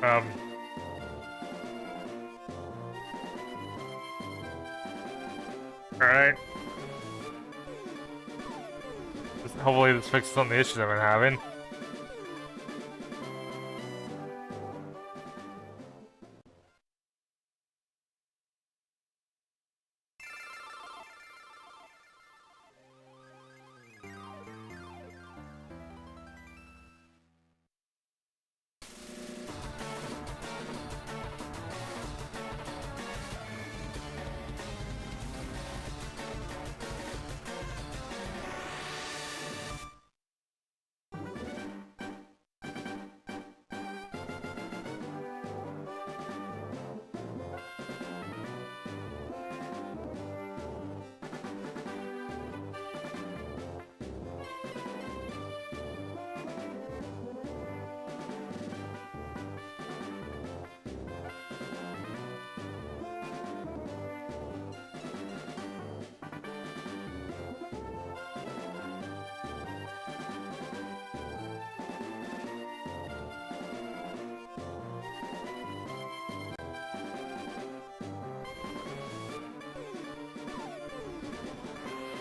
Um. Alright. Hopefully this fixes some of the issues I've been having.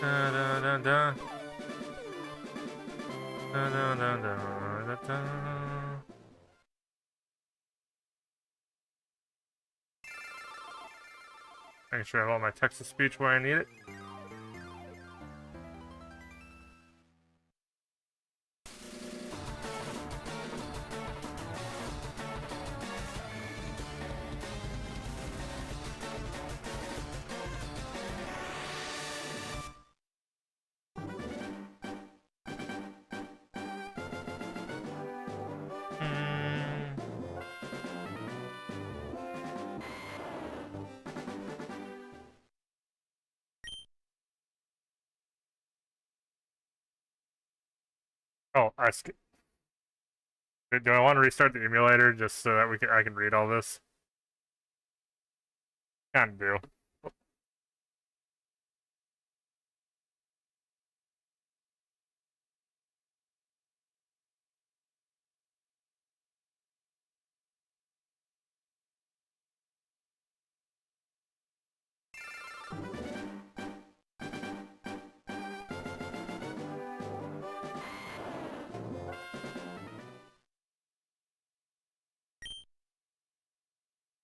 Da, da, da, da. Da, da, da, da, da, da. Making sure I have all my text-to-speech where I need it. Oh, do I want to restart the emulator just so that I can read all this? Can do.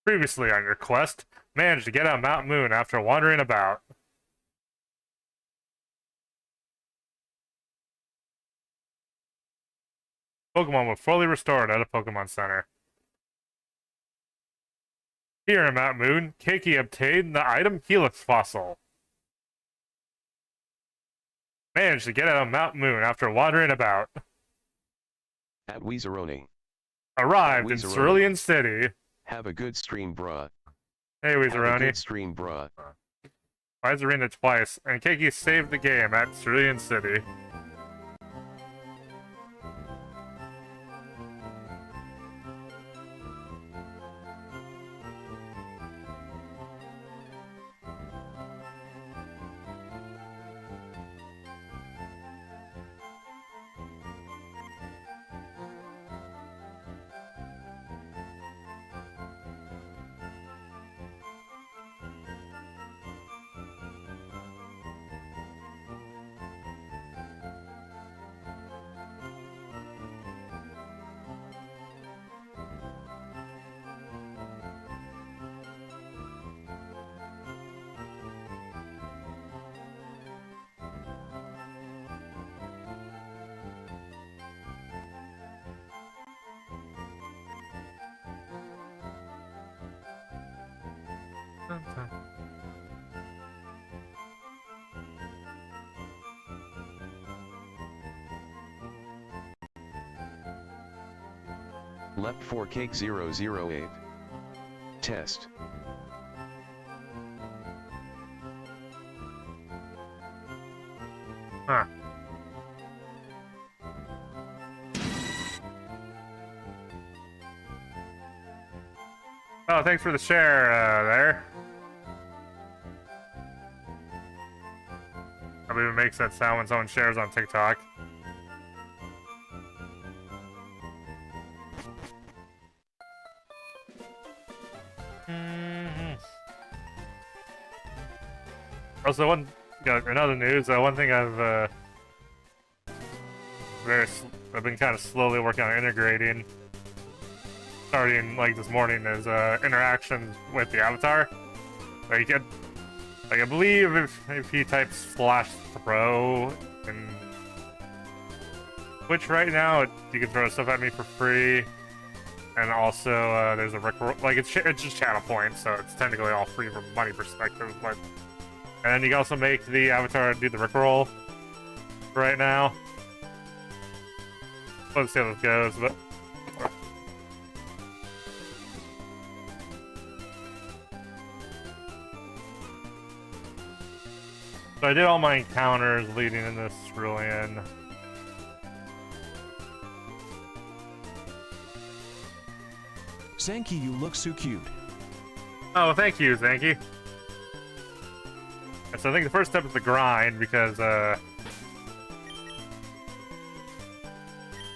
Previously on your quest, managed to get on Mt.Moon after wandering about. Pokemon were fully restored at a Pokemon Center. Here in Mt.Moon, Keiki obtained the item Helix Fossil. Managed to get out of Mt.Moon after wandering about. At Weezeroni. Arrived in Cerulean City. Have a good stream, bruh. Hey, Weezeroni. Have a good stream, bruh. Weezerina twice, and Keiki saved the game at Cerulean City. Left for cake 008. Test. Huh. Oh, thanks for the share there. I believe it makes that sound when someone shares on TikTok. Also, in other news, one thing I've been kind of slowly working on integrating, starting like this morning, is interactions with the avatar. Like, I believe if he types /throw in Twitch right now, you can throw stuff at me for free. And also, there's a rickroll. Like, it's just channel points, so it's technically all free from a money perspective. But and then you can also make the avatar do the rickroll right now. Let's see how this goes, but. So I did all my encounters leading into Cerulean. Zanky, you look so cute. Oh, thank you, Zanky. So I think the first step is the grind, because, yeah,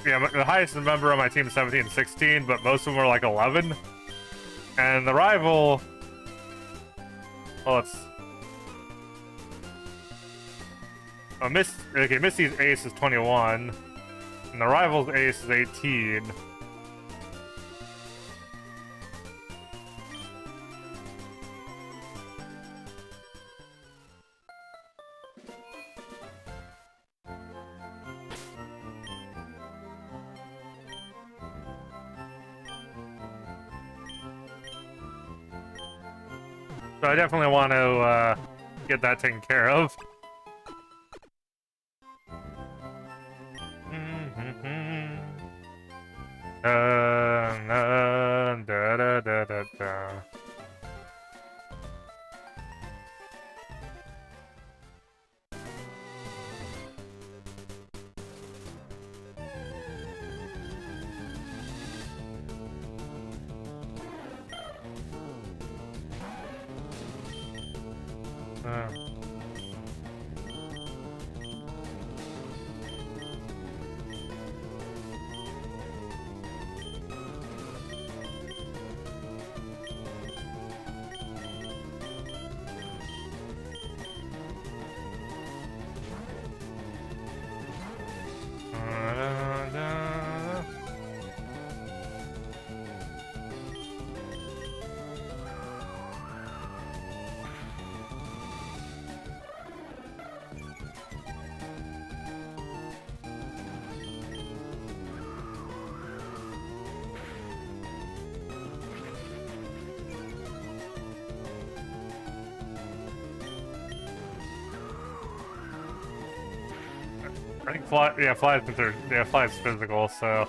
the highest member on my team is 17 and 16, but most of them are like 11. And the rival... Well, it's... Oh, Misty's ace is 21, and the rival's ace is 18. So I definitely want to get that taken care of. Da, da, da, da, da. I think fly's physical, so.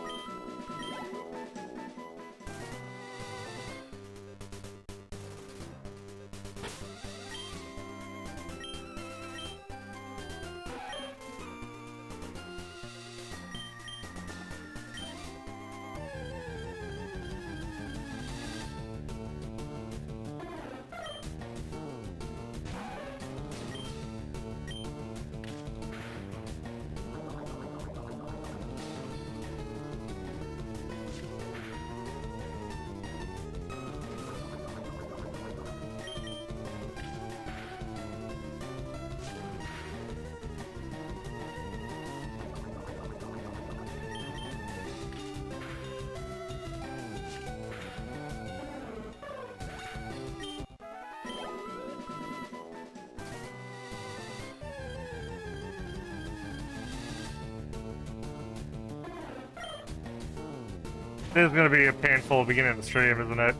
This is gonna be a painful beginning of the stream, isn't it?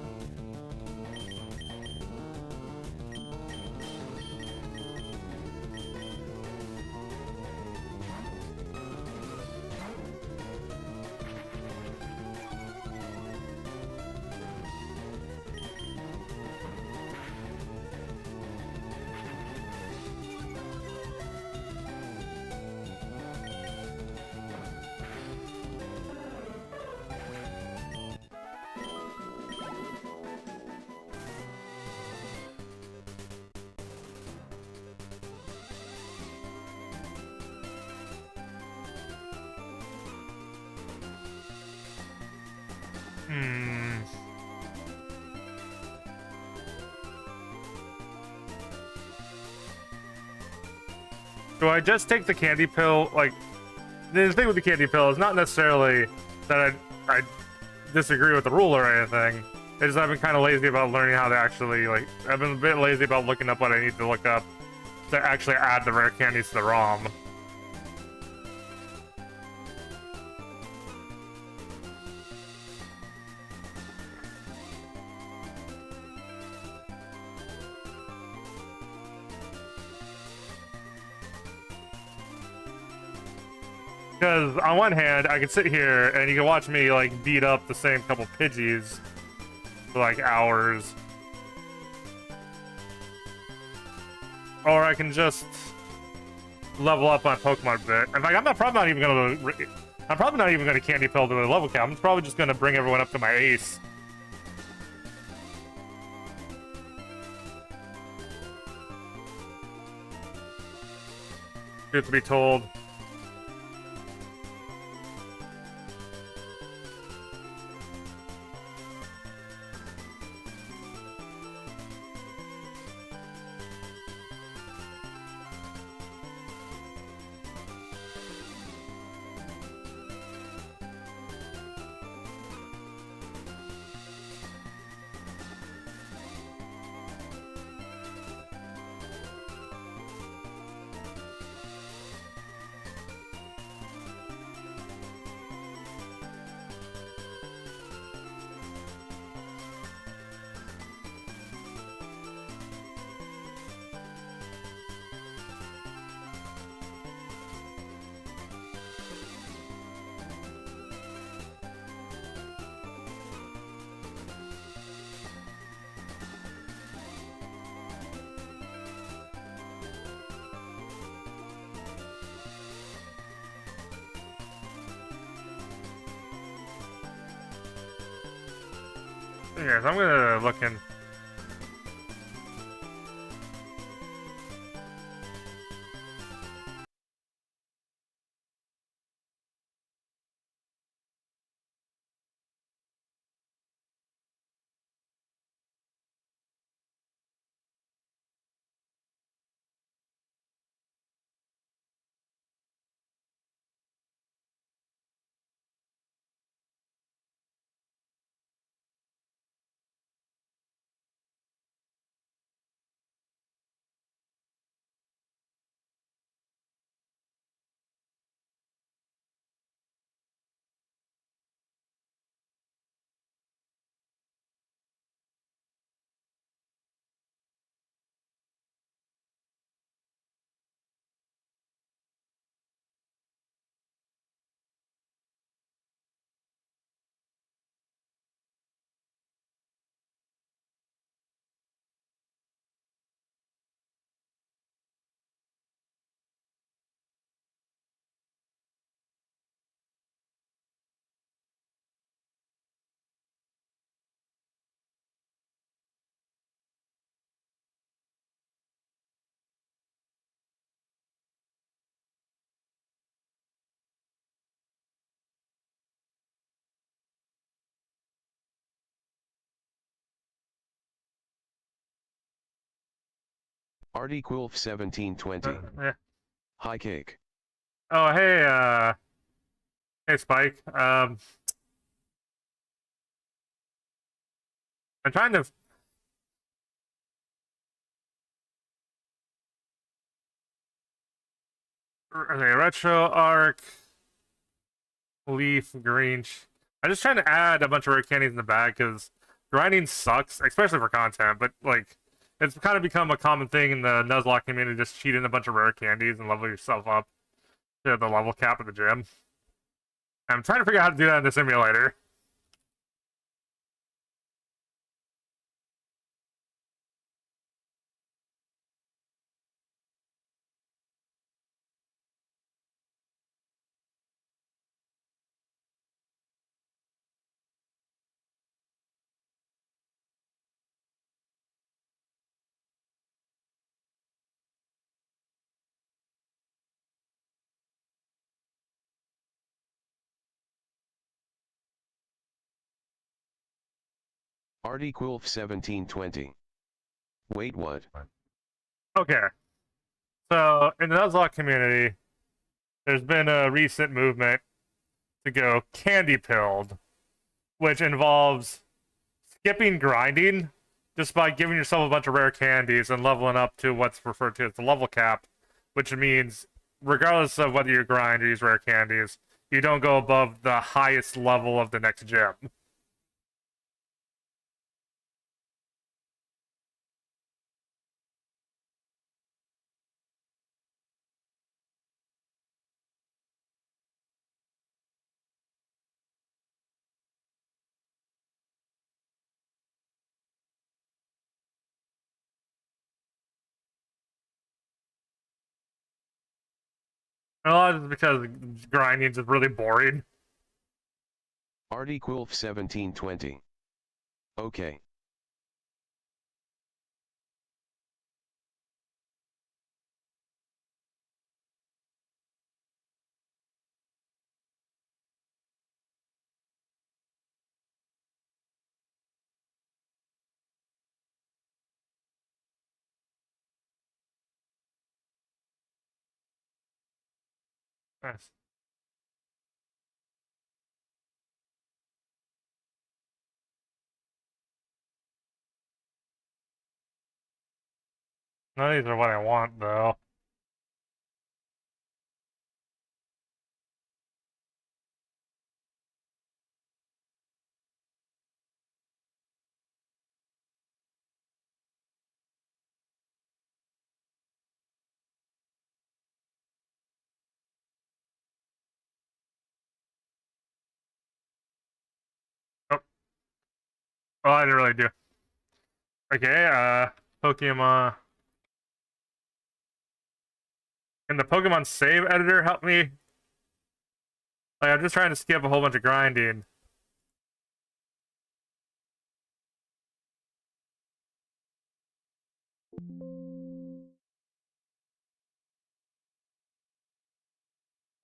do I just take the candy pill? Like, the thing with the candy pill is not necessarily that I disagree with the rule or anything. It's just I've been kind of lazy about learning how to actually, like, I've been a bit lazy about looking up what I need to look up to actually add the rare candies to the ROM. Because on one hand, I can sit here and you can watch me like beat up the same couple Pidgeys for like hours. Or I can just level up my Pokemon a bit. In fact, I'm probably not even gonna candy pill to the level cap. I'm probably just gonna bring everyone up to my ace. Truth to be told. Yes, I'm gonna look in. Artie Quilf 1720. Yeah. Hi Cake. Oh, hey, Spike. I'm trying to. Okay, retro arc, leaf, green. I'm just trying to add a bunch of rare candies in the bag because grinding sucks, especially for content. But like, it's kind of become a common thing in the Nuzlocke community. Just cheat in a bunch of rare candies and level yourself up to the level cap of the gym. I'm trying to figure out how to do that in the simulator. Artie Quilf 1720. Wait, what? Okay. So in the Nuzlocke community, there's been a recent movement to go candy pilled, which involves skipping grinding just by giving yourself a bunch of rare candies and leveling up to what's referred to as the level cap, which means regardless of whether you grind or use rare candies, you don't go above the highest level of the next gym. And a lot of it's because grinding is really boring. Artie-Quilf 1720. Okay. Nice. None of these are what I want, though. Oh, well, I didn't really do. Okay, Pokemon. Can the Pokemon save editor help me? Like, I'm just trying to skip a whole bunch of grinding.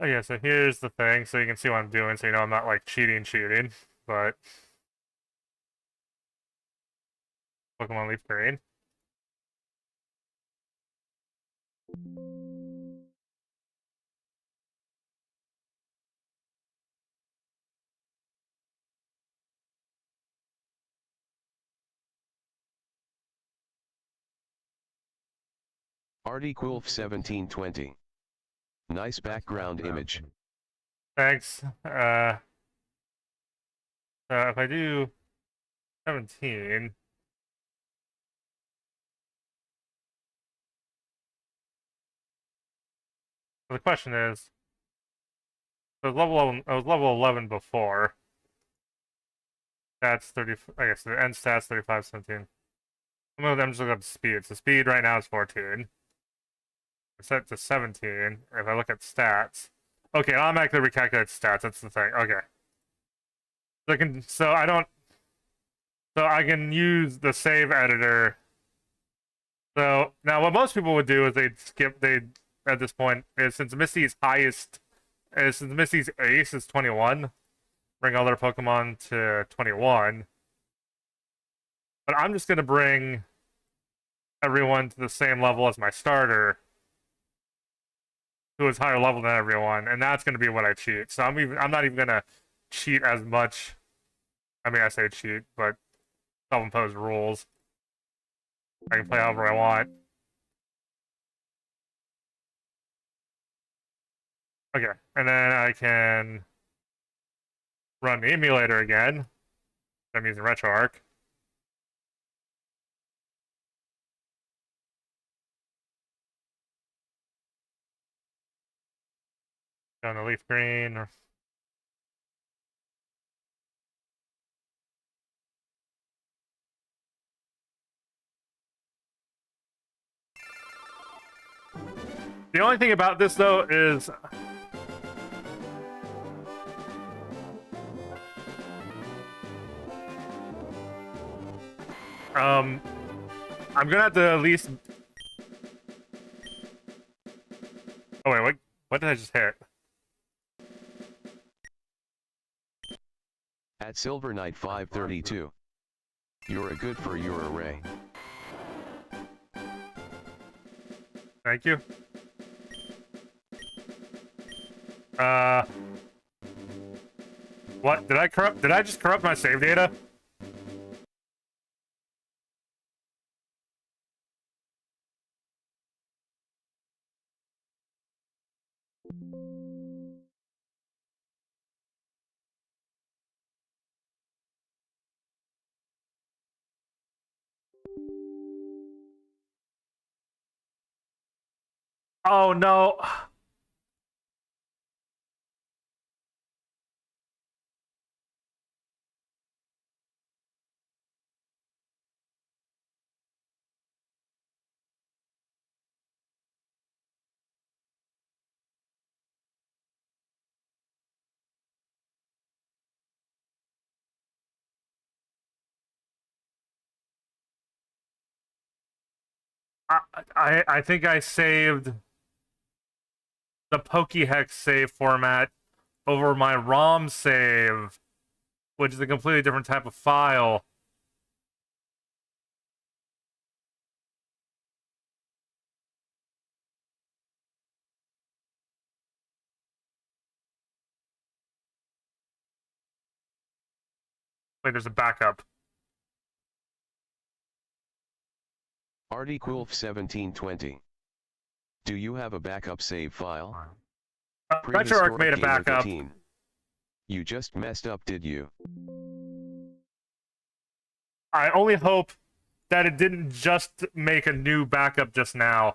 Okay, so here's the thing, so you can see what I'm doing, so you know I'm not, like, cheating, but... Pokemon Leafgreen. Artie-Quilf 1720. Nice background image. Thanks. If I do 17... The question is, I was level 11 before. That's 30, I guess the end stats 35, 17. I'm just looking at the speed. So speed right now is 14. It's set to 17. If I look at stats, okay, I'll automatically recalculate stats. That's the thing. Okay. So I can use the save editor. So now what most people would do is at this point is since Misty's ace is 21, bring all their Pokemon to 21. But I'm just gonna bring everyone to the same level as my starter, who is higher level than everyone, and that's gonna be what I cheat. So I'm not even gonna cheat as much. I mean, I say cheat, but self-imposed rules. I can play however I want. Okay, and then I can run the emulator again. I'm using RetroArch. Down the Leafgreen. The only thing about this though is I'm gonna have to at least. Oh wait, what did I just hit? At Silver Knight 532. You're a good for your array. Thank you. What? Did I just corrupt my save data? Oh no. I think I saved the Pokehex save format over my ROM save, which is a completely different type of file. Wait, there's a backup. Artiequilf1720. Do you have a backup save file? RetroArch made a backup. You just messed up, did you? I only hope that it didn't just make a new backup just now.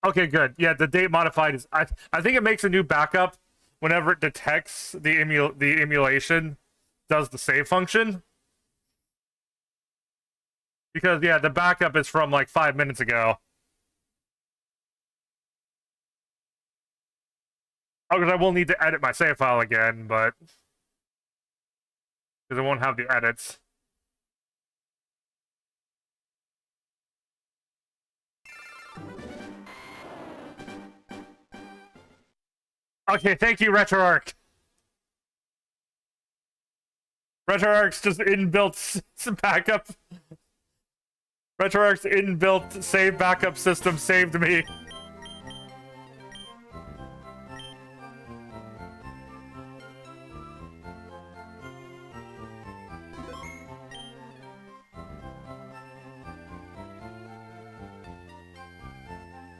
Okay, good. Yeah, the date modified is... I think it makes a new backup whenever it detects the emulation does the save function. Because, yeah, the backup is from, like, 5 minutes ago. Oh, because I will need to edit my save file again, but... because it won't have the edits. Okay, thank you, RetroArch. RetroArch's just inbuilt backup. RetroArch's inbuilt save backup system saved me.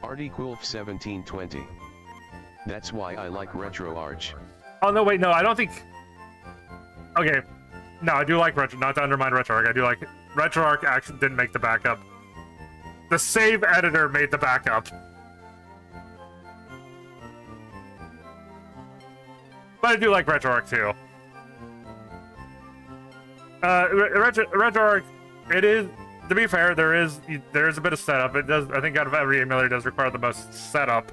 Artiequilf1720. That's why I like RetroArch. Oh, no, wait, no, I don't think... Okay. No, I do like Retro... Not to undermine RetroArch, I do like... RetroArch actually didn't make the backup. The save editor made the backup. But I do like RetroArch, too. RetroArch, it is... To be fair, there is a bit of setup. It does... I think out of every emulator, it does require the most setup.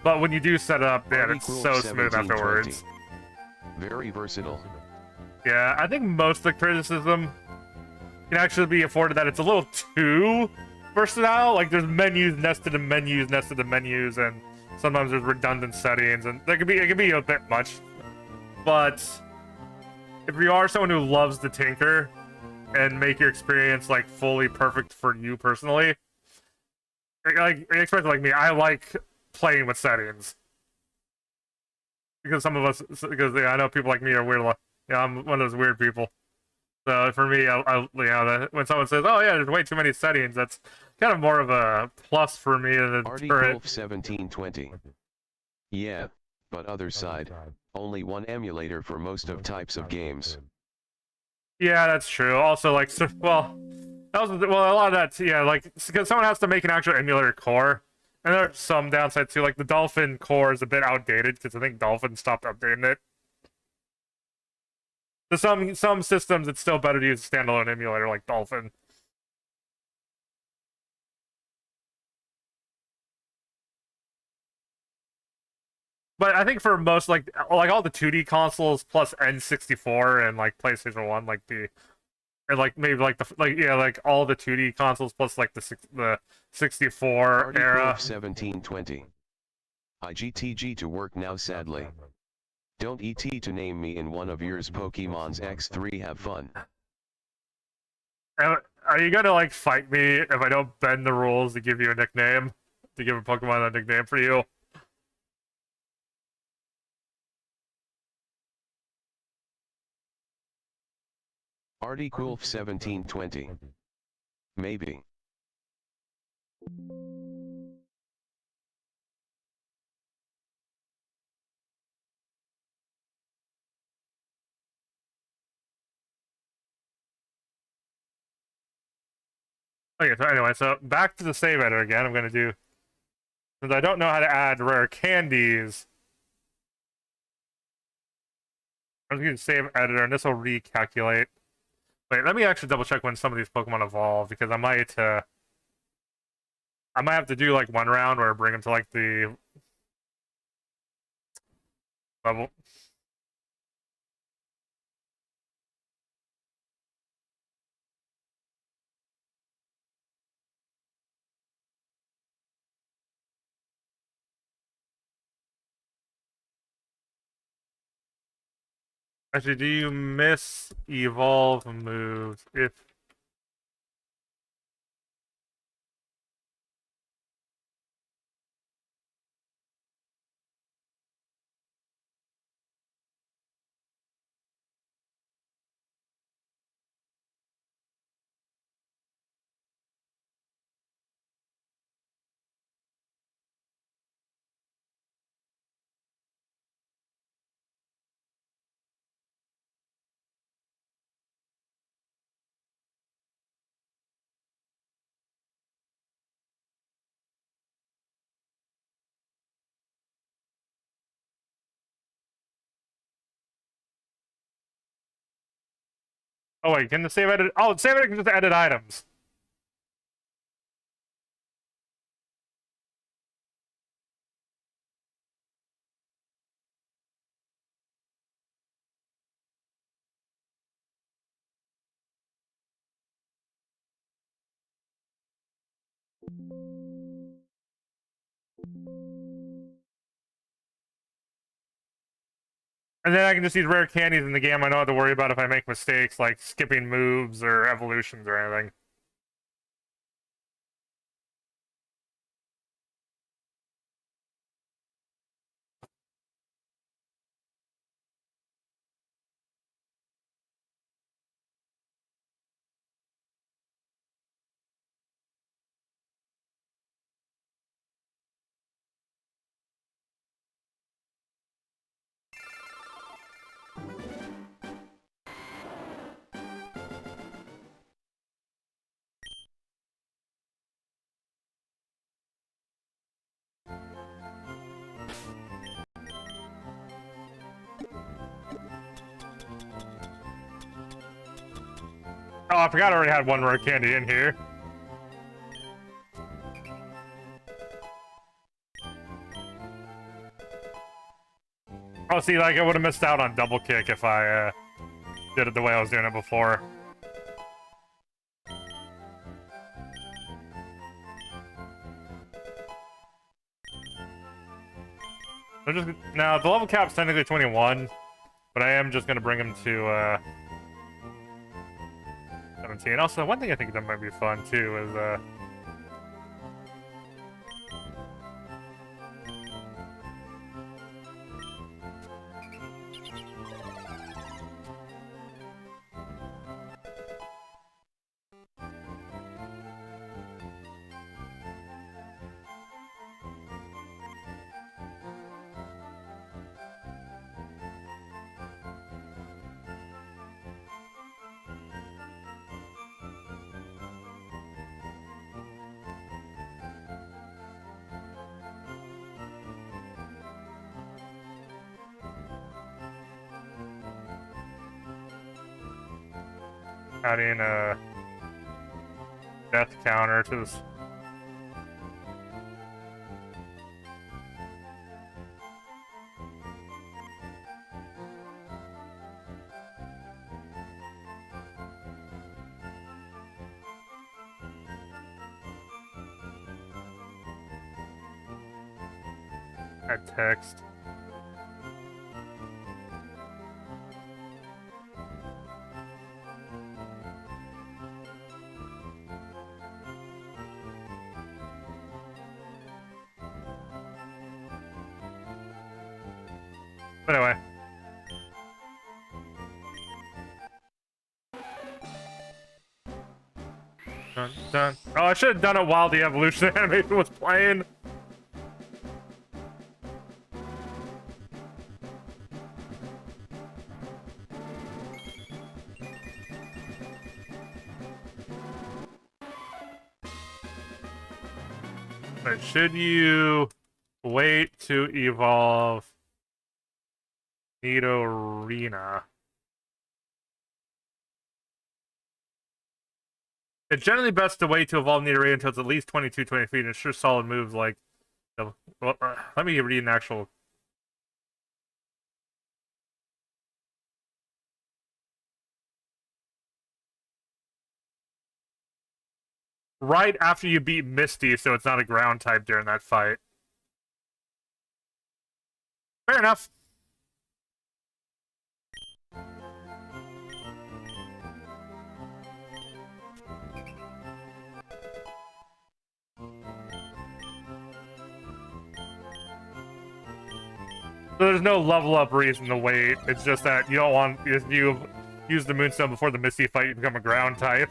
But when you do set it up, man, it's so smooth afterwards. Very versatile. Yeah, I think most of the criticism can actually be afforded that it's a little too versatile. Like, there's menus nested in menus nested in menus, and sometimes there's redundant settings, and it can be a bit much. But if you are someone who loves to tinker and make your experience like fully perfect for you personally, like especially like me, I like playing with settings because because yeah, I know people like me are weird. Yeah, I'm one of those weird people. So for me, when someone says, "Oh yeah, there's way too many settings," that's kind of more of a plus for me than a deterrent. Artiequilf1720. Yeah, but other side, only one emulator for most of types of games. Yeah, that's true. Also, like, so, well, a lot of that, yeah, like, because someone has to make an actual emulator core. And there are some downsides too, like the Dolphin core is a bit outdated because I think Dolphin stopped updating it. So some systems, it's still better to use a standalone emulator like Dolphin. But I think for most, like all the 2D consoles plus N64 and like PlayStation 1, like maybe like all the 2D consoles plus like the 64 era. 1720. IGTG to work now, sadly. Don't ET to name me in one of yours Pokemons X3. Have fun. Are you gonna like fight me if I don't bend the rules to give you a nickname? To give a Pokemon a nickname for you? Artie Coolf 1720. Maybe. Okay, so anyway, so back to the save editor again. I'm gonna do, since I don't know how to add rare candies, I'm just gonna save editor, and this will recalculate. Wait, let me actually double check when some of these Pokemon evolve, because I might have to do like one round where I bring them to like the level. Actually, do you miss evolve moves if? Oh wait, can the save edit? Oh, save editor can just edit items. And then I can just use rare candies in the game. I don't have to worry about if I make mistakes like skipping moves or evolutions or anything. Oh, I forgot I already had one rare candy in here. Oh, see, like, I would have missed out on double kick if I, did it the way I was doing it before. They're just, now, the level cap's technically 21, but I am just gonna bring him to, 17. Also, one thing I think that might be fun, too, is, adding a death counter to this. Add text. But anyway. Dun, dun. Oh, I should have done it while the evolution animation was playing. But should you wait to evolve Nidorina? It's generally best to wait to evolve Nidorina until it's at least 22, 20 feet. It's sure solid moves like... Well, let me read an actual... Right after you beat Misty, so it's not a ground type during that fight. Fair enough. So there's no level up reason to wait. It's just that you don't want, if you use the Moonstone before the Misty fight, you become a ground type.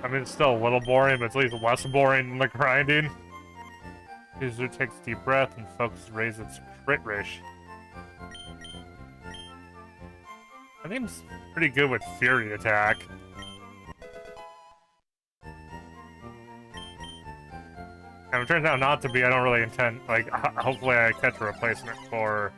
I mean, it's still a little boring, but it's at least less boring than the grinding. User takes a deep breath and focuses to raise its crit ratio. I think it's pretty good with Fury attack. And if it turns out not to be, I don't really intend, like, hopefully I catch a replacement for...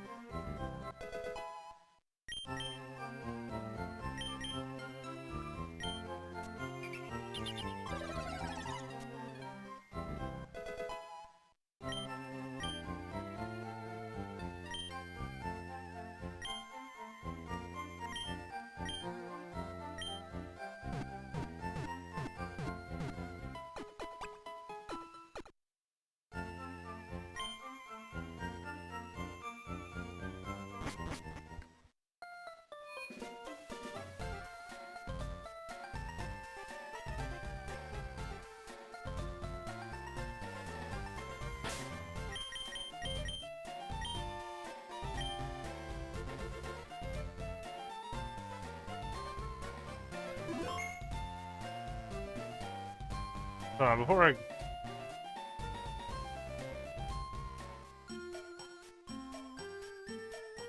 before I...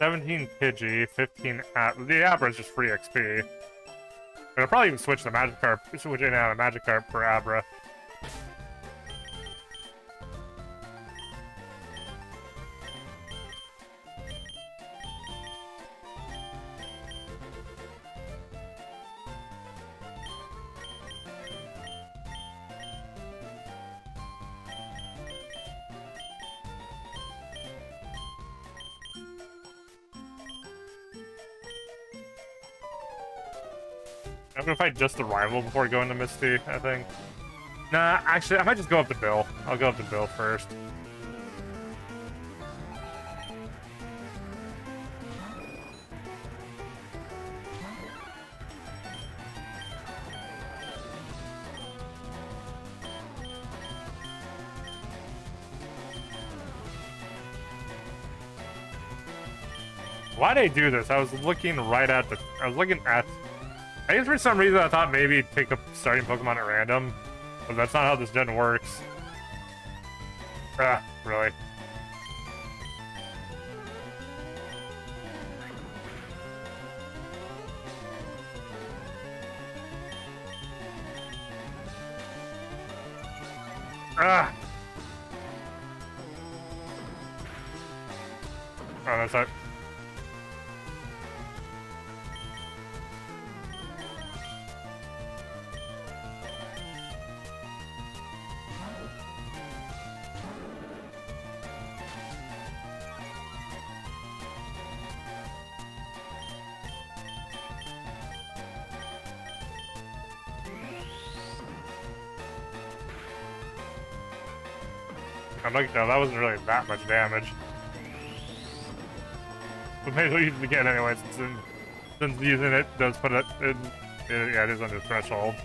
$17 Pidgey, 15 the Abra is just free XP. But I'll probably even switch the Magikarp, switch in and out of Magikarp for Abra. I'm gonna fight just the rival before going to Misty, I think. Nah, actually, I might just go up to Bill. I'll go up to Bill first. Why'd I do this? I was looking right at the... I was looking at... I guess for some reason I thought maybe pick a starting Pokemon at random. But that's not how this gen works. Ah, really? Ah! Oh, that's it. I'm like, no, that wasn't really that much damage. But maybe we'll use it again anyway, since using it does put it in, yeah, it is under threshold.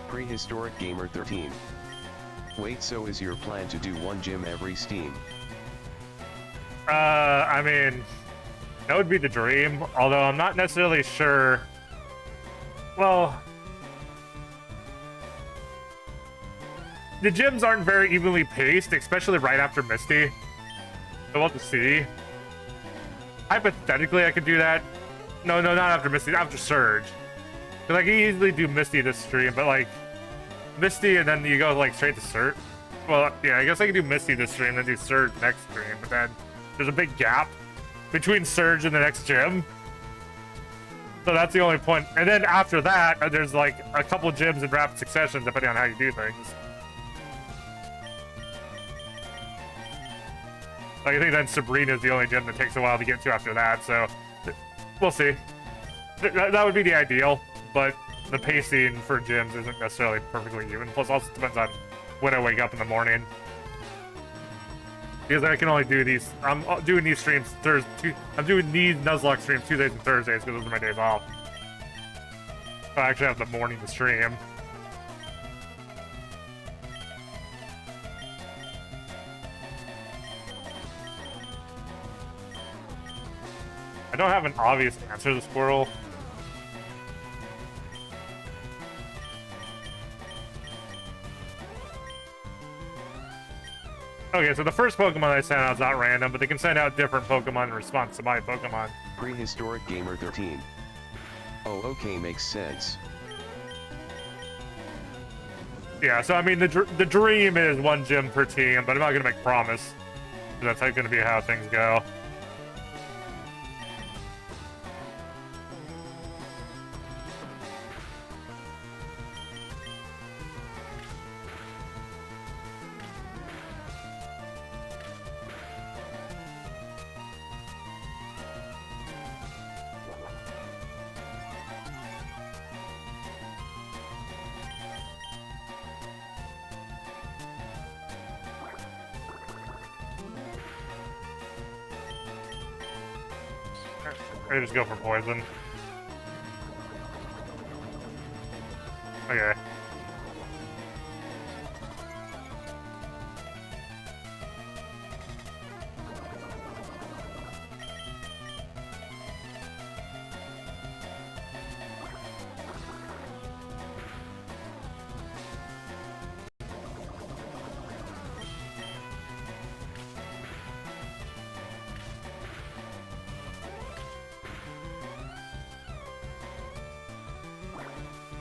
Prehistoric Gamer 13. Wait, so is your plan to do one gym every Steam? I mean, that would be the dream, although I'm not necessarily sure. Well, the gyms aren't very evenly paced, especially right after Misty. So we'll have to see. Hypothetically, I could do that. No, not after Misty, after Surge. Because I can easily do Misty this stream, but like, Misty and then you go like straight to Surge. Well, yeah, I guess I could do Misty this stream, then do Surge next stream, but then there's a big gap between Surge and the next gym. So that's the only point. And then after that, there's like a couple gyms in rapid succession, depending on how you do things. Like, I think then Sabrina's the only gym that takes a while to get to after that, so we'll see. That would be the ideal, but the pacing for gyms isn't necessarily perfectly even. Plus, also depends on when I wake up in the morning. Because I can only do these. I'm doing these streams Thursday. I'm doing these Nuzlocke streams Tuesdays and Thursdays because those are my days off. So I actually have the morning to stream. I don't have an obvious answer to the squirrel. Okay, so the first Pokemon I sent out is not random, but they can send out different Pokemon in response to my Pokemon. Prehistoric Gamer 13. Oh, okay, makes sense. Yeah, so I mean, the dream is one gym per team, but I'm not gonna make promise. That's gonna be how things go. I just go for poison. Okay.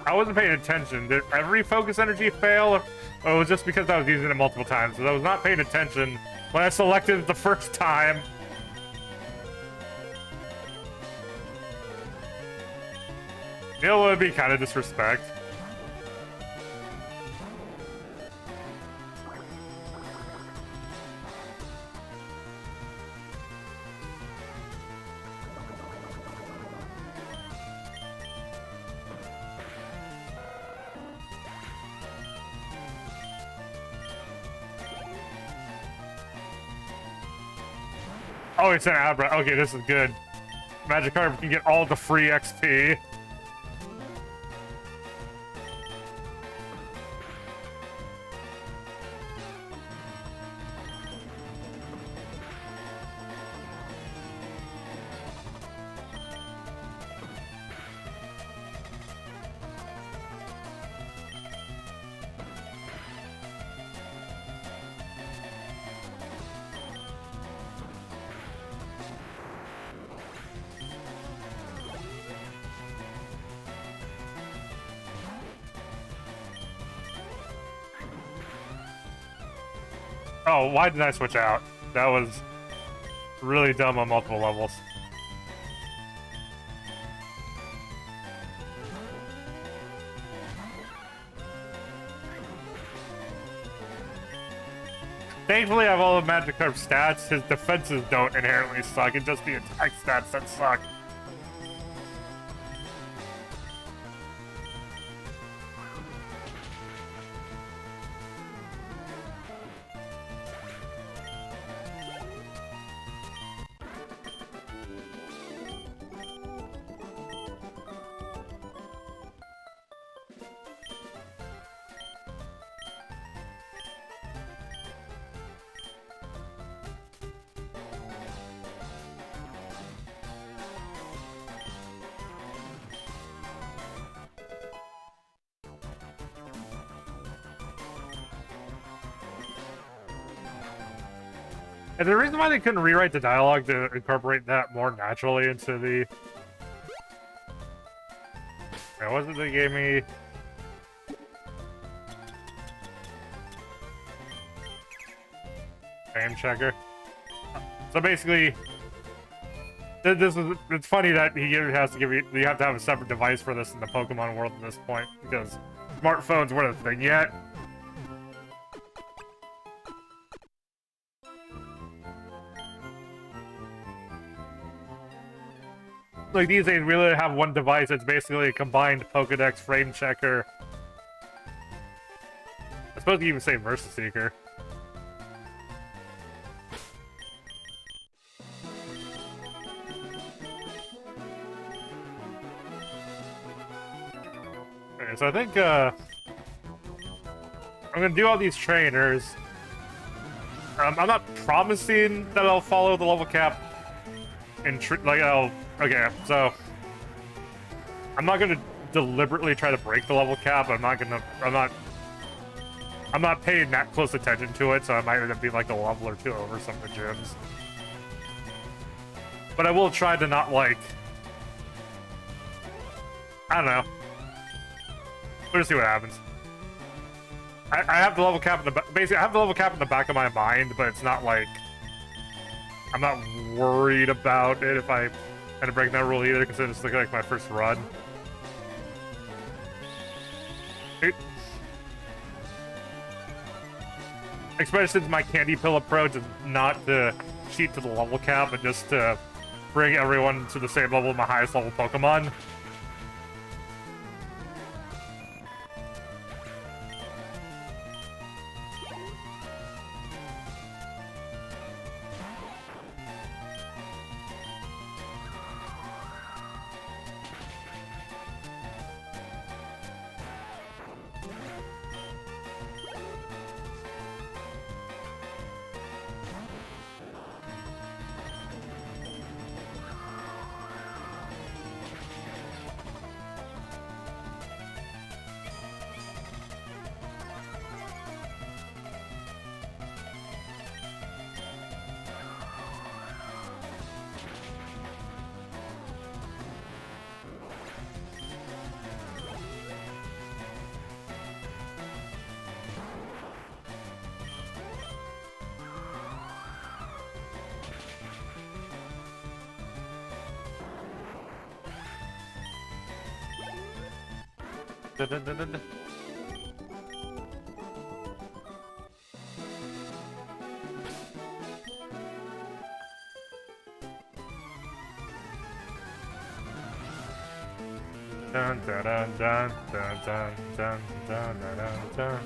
I wasn't paying attention. Did every focus energy fail? Or it was just because I was using it multiple times? So I was not paying attention when I selected it the first time. You know what would be kind of disrespect? Oh, it's an Abra. Okay, this is good. Magikarp can get all the free XP. Oh, why did I switch out? That was really dumb on multiple levels. Thankfully, I have all of Magikarp's stats. His defenses don't inherently suck. It's just the attack stats that suck. And the reason why they couldn't rewrite the dialogue to incorporate that more naturally into the... What was it they gave me? Frame checker. So basically, it's funny that he has to give you have to have a separate device for this in the Pokemon world at this point, because smartphones weren't a thing yet. Like, these days, we really have one device. It's basically a combined Pokedex, frame checker. I suppose you even say Versa Seeker. Okay, so I think, I'm gonna do all these trainers. I'm not promising that I'll follow the level cap okay, so I'm not gonna deliberately try to break the level cap. I'm not paying that close attention to it, so I might end up being like a level or two over some of the gyms. But I will try to not, like, I don't know. We'll just see what happens. I have the level cap in the basically I have the level cap in the back of my mind, but it's not like I'm not worried about it if I end up breaking that rule either, considering it's like my first run. Especially since my candy pill approach is not to cheat to the level cap, but just to bring everyone to the same level of my highest level Pokemon. Dun, dun, dun, dun, dun. Dun dun dun dun dun dun dun dun dun dun.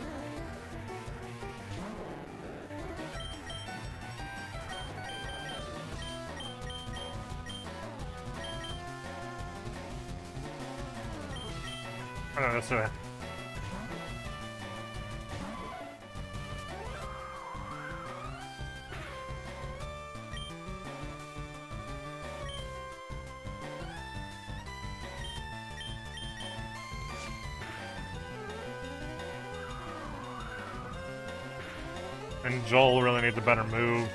Oh no, this way. And Joel really needs a better move.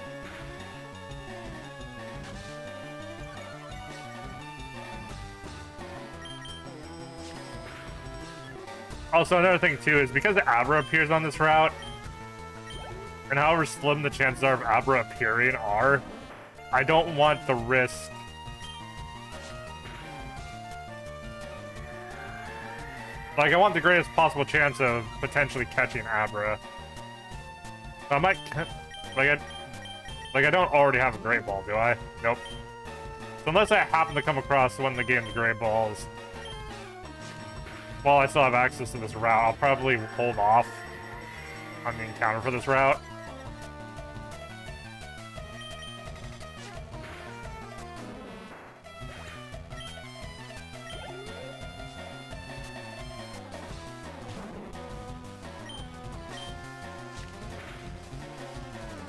Also, another thing too is because Abra appears on this route, and however slim the chances are of Abra appearing are, I don't want the risk. Like, I want the greatest possible chance of potentially catching Abra. I might, like I don't already have a Great Ball, do I? Nope. So unless I happen to come across one of the game's Great Balls, while I still have access to this route, I'll probably hold off on the encounter for this route.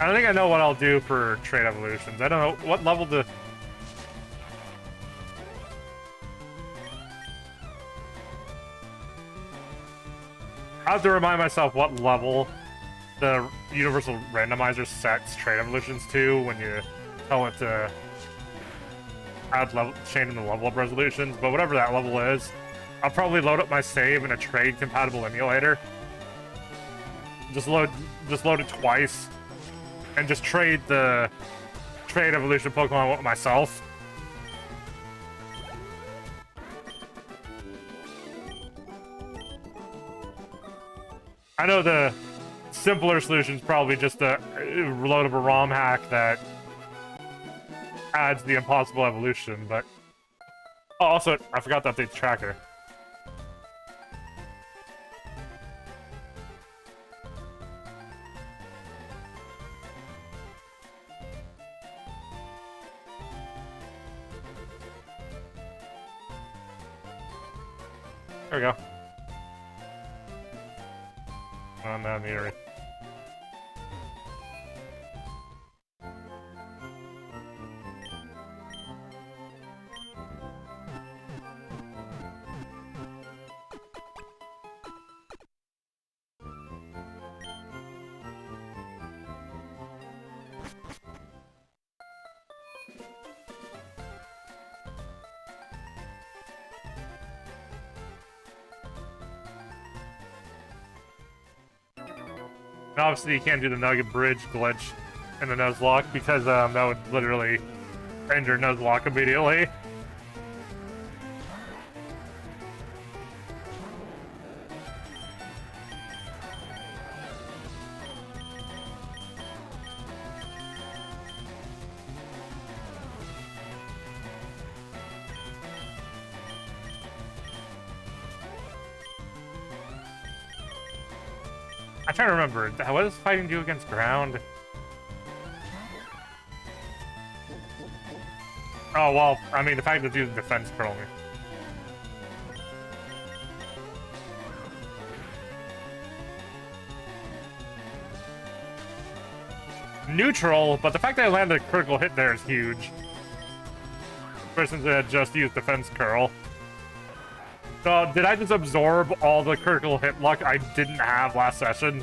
I think I know what I'll do for trade evolutions. I don't know what level to... I have to remind myself what level the universal randomizer sets trade evolutions to when you tell it to add level, change in the level up resolutions. But whatever that level is, I'll probably load up my save in a trade compatible emulator. Just load it twice. And just trade the trade evolution Pokemon with myself. I know the simpler solution is probably just a load of a ROM hack that adds the impossible evolution, but... Oh, also, I forgot to update the tracker. There we go. On that meter. And obviously you can't do the Nugget Bridge glitch in the Nuzlocke because that would literally end your Nuzlocke immediately. I'm trying to remember, what does fighting do against ground? Oh, well, I mean, the fact that do the defense curl me. Neutral, but the fact that I landed a critical hit there is huge. Since it just used defense curl. So, did I just absorb all the critical hit luck I didn't have last session?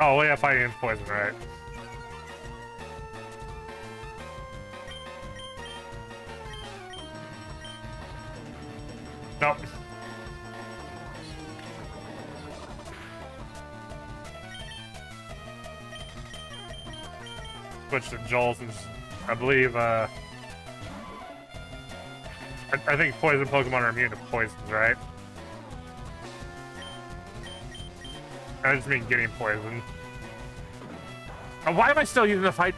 Oh, yeah, fighting is poison, right? Nope. Switch to Joel since I believe, I think poison Pokemon are immune to poisons, right? I just mean getting poisoned. Why am I still using the fight?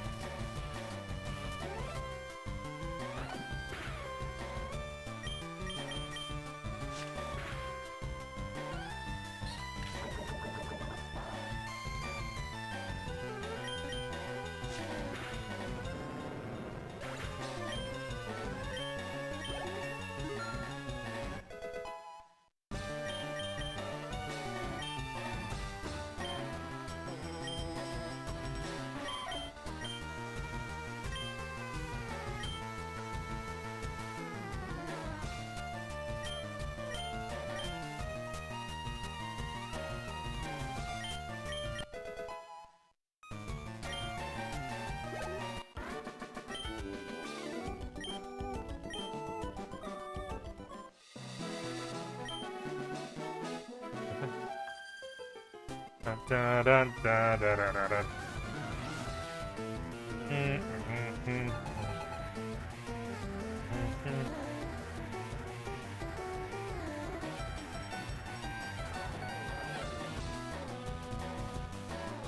dun, dun, dun, dun, dun, dun, dun.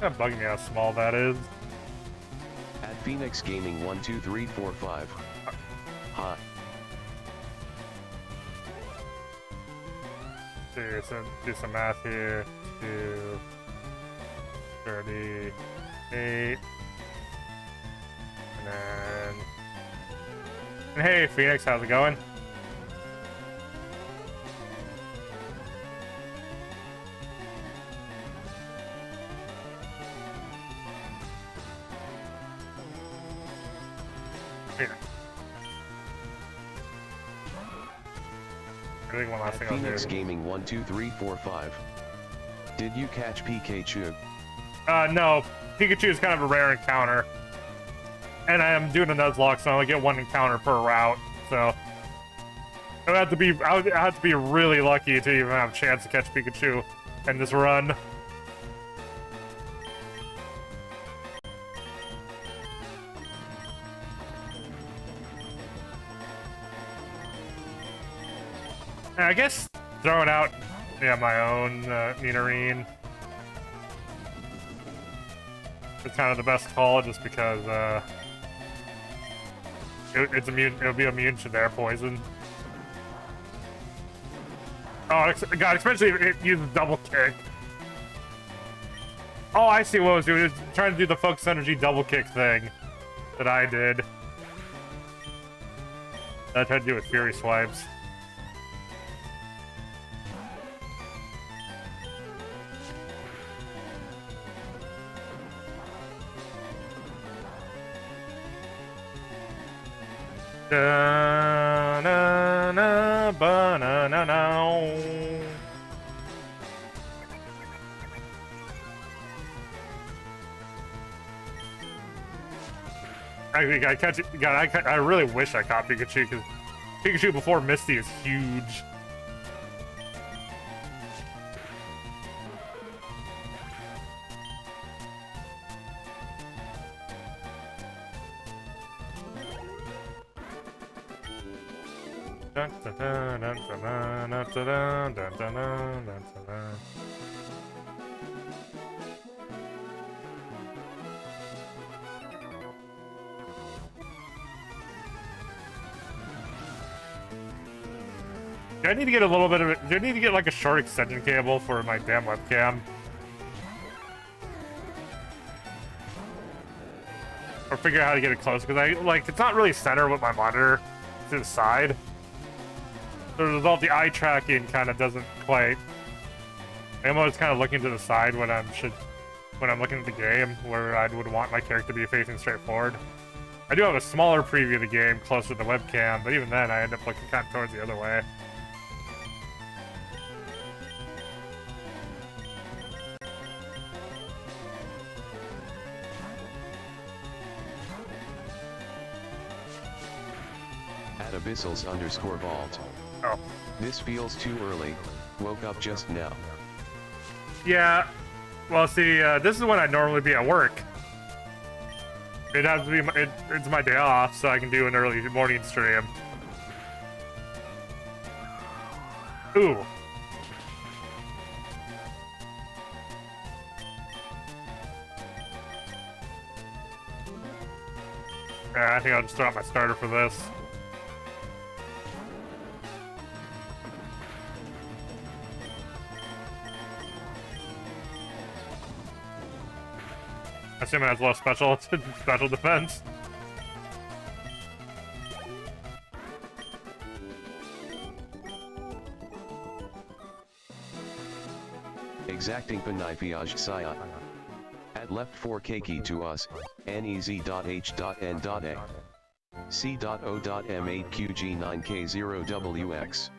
Kind of bugging me how small that is. At Phoenix Gaming 12345. Hi. Do some math here. 238. And then. And hey, Phoenix, how's it going? I think one last thing Phoenix Gaming 12345. Did you catch Pikachu? No. Pikachu is kind of a rare encounter. And I am doing a Nuzlocke, so I only get one encounter per route. So I would have to be really lucky to even have a chance to catch Pikachu in this run. And I guess throwing out my own Ninarine is kind of the best call, just because it's immune. It'll be immune to their poison. Oh god! Especially if it uses double kick. Oh, I see what it was doing. It was trying to do the focus energy double kick thing that I did. I tried to do with Fury Swipes. Da, na, na, ba, na, na, na. I catch it. God, I really wish I caught Pikachu, because Pikachu before Misty is huge. Dun, dun, dun, dun, dun, dun, dun, dun, dun, dun, dun, dun. Do I need to get a little bit of it? Do I need to get like a short extension cable for my damn webcam? Or figure out how to get it close, because it's not really center with my monitor to the side. So as a result, the eye tracking kind of doesn't quite. I'm always kind of looking to the side when I'm looking at the game, where I would want my character to be facing straight forward. I do have a smaller preview of the game closer to the webcam, but even then I end up looking kind of towards the other way. At Abyssals_vault. Oh. This feels too early. Woke up just now. Yeah. Well, see, this is when I'd normally be at work. It has to be. It's my day off, so I can do an early morning stream. Ooh. Yeah, I think I'll just throw out my starter for this. I assume it has low special defense. Exacting Panifiage Saya. At left 4 key to us, nez.h.n.a. c.o.m8qg9k0wx.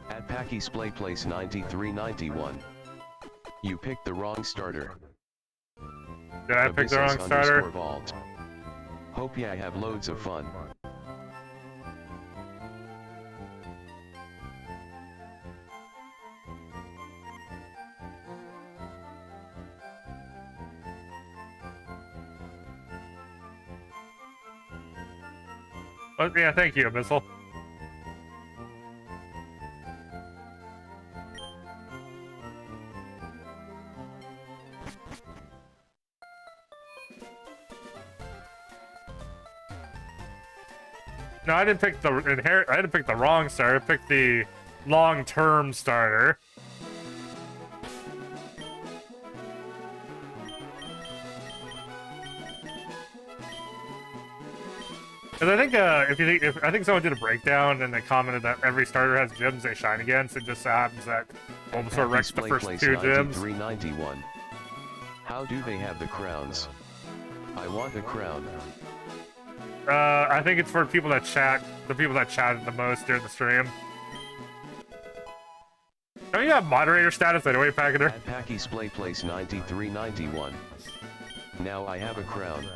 At Packy Splay Place 9391. You picked the wrong starter. Did I pick the wrong starter? Vault. Hope ya have loads of fun. Oh, yeah, thank you, Abyssal. No, I didn't pick the I didn't pick the wrong starter. I picked the long-term starter. Because I think I think someone did a breakdown and they commented that every starter has gyms they shine against. It just so happens that Bulbasaur wrecks the first two gyms. 391. How do they have the crowns? I want a crown. I think it's for people that chat, the people that chatted the most during the stream. Don't you have moderator status anyway, Packeter? At Packy's Play Place 9391. Now I have a crown.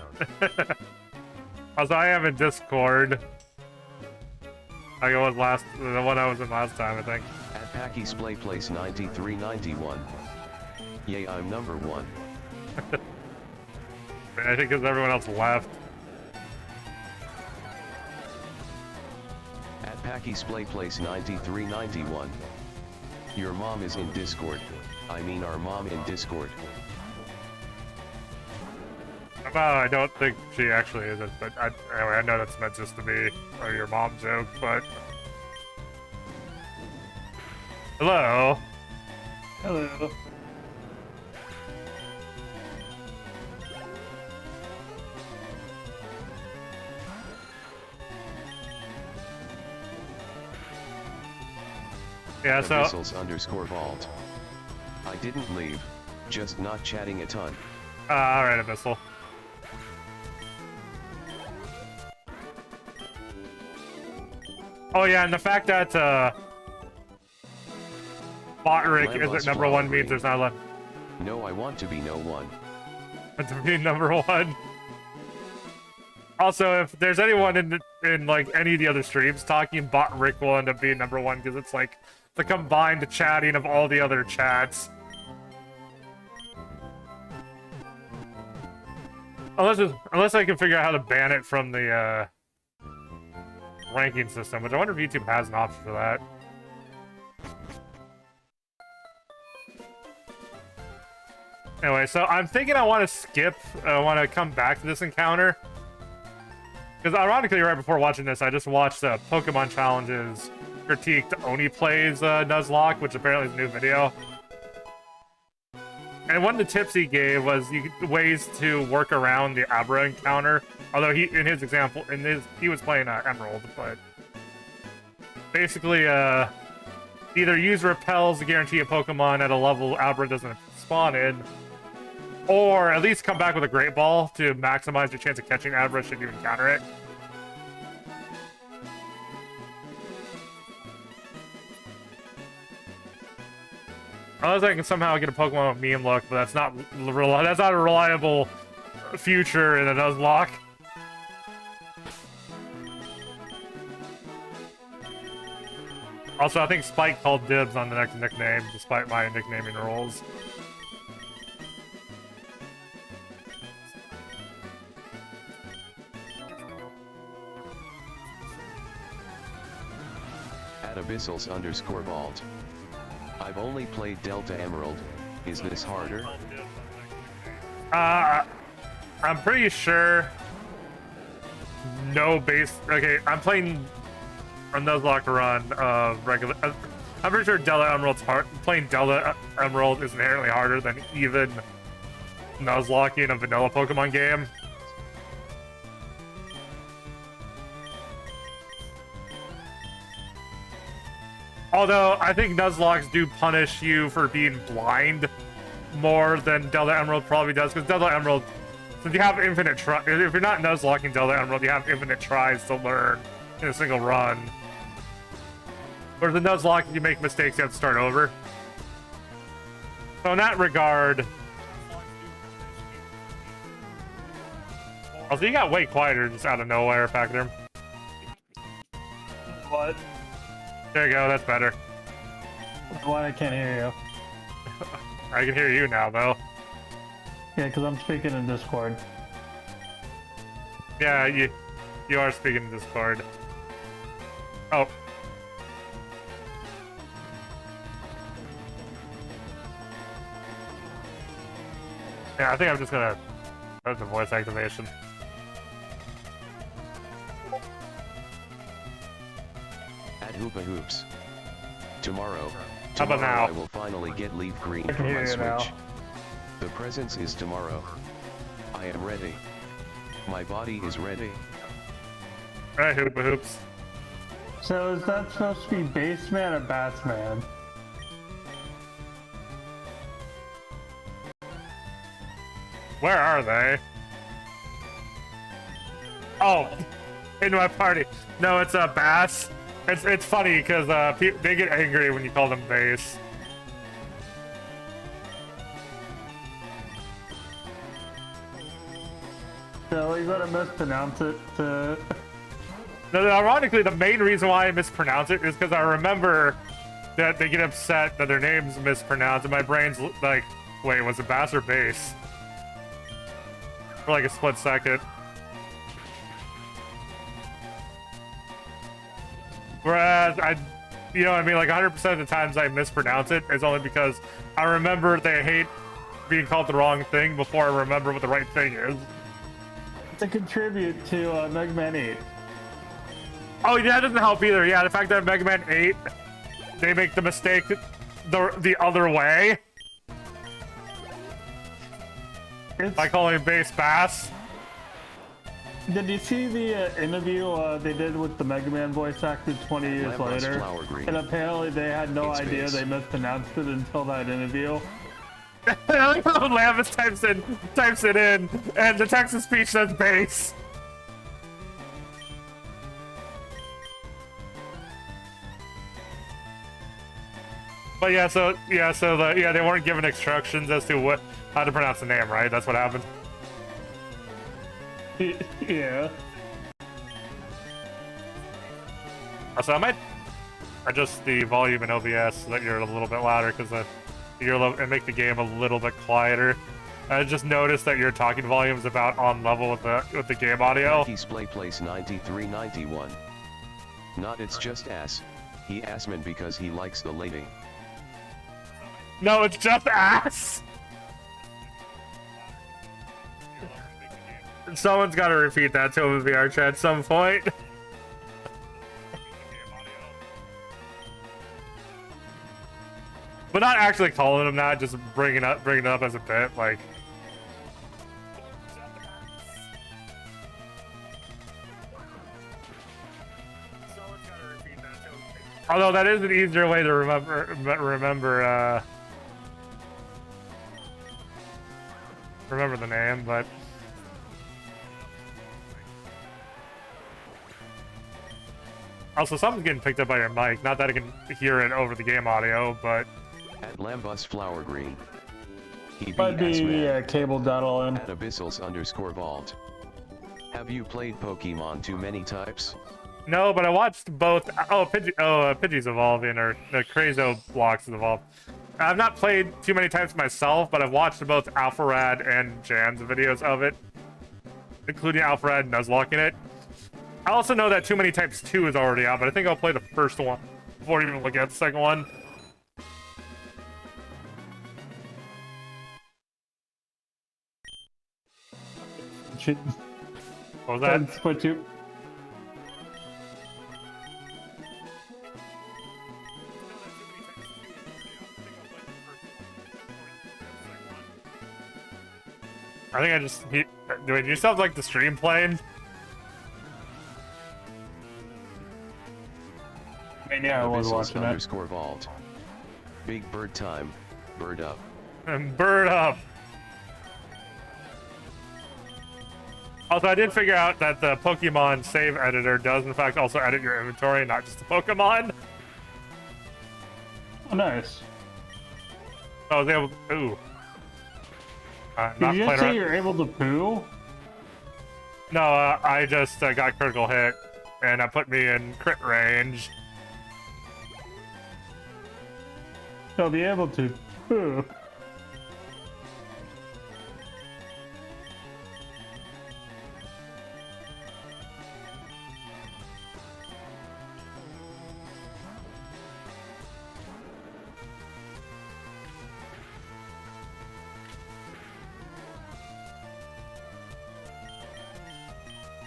Also, I have in Discord. Like it was the one I was in last time, I think. At Packy's Play Place 9391. Yay, I'm number 1. I think because everyone else left. At Packy's Play Place 9391. Your mom is in Discord. I mean our mom in Discord. I don't think she actually isn't, but anyway, I know that's meant just to be your mom joke, but... Hello? Hello. Yeah, so... Abyssals_vault. I didn't leave, just not chatting a ton. Alright, Abyssal. Oh yeah, and the fact that, Botrick isn't number 1 means there's not a lot... No, I want to be no one. To be number 1. Also, if there's anyone in like any of the other streams talking, Botrick will end up being number 1 because it's like the combined chatting of all the other chats. Unless I can figure out how to ban it from the ranking system, which I wonder if YouTube has an option for that. Anyway, so I'm thinking I want to skip, I want to come back to this encounter. Because ironically, right before watching this, I just watched Pokemon Challenge's critiqued Oni Plays Nuzlocke, which apparently is a new video. And one of the tips he gave was ways to work around the Abra encounter. Although in his example, he was playing Emerald, but basically, either use repels to guarantee a Pokemon at a level Abra doesn't spawn in, or at least come back with a Great Ball to maximize your chance of catching Abra should you encounter it. Unless I can somehow get a Pokemon with meme look, but that's not a reliable future in a Nuzlocke. Also, I think Spike called dibs on the next nickname, despite my nicknaming rules. At Abyssals_vault. I've only played Delta Emerald. Is this harder? I'm pretty sure no base... Okay, I'm playing a Nuzlocke run of regular... I'm pretty sure Delta Emerald's hard. Playing Delta Emerald is inherently harder than even Nuzlocking a vanilla Pokemon game. Although, I think Nuzlocks do punish you for being blind more than Delta Emerald probably does, because Delta Emerald, since you have infinite tries, if you're not Nuzlocking Delta Emerald, you have infinite tries to learn in a single run. Whereas the Nuzlocke, if you make mistakes, you have to start over. So in that regard... Also, you got way quieter just out of nowhere, Pachyderm. What? There you go, that's better. Why I can't hear you? I can hear you now, though. Yeah, because I'm speaking in Discord. Yeah, you You are speaking in Discord. Oh. Yeah, I think I'm just gonna... That's the voice activation. At Hoopa Hoops. Tomorrow How about now? I will finally get Leafgreen I can for hear my you Switch. now. The presence is tomorrow. I am ready. My body is ready. Alright, Hoopa Hoops. So is that supposed to be Bassman or Batsman? Where are they? Oh, in my party. No, it's a bass. It's funny because they get angry when you call them bass. So you gotta mispronounce it to... No, ironically, the main reason why I mispronounce it is because I remember that they get upset that their name's mispronounced, and my brain's like, wait, was it bass or bass? For like a split second. Whereas you know what I mean, like 100% of the times I mispronounce it is only because I remember they hate being called the wrong thing before I remember what the right thing is. to contribute to Mega Man 8. Oh, yeah, that doesn't help either. Yeah, the fact that Mega Man 8, they make the mistake the other way. By calling it bass bass. Did you see the interview they did with the Mega Man voice actor 20 years later? And apparently they had no idea they mispronounced it until that interview. I like how Lambus types it in, and the text-to-speech says bass. But they weren't given instructions as to how to pronounce the name, right? That's what happened. Yeah. So I might adjust the volume in OBS so that you're a little bit louder, because and make the game a little bit quieter. I just noticed that your talking volume is about on level with the game audio. He's play place 9391. Not it's just ass. He assman because he likes the lady. No, it's just ass. Someone's got to repeat that to him in VR chat at some point. But not actually calling him that, just bringing it up as a bit, like. Although that is an easier way to remember the name, but. Also, something's getting picked up by your mic. Not that I can hear it over the game audio, but. At Lambus Flower Green. He might be cable dottle in. At Abyssals_vault. Have you played Pokemon too many types? No, but I watched both. Pidgey's evolving, or the Crazo blocks is evolved. I've not played too many times myself, but I've watched both Alpharad and Jan's videos of it, including Alpharad Nuzlocke in it. I also know that Too Many Types 2 is already out, but I think I'll play the first one before even looking at the second one. What was that? Split you. I think I just... Wait, do you sound like the stream playing? Yeah, I was watching it. _vault. Big bird time. Bird up. And bird up. Also, I did figure out that the Pokemon save editor does, in fact, also edit your inventory, not just the Pokemon. Oh, nice. So I was able to... Ooh. Did you just say you're able to poo? No, I just got critical hit, and that put me in crit range. So be able to poo.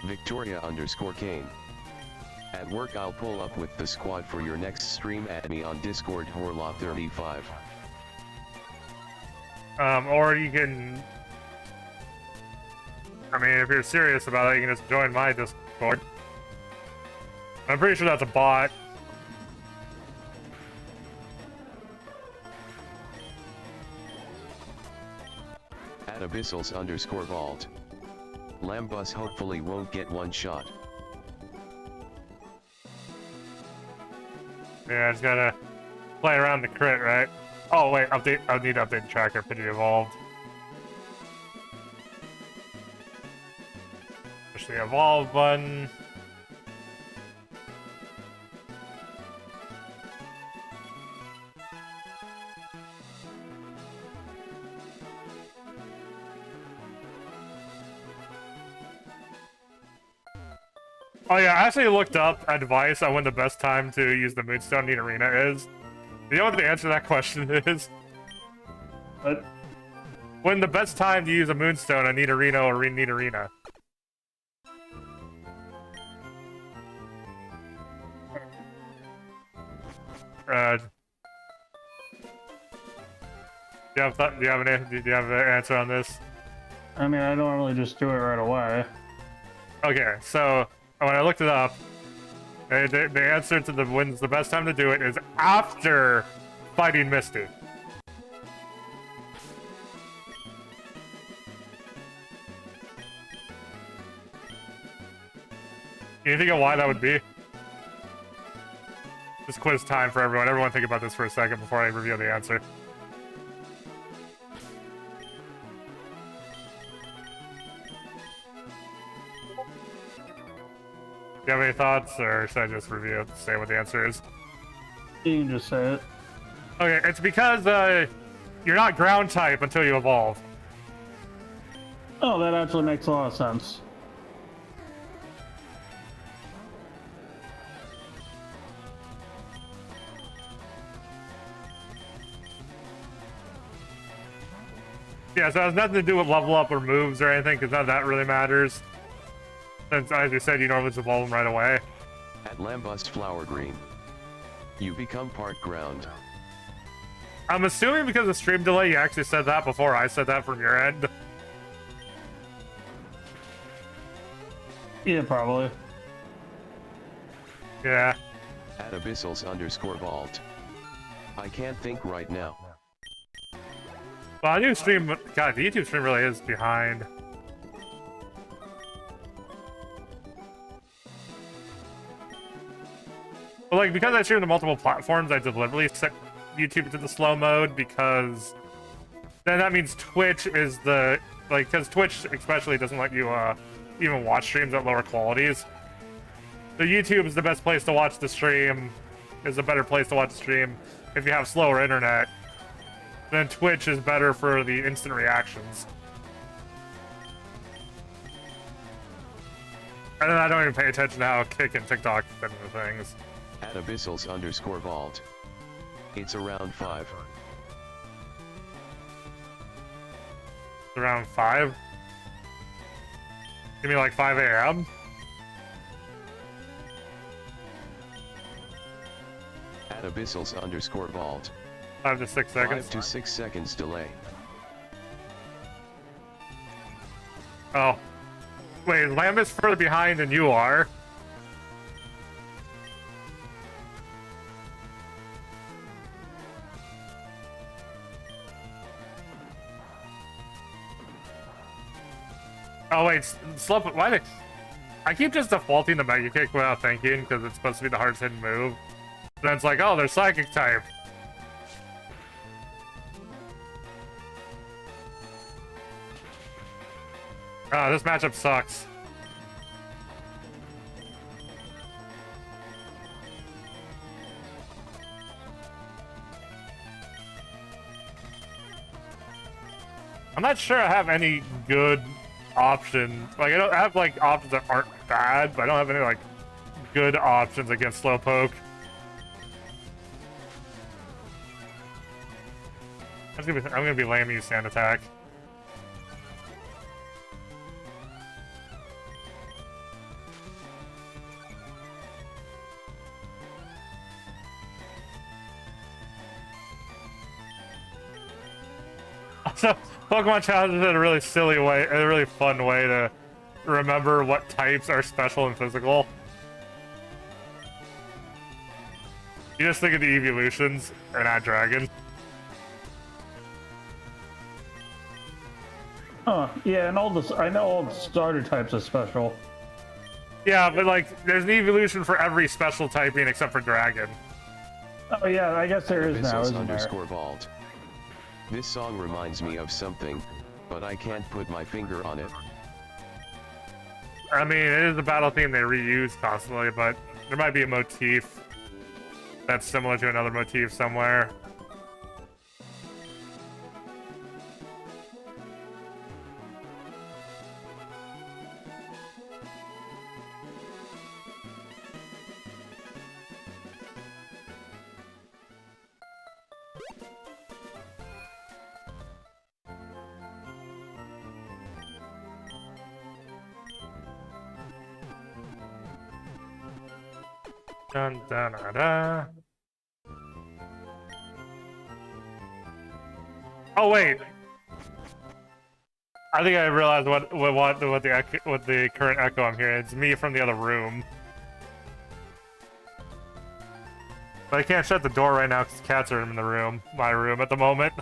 Victoria_Kane. At work I'll pull up with the squad for your next stream. Add me on Discord Horlaw35. Or you can... I mean, if you're serious about it, you can just join my Discord. I'm pretty sure that's a bot. At Abyssals_Vault. Lambus hopefully won't get one shot. Yeah, I just gotta play around the crit, right? Oh wait, update. I need to update the tracker. Pretty evolved. Push the evolve button. Oh yeah, I actually looked up advice on when the best time to use the Moonstone Need Arena is. Do you know what the answer to that question is? What? When the best time to use a Moonstone on Need Arena or Need Arena? Do you have an answer on this? I mean, I don't really just do it right away. Okay, so when I looked it up, the answer to when's the best time to do it is after fighting Misty. Can you think of why that would be? Just quiz time for everyone. Everyone think about this for a second before I reveal the answer. Do you have any thoughts, or should I just review it, say what the answer is? You can just say it. Okay, it's because you're not ground type until you evolve. Oh, that actually makes a lot of sense. Yeah, so it has nothing to do with level up or moves or anything, because none of that really matters. Since, as you said, you normally just evolve them right away. At Lambust Flower Green. You become part ground. I'm assuming because of stream delay, you actually said that before I said that from your end. Yeah, probably. Yeah. At Abyssals_Vault. I can't think right now. Well, a new stream... God, the YouTube stream really is behind. But, like, because I stream to multiple platforms, I deliberately set YouTube to the slow mode, because then that means Twitch is the... Like, because Twitch especially doesn't let you, even watch streams at lower qualities. So YouTube is the best place to watch the stream, is a better place to watch the stream if you have slower internet. Then Twitch is better for the instant reactions. And then I don't even pay attention to how Kick and TikTok fit into things. At Abyssals_Vault. It's around 5. Around 5? You mean like 5 a.m.? At Abyssals_Vault. 5 to 6 seconds. 5 to 6 seconds delay. Oh. Wait, Lamb is further behind than you are. Oh wait, Slope, why did... I keep just defaulting to Mega Kick without thinking, because it's supposed to be the hardest hidden move. Then it's like, oh, they're Psychic type. Ah, this matchup sucks. I'm not sure I have any good options. Like, I have, like, options that aren't bad, but I don't have any, like, good options against Slowpoke. I'm gonna be lame use Sand Attack. So Pokemon Challenge is a really silly way, a really fun way to remember what types are special and physical. You just think of the evolutions and add dragon. Huh, yeah, and I know all the starter types are special. Yeah, but like, there's an evolution for every special typing except for dragon. Oh yeah, I guess there is now, isn't there? Vault. This song reminds me of something, but I can't put my finger on it. I mean, it is a battle theme they reuse constantly, but there might be a motif that's similar to another motif somewhere. Dun, dun, dun, dun. Oh wait, I think I realized what the current echo I'm hearing. It's me from the other room, but I can't shut the door right now because cats are in the room, my room at the moment.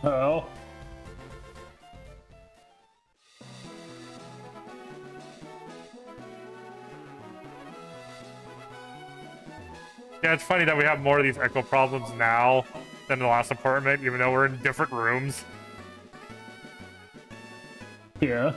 Oh. Yeah, it's funny that we have more of these echo problems now than the last apartment, even though we're in different rooms. Yeah.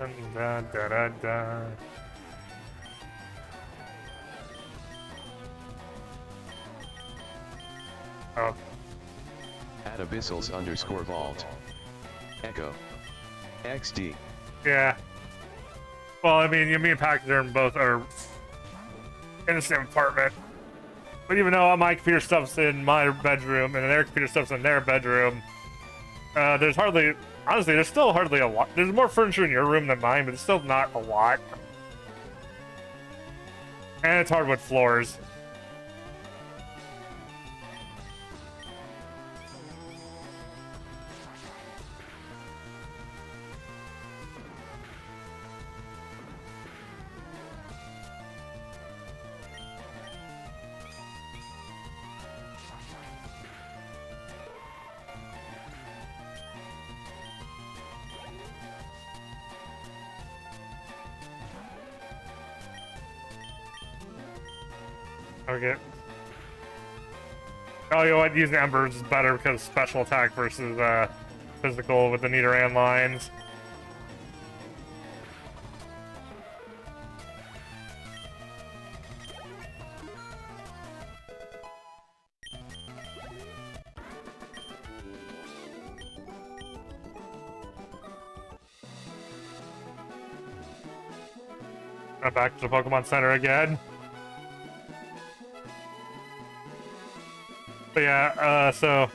Dun, dun, dun, dun, dun. Oh. At abyssals_vault. Echo. XD. Yeah. Well, I mean, me and Pachyderm both are in the same apartment. But even though my computer stuff's in my bedroom and their computer stuff's in their bedroom, there's hardly... Honestly, there's still hardly a lot. There's more furniture in your room than mine, but it's still not a lot. And it's hardwood floors. Okay. Oh, you know what? Using Embers is better because special attack versus physical with the Nidoran lines. Back to the Pokemon Center again. But yeah, so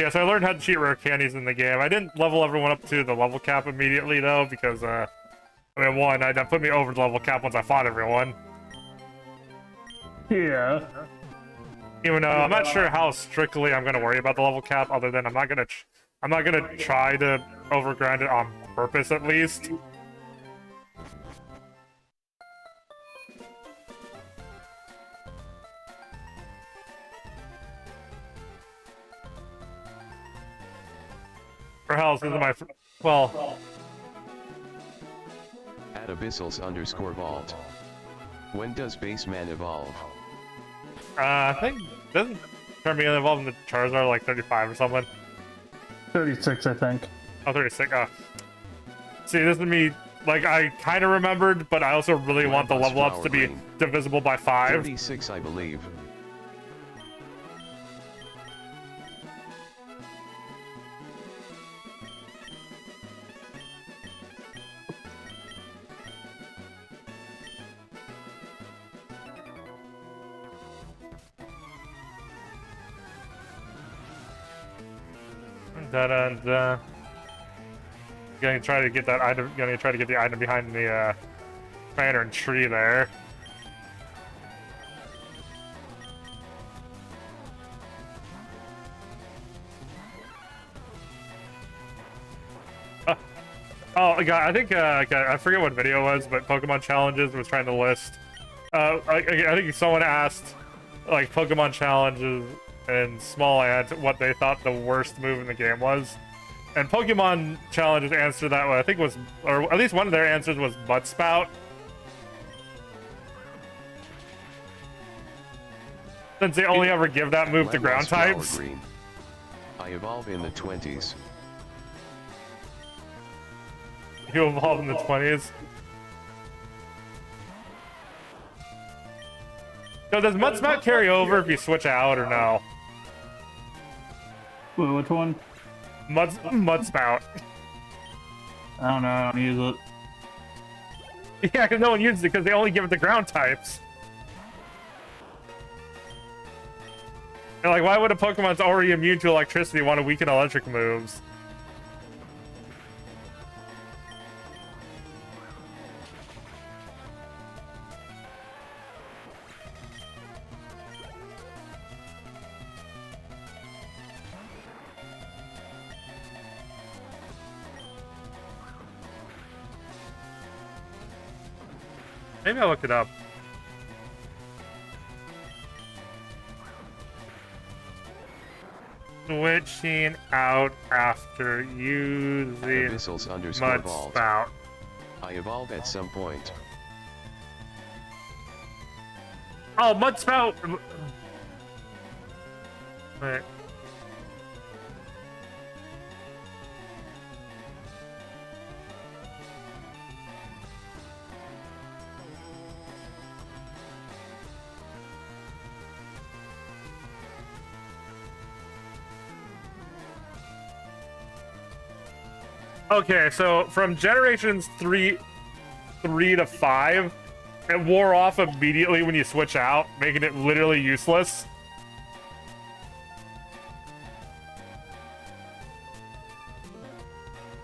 I learned how to cheat rare candies in the game. I didn't level everyone up to the level cap immediately though, because I mean, one, that put me over the level cap once I fought everyone. Yeah. Even though I'm not sure how strictly I'm gonna worry about the level cap, other than I'm not gonna try to overgrind it on purpose at least. For hell, this is my well. At abyssals_vault. When does Baseman evolve? I think doesn't Charmeleon evolve in the Charizard like 35 or something? 36, I think. Oh, 36. See, this is me. Like, I kind of remembered, but I also really want the level ups to be divisible by 5. 36, I believe. Da da da. Gonna try to get that item. Gonna try to get the item behind the lantern tree there. Oh god, I think I forget what video it was, but Pokemon Challenges was trying to list. I think someone asked like Pokemon Challenges and Small Ant what they thought the worst move in the game was, and Pokemon Challenges answered that one. I think was, or at least one of their answers was Butt Spout. Since they only ever give that move to ground types. I evolve in the 20s. You evolve in the 20s. So does Mudspout carry over if you switch out or no? Wait, which one? Mudspout. I don't know, I don't use it. Yeah, because no one uses it because they only give it to ground types. And like, why would a Pokemon that's already immune to electricity want to weaken electric moves? Maybe I looked it up. Switching out after using Mudspout. I evolve at some point. Oh, Mudspout! Wait. Okay, so from generations 3 to 5, it wore off immediately when you switch out, making it literally useless.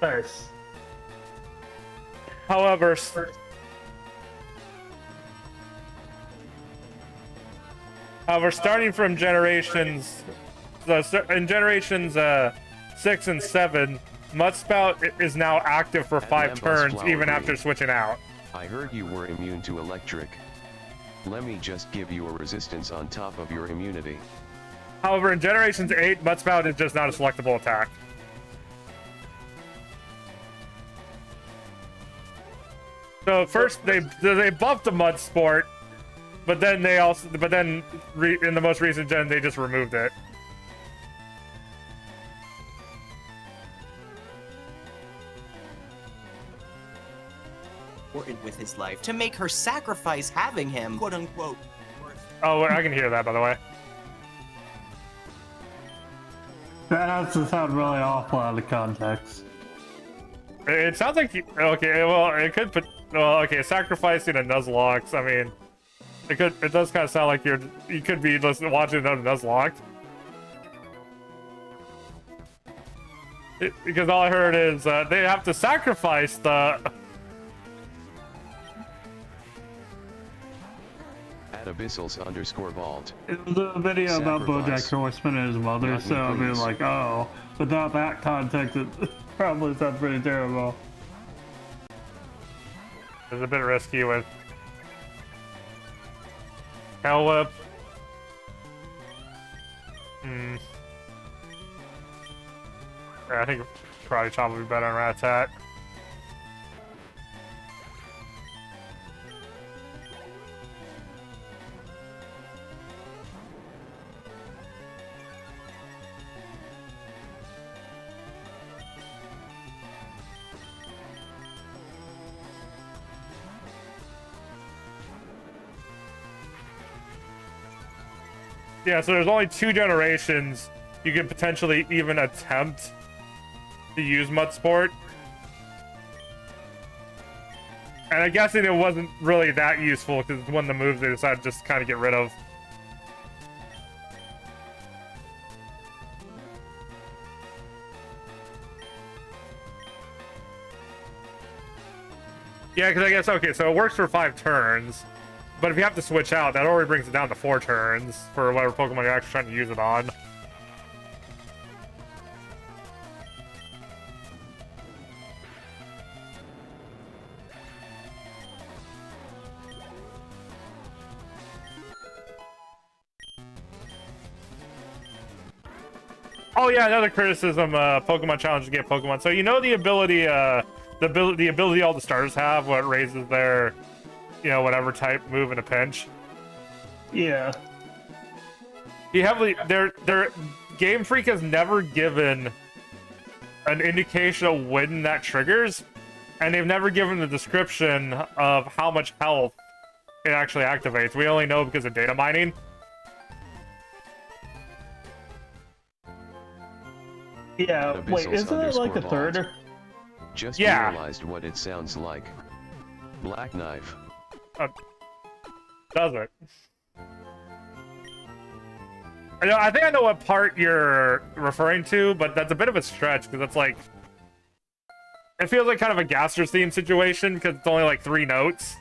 Nice. However, starting from generations, in generations 6 and 7, Mudspout is now active for 5 turns, even after switching out. I heard you were immune to electric. Let me just give you a resistance on top of your immunity. However, in generations 8, Mudspout is just not a selectable attack. So first they buffed the Mud Sport, but then in the most recent gen they just removed it. With his life to make her sacrifice having him, quote unquote. Oh, I can hear that, by the way. That has to sound really awful out of context. It sounds like okay. Well, it could put. Well, okay, sacrificing a Nuzlocke. I mean, it does kind of sound like you could be listening, watching another Nuzlocke. Because all I heard is they have to sacrifice the. @abyssals_vault. It was a video about BoJack Horseman and his mother, so I mean, like, oh, without that context, it probably sounds pretty terrible. It's a bit risky with Hell Whip. Yeah, I think Karate Chop would be better on Rattata. Yeah, so there's only 2 generations you can potentially even attempt to use Mudsport. And I'm guessing it wasn't really that useful because it's one of the moves they decided to just kind of get rid of. Yeah, because I guess, okay, so it works for 5 turns, but if you have to switch out, that already brings it down to 4 turns for whatever Pokemon you're actually trying to use it on. Oh yeah, another criticism, Pokemon Challenge to get Pokemon. So you know the ability all the starters have, what raises their, you know, whatever type move in a pinch. Yeah. Their Game Freak has never given an indication of when that triggers, and they've never given the description of how much health it actually activates. We only know because of data mining. Yeah, wait, isn't it like a third? Just realized what it sounds like. Black knife. Does it? I think I know what part you're referring to, but that's a bit of a stretch, because it's like... It feels like kind of a Gaster's theme situation, because it's only like 3 notes.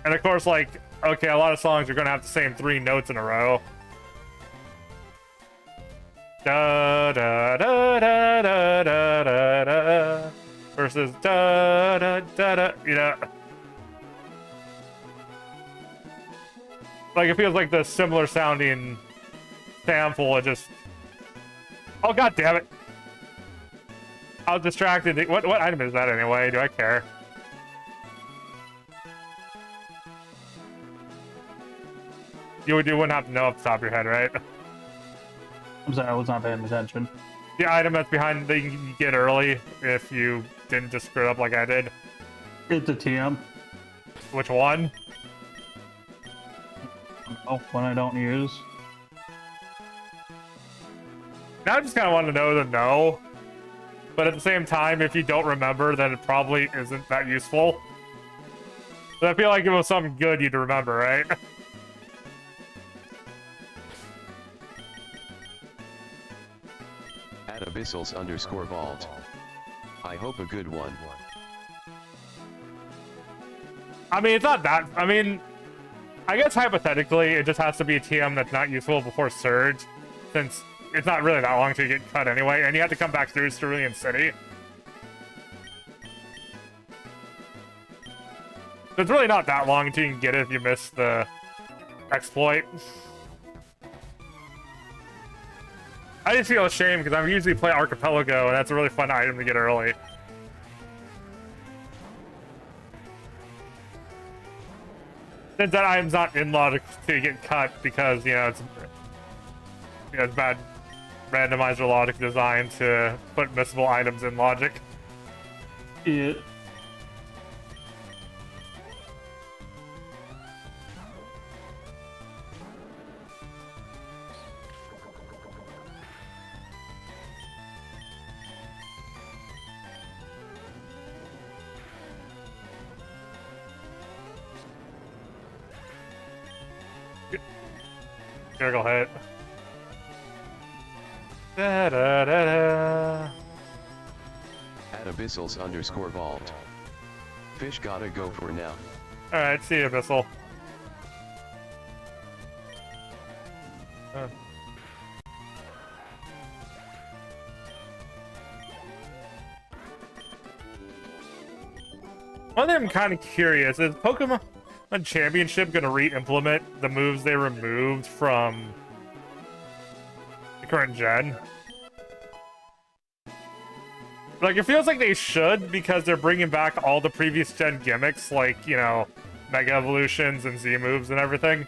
And of course, like, okay, a lot of songs are going to have the same 3 notes in a row. Da da da da da da da da versus da da da da, you know. Like, it feels like the similar sounding sample. It just, oh god damn it, I was distracted. What item is that anyway? Do I care? You wouldn't have to know off the top of your head, right? I'm sorry, I was not paying attention. The item that's behind that you can get early if you didn't just screw it up like I did. It's a TM. Which one? Oh, one I don't use. Now I just kind of want to know the no. But at the same time, if you don't remember, then it probably isn't that useful. But I feel like if it was something good, you'd remember, right? At abyssals_vault. I hope a good one. I mean, it's not that... I mean, I guess hypothetically, it just has to be a TM that's not useful before Surge, since it's not really that long to get cut anyway, and you have to come back through Cerulean City. So it's really not that long until you can get it if you miss the exploit. I just feel ashamed because I usually play Archipelago, and that's a really fun item to get early. Since that item's not in logic to get cut because, you know, it's bad randomizer logic design to put missable items in logic. Yeah. Critical hit. Da, da, da, da. At abyssals_vault. Fish gotta go for now. Alright, see you, Abyssal. One thing I'm kind of curious is Pokemon Championship gonna re-implement the moves they removed from the current gen? Like, it feels like they should, because they're bringing back all the previous gen gimmicks, like, you know, Mega Evolutions and Z moves and everything.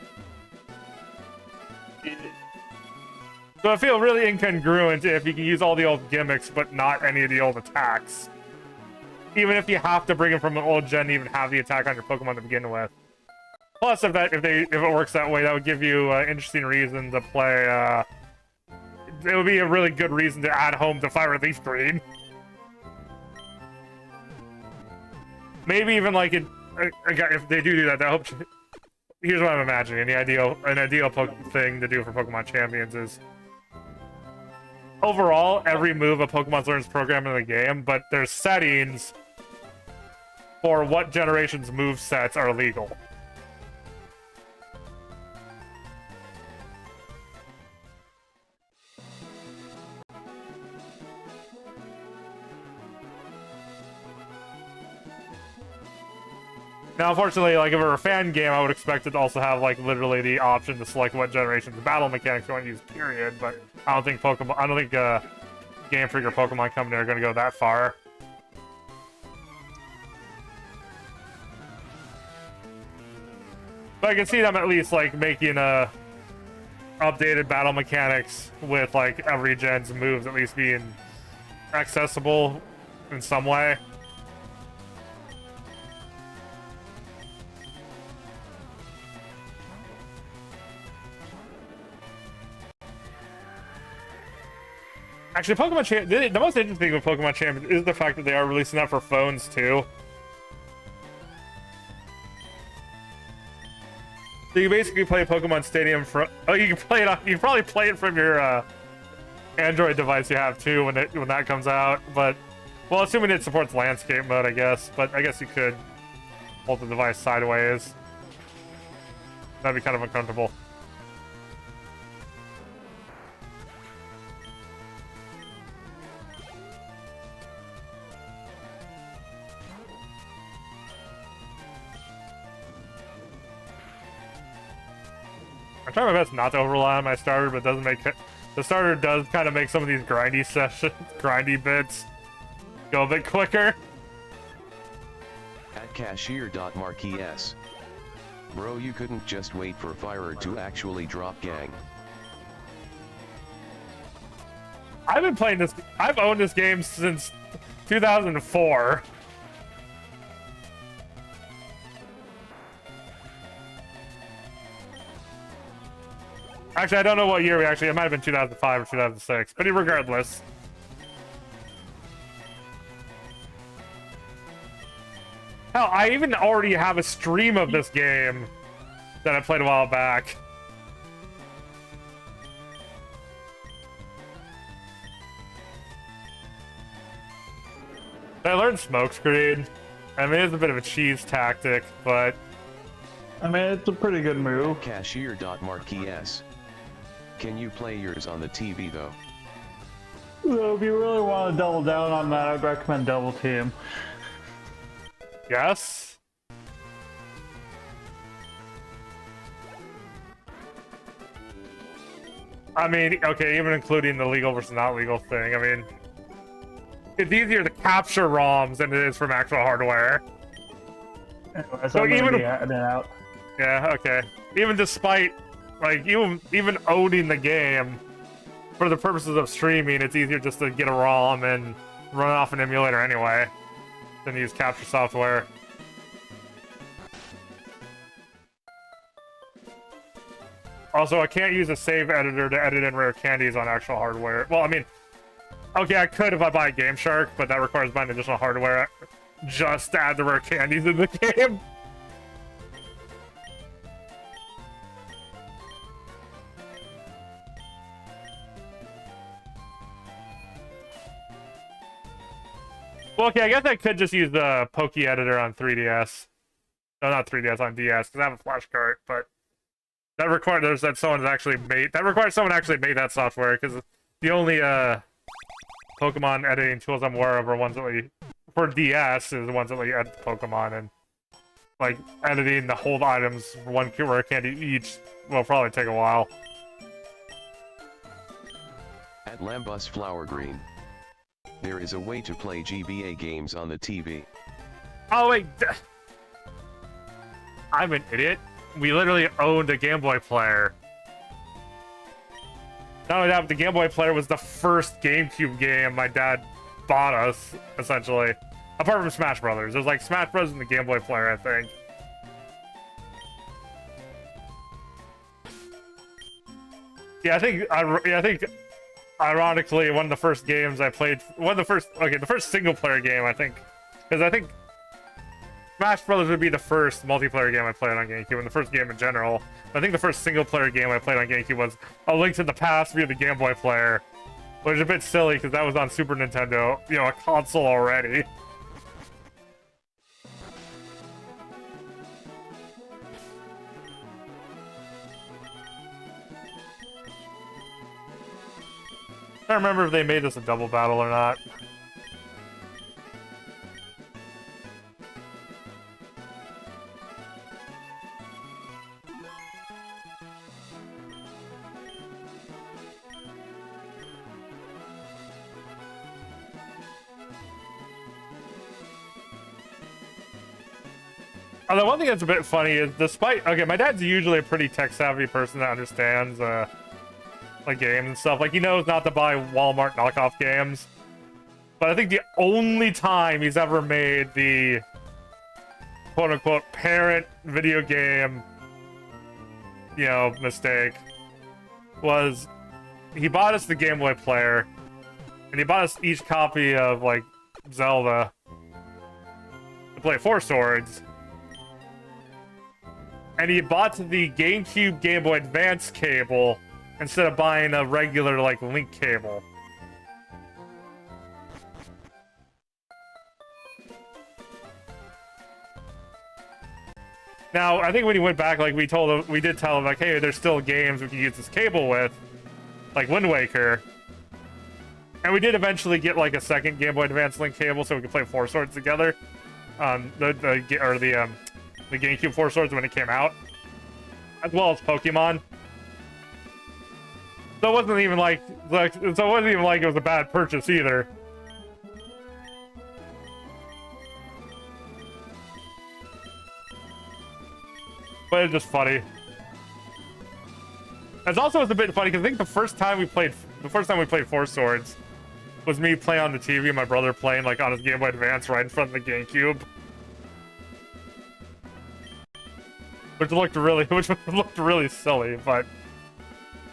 So I feel really incongruent if you can use all the old gimmicks, but not any of the old attacks. Even if you have to bring them from an old gen to even have the attack on your Pokemon to begin with. Plus, if it works that way, that would give you an interesting reason to play. It would be a really good reason to add home to Fire Leafgreen. Maybe even like if they do that, I hope. Here's what I'm imagining: an ideal thing to do for Pokemon Champions is overall every move a Pokemon learns program in the game, but there's settings for what generation's move sets are legal. Now, unfortunately, like if it were a fan game, I would expect it to also have like literally the option to select what generation's battle mechanics you want to use. Period. But I don't think Game Freak or Pokemon Company are going to go that far. But I can see them at least like making updated battle mechanics with like every gen's moves at least being accessible in some way. Actually, Pokemon Champions, the most interesting thing with Pokemon Champions is the fact that they are releasing that for phones too. So you basically play Pokemon Stadium from. Oh, you can play it on. You can probably play it from your Android device you have too when that comes out. But well, assuming it supports landscape mode, I guess. But I guess you could hold the device sideways. That'd be kind of uncomfortable. I'm trying my best not to overrely on my starter, but it doesn't make the starter does kind of make some of these grindy sessions, grindy bits go a bit quicker. At cashier.marques. Bro, you couldn't just wait for Fire to actually drop gang. I've been playing this. I've owned this game since 2004. Actually, I don't know what year it might have been 2005 or 2006, but regardless. Hell, I even already have a stream of this game that I played a while back. I learned Smokescreen. I mean, it's a bit of a cheese tactic, but... I mean, it's a pretty good move. Cashier.marques. Can you play yours on the TV, though? So if you really want to double down on that, I'd recommend Double Team. Yes? I mean, okay, even including the legal versus not legal thing, I mean... It's easier to capture ROMs than it is from actual hardware. Anyway, So I'm even... be adding it out. Yeah, okay. Even despite, like, even owning the game, for the purposes of streaming, it's easier just to get a ROM and run off an emulator anyway, than use capture software. Also, I can't use a save editor to edit in rare candies on actual hardware. Well, I mean, okay, I could if I buy Game Shark, but that requires buying additional hardware just to add the rare candies in the game. Well, okay, I guess I could just use the Poke editor on 3DS. No, not 3DS, on DS, because I have a flash cart, but that requires someone actually made that software, because the only Pokemon editing tools I'm aware of are ones that for DS is the ones that let you edit Pokemon, and like editing the hold items for one rare candy each will probably take a while. At Lambus Flower Green. There is a way to play GBA games on the TV. Oh wait, I'm an idiot. We literally owned a Game Boy player. Not only that, but the Game Boy player was the first GameCube game my dad bought us, essentially. Apart from Smash Brothers. It was like Smash Brothers and the Game Boy player, I think. Yeah, I think ironically, one of the first games I played, the first single player game, I think, because I think Smash Brothers would be the first multiplayer game I played on GameCube, and the first game in general. I think the first single player game I played on GameCube was A Link to the Past via the Game Boy player, which is a bit silly because that was on Super Nintendo, you know, a console already. I don't remember if they made this a double battle or not. Although one thing that's a bit funny is, despite, okay, my dad's usually a pretty tech-savvy person that understands, like, games and stuff. Like, he knows not to buy Walmart knockoff games. But I think the only time he's ever made the quote-unquote parent video game, you know, mistake was he bought us the Game Boy player, and he bought us each copy of, like, Zelda to play Four Swords. And he bought the GameCube Game Boy Advance cable instead of buying a regular, like, link cable. Now, I think when he went back, like, we did tell him, like, hey, there's still games we can use this cable with, like Wind Waker. And we did eventually get, like, a second Game Boy Advance link cable so we could play Four Swords together. The GameCube Four Swords when it came out, as well as Pokemon. So it wasn't even like it was a bad purchase either. But it's just funny. It's also a bit funny because I think the first time we played Four Swords was me playing on the TV and my brother playing like on his Game Boy Advance right in front of the GameCube. Which looked really silly, but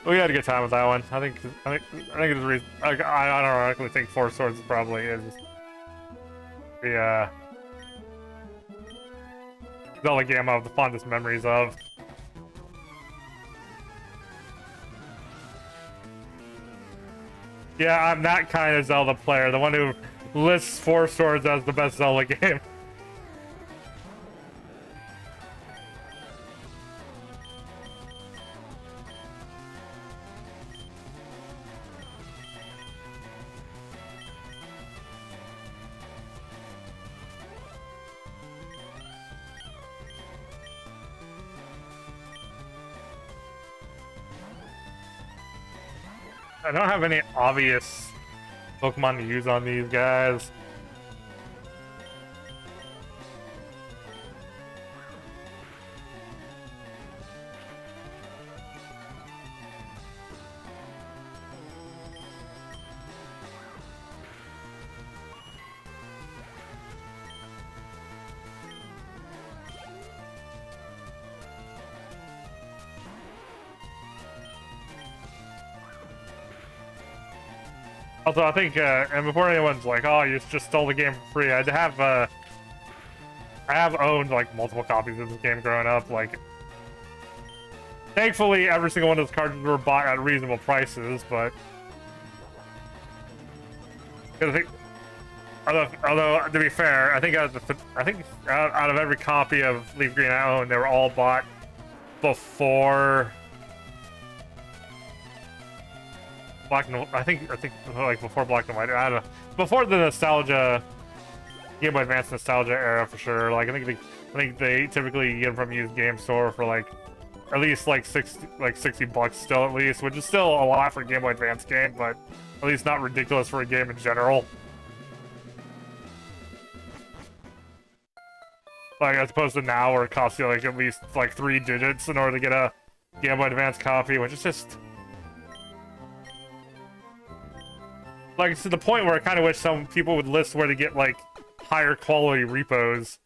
we had a good time with that one. I think it's the reason. I don't actually think Four Swords probably is the Zelda game I have the fondest memories of. Yeah, I'm that kind of Zelda player, the one who lists Four Swords as the best Zelda game. I don't have any obvious Pokemon to use on these guys. Also, I think, and before anyone's like, "Oh, you just stole the game for free," I have owned like multiple copies of this game growing up. Like, thankfully, every single one of those cartridges were bought at reasonable prices. But I think, although to be fair, I think out of every copy of Leafgreen I owned, they were all bought before. Black and I think like before Black and White. I don't know, before the nostalgia, Game Boy Advance nostalgia era for sure. Like I think they typically get them from used game store for like at least like $60 still at least, which is still a lot for a Game Boy Advance game, but at least not ridiculous for a game in general. Like as opposed to now where it costs you like at least like 3 digits in order to get a Game Boy Advance copy, which is just. Like, it's to the point where I kind of wish some people would list where to get, like, higher quality repos.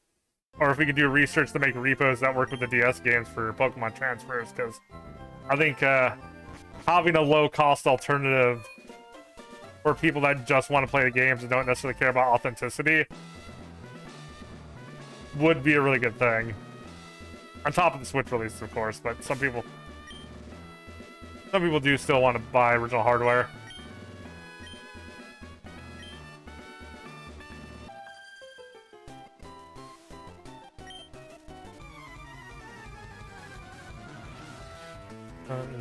Or if we could do research to make repos that work with the DS games for Pokemon transfers, because I think having a low-cost alternative for people that just want to play the games and don't necessarily care about authenticity would be a really good thing. On top of the Switch release, of course, but some people do still want to buy original hardware.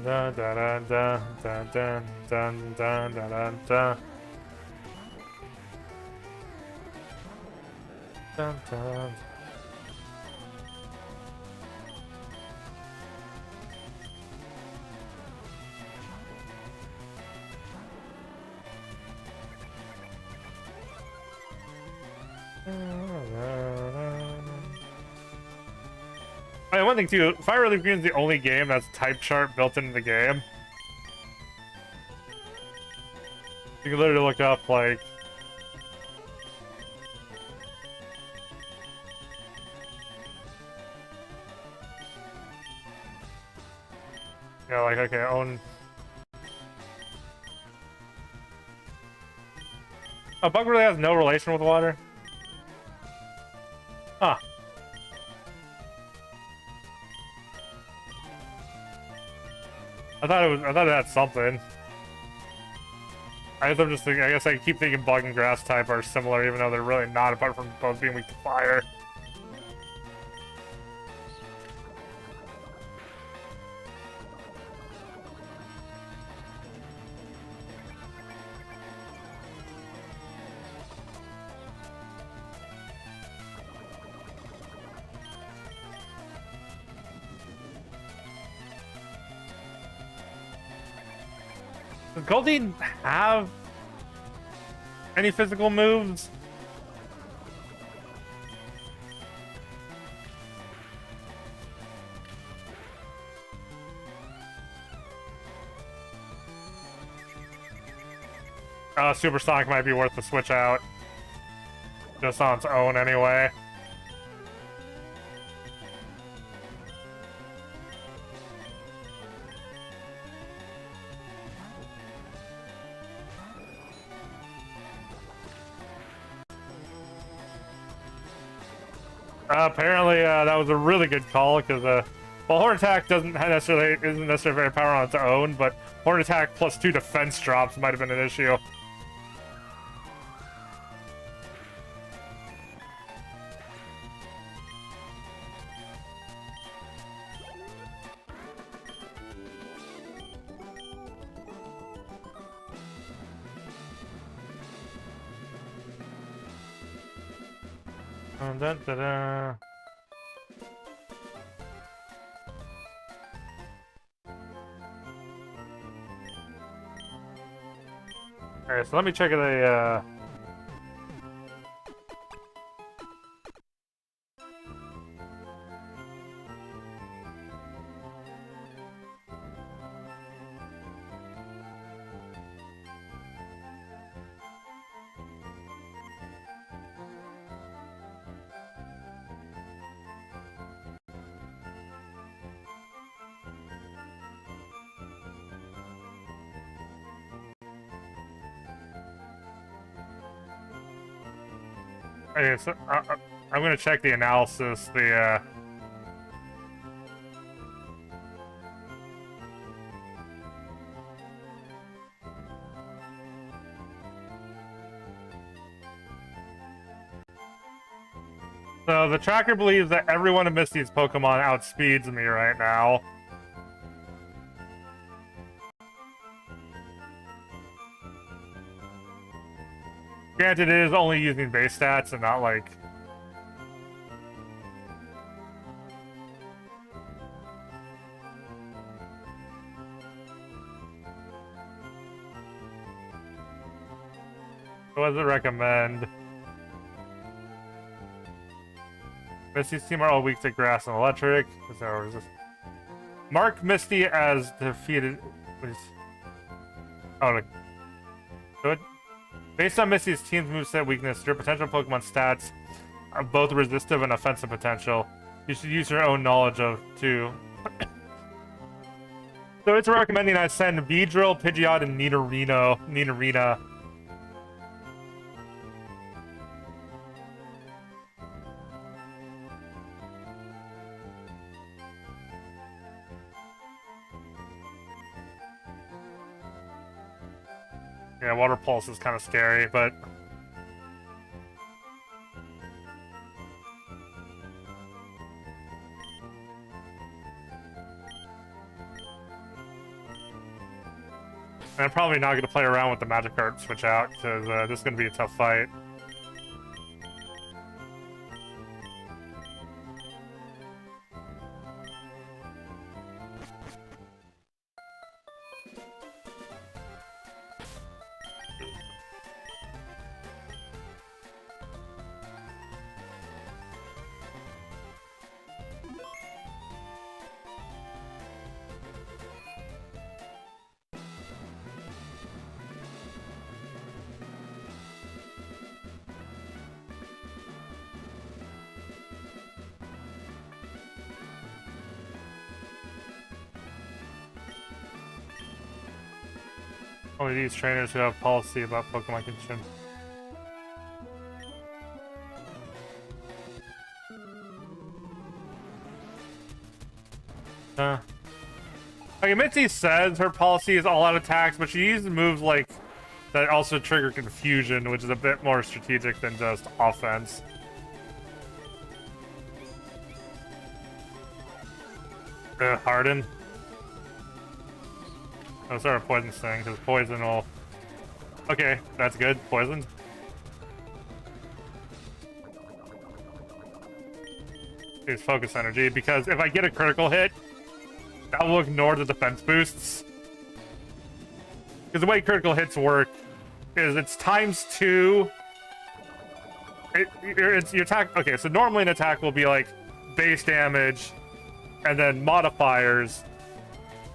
dun, dun, dun, dun, dun, dun, dun, dun, dun, dun. Dun, dun. I mean, one thing too, Fire Leafgreen is the only game that's type chart built into the game. You can literally look up like like okay, own a bug really has no relation with water. Huh. I thought it had something. I guess I keep thinking bug and grass type are similar, even though they're really not, apart from both being weak to fire. Does Goldeen have any physical moves? Supersonic might be worth the switch out. Just on its own anyway. Apparently, that was a really good call because, well, Horn Attack isn't necessarily very powerful on its own, but Horn Attack plus 2 defense drops might have been an issue. Dun, dun, dun. Alright, so let me check the, okay, so I'm gonna check the analysis, So the tracker believes that every one of Misty's Pokemon outspeeds me right now. Granted, it is only using base stats and not like... What does it recommend? Misty's team are all weak to grass and electric. So is this... Mark Misty as defeated... Oh, good. Based on Misty's team's moveset weakness, your potential Pokemon stats are both resistive and offensive potential. You should use your own knowledge of, too. So it's recommending I send Beedrill, Pidgeot, and Nidorina. Yeah, Water Pulse is kind of scary, but... I'm probably not going to play around with the magic card switch out, because this is going to be a tough fight. Only these trainers who have policy about Pokemon condition. Like, Mitzi says her policy is all out attacks, but she uses moves like that also trigger confusion, which is a bit more strategic than just offense. Harden. I'll start a poison thing, because poison will... Okay, that's good. Poisoned. Use focus energy, because if I get a critical hit, that will ignore the defense boosts. Because the way critical hits work is it's ×2. It's your attack... Okay, so normally an attack will be like base damage and then modifiers.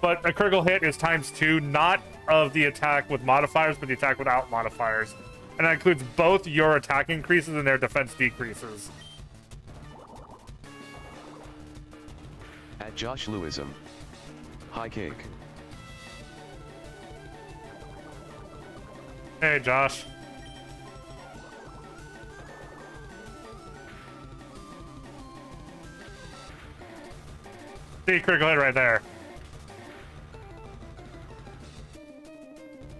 But a critical hit is ×2, not of the attack with modifiers, but the attack without modifiers. And that includes both your attack increases and their defense decreases. At Josh Lewism. Hi cake. Hey, Josh. See, critical hit right there.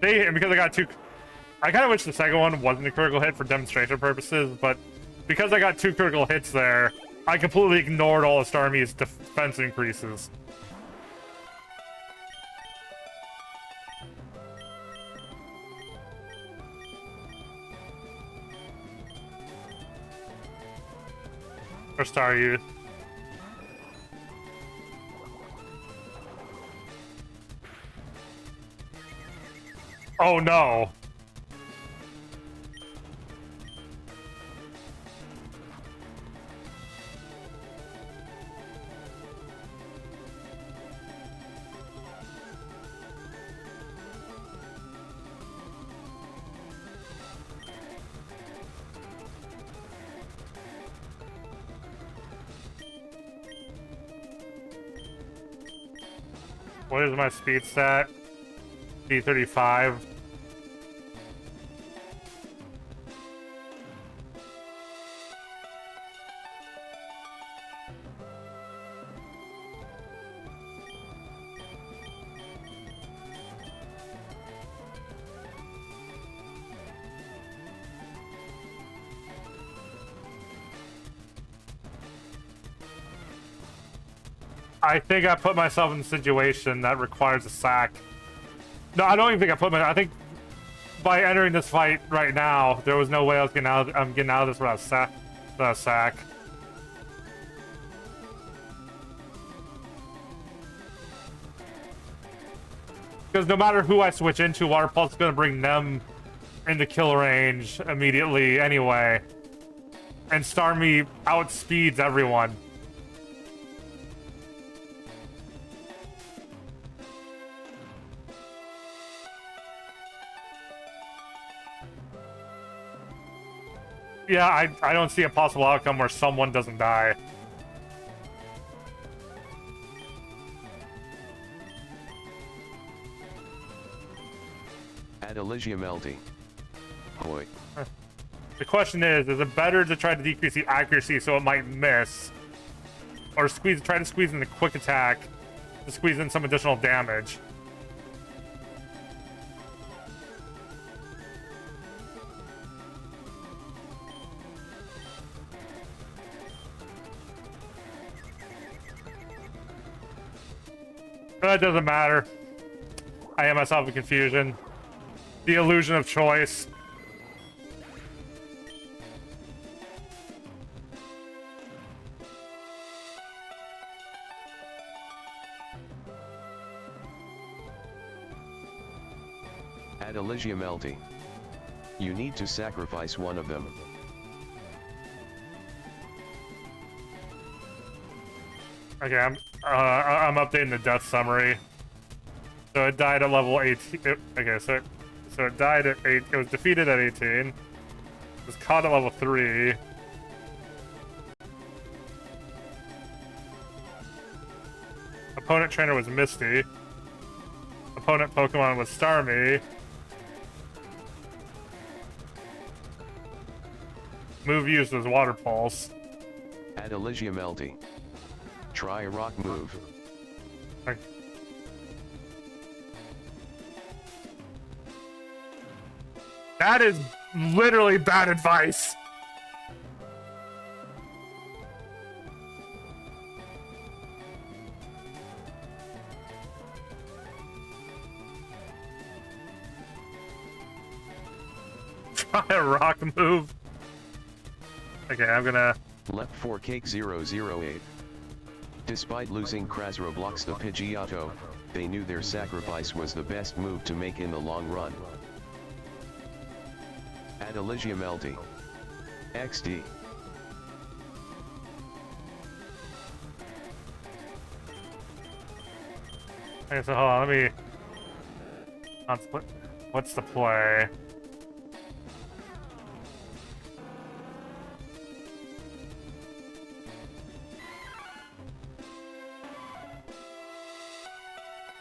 See, and because I got two... I kind of wish the second one wasn't a critical hit for demonstration purposes, but because I got 2 critical hits there, I completely ignored all of Starmie's defense increases. Or Star Youth. Oh no. What is my speed stat? D35. I think I put myself in a situation that requires a sack. No, I don't even think I put my... I think by entering this fight right now, there was no way I was getting out. I'm getting out of this without a sack. Because no matter who I switch into, Water Pulse is going to bring them into kill range immediately anyway. And Starmie outspeeds everyone. Yeah, I don't see a possible outcome where someone doesn't die. At Elysia Melty. Hoy. The question is it better to try to decrease the accuracy so it might miss? Or try to squeeze in the quick attack to squeeze in some additional damage? That doesn't matter. I am myself in confusion. The illusion of choice. Add Elysia Melty. You need to sacrifice one of them. Okay, I'm updating the death summary. So it died at level 18. Okay, so it died at 8. It was defeated at 18. It was caught at level 3. Opponent trainer was Misty. Opponent Pokemon was Starmie. Move used was Water Pulse. Add Elysia Melty. Try a rock move. Okay. That is literally bad advice. Try a rock move. Okay, I'm gonna... Left 4 Cake 008. Despite losing Kraz Roblox the Pidgeotto, they knew their sacrifice was the best move to make in the long run. Add Elysia Melty. XD. Okay, so hold on, let me... What's the play?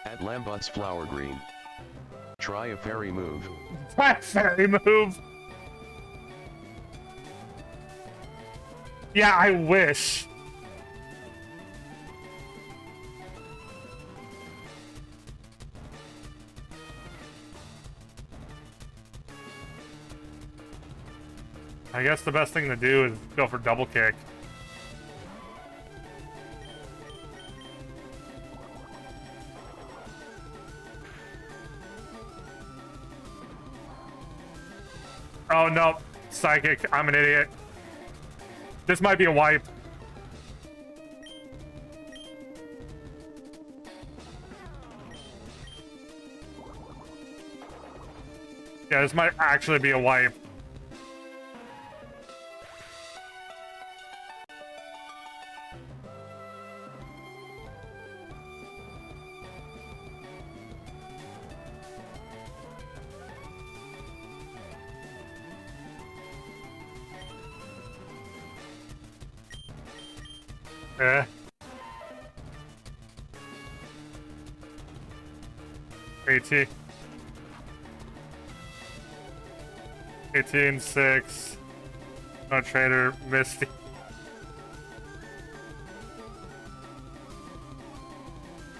Add Lambus Flower Green. Try a fairy move. Try a fairy move! Yeah, I wish. I guess the best thing to do is go for double kick. Oh no, psychic, I'm an idiot. This might be a wipe. Yeah, this might actually be a wipe. Eh. AT. 18-6. No trainer, Misty.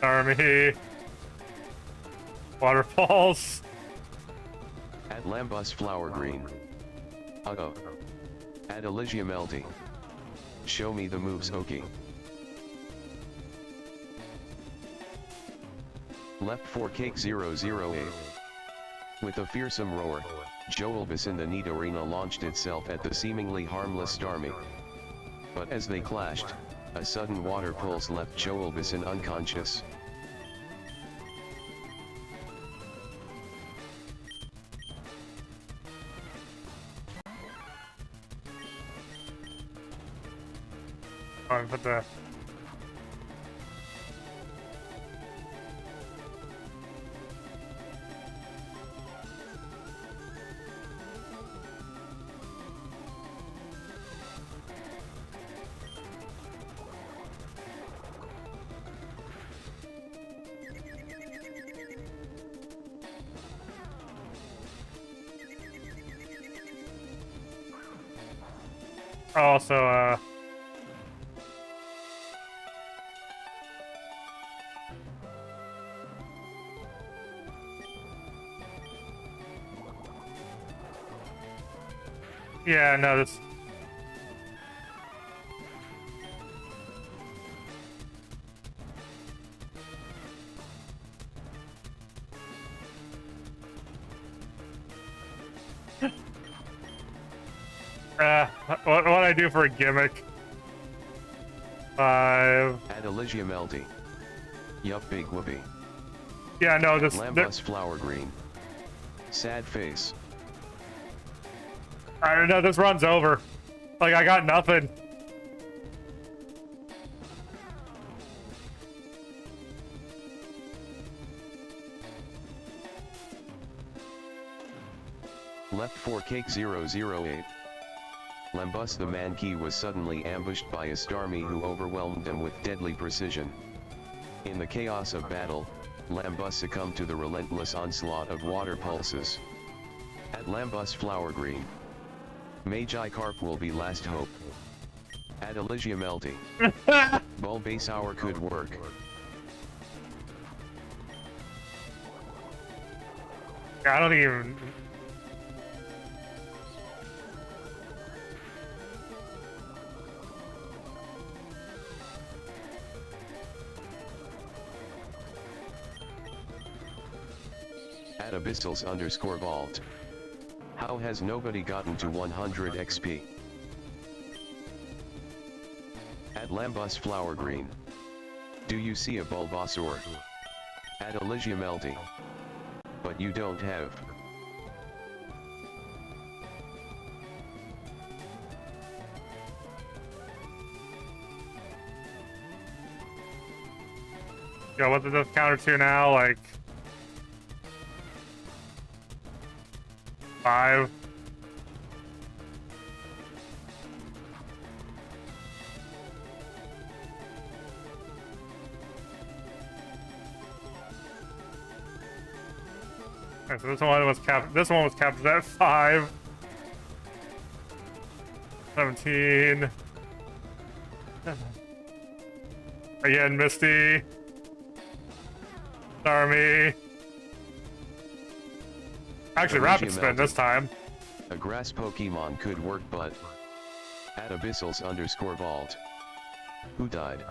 Army. Waterfalls. Add Lambus Flower Green. Uh-oh. Add Elysia Melty. Show me the moves, Oki. Left 4 Cake 008. With a fearsome roar, Joelvis in the Neat Arena launched itself at the seemingly harmless Starmie. But as they clashed, a sudden water pulse left Joelvis unconscious. Oh, put the... Also, yeah, no, this... What I do for a gimmick? 5. Add Elysia Melty. Yup, big whoopee. Yeah, no, this. Lambus Flower Green. Sad face. I don't know. This run's over. Like I got nothing. Left 4 Cake 008. Lambus the Mankey was suddenly ambushed by a Starmie who overwhelmed him with deadly precision. In the chaos of battle, Lambus succumbed to the relentless onslaught of water pulses. At Lambus Flower Green. Magikarp will be last hope. At Elysia Melty. Bulbasaur could work. I don't even. At Abyssals_Vault. How has nobody gotten to 100 XP? At Lambus Flower Green. Do you see a Bulbasaur? At Elysia Melty. But you don't have. Yo, what does this counter to now? Like 5. Okay, so this one was captured at 5. 17. Again, Misty. Starmie. Actually, Rapid Spin this time. A grass Pokemon could work, but at Abyssals_Vault. Who died?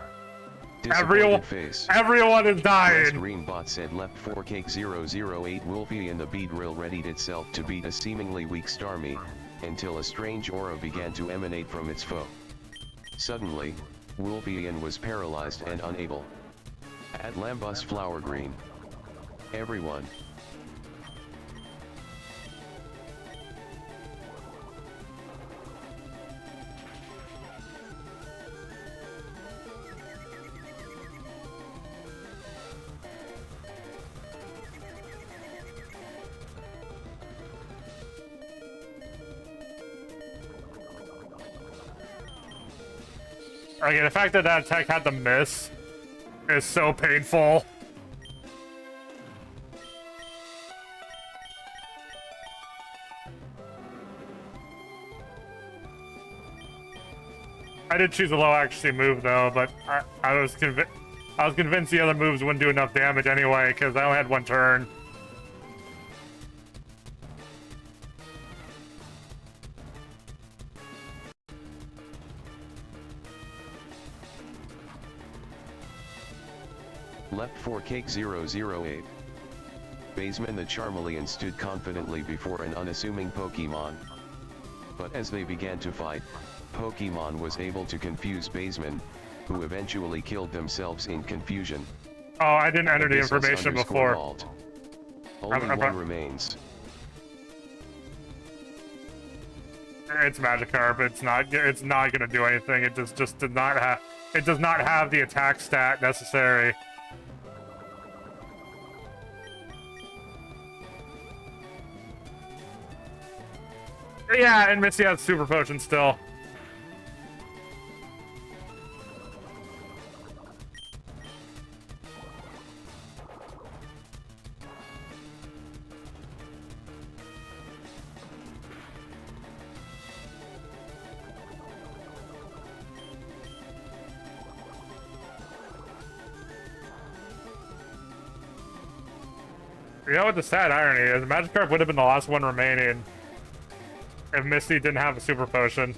Everyone is Grass dying. Green Bot said left 4 Cake 008 Wolfie in the Beedrill readied itself to beat a seemingly weak Starmie, until a strange aura began to emanate from its foe. Suddenly, Wolfian was paralyzed and unable. At Lambus Flower Green. Everyone. Okay, the fact that that attack had to miss is so painful. I did choose a low accuracy move though, but I was convinced the other moves wouldn't do enough damage anyway because I only had 1 turn. Left 4 Cake 008. Baseman the Charmeleon stood confidently before an unassuming Pokemon. But as they began to fight, Pokemon was able to confuse Baseman, who eventually killed themselves in confusion. Oh, I didn't enter the information before. Vault. Only one remains. It's Magikarp. It's not gonna do anything. It just did not have. It does not have the attack stat necessary. Yeah, and Misty has Super Potion still. You know what the sad irony is? Magikarp would have been the last one remaining if Misty didn't have a Super Potion.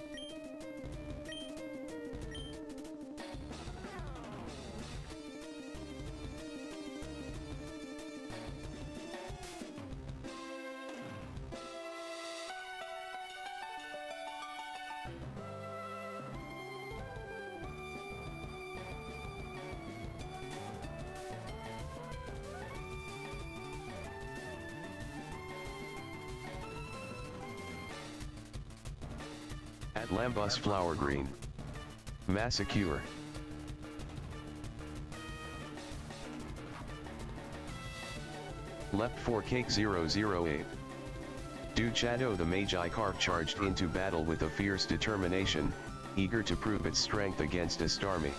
At Lambus Flower Green. Massacre. Left 4 Cake 008. Du Shadow the Magi Carp charged into battle with a fierce determination, eager to prove its strength against a Starmie.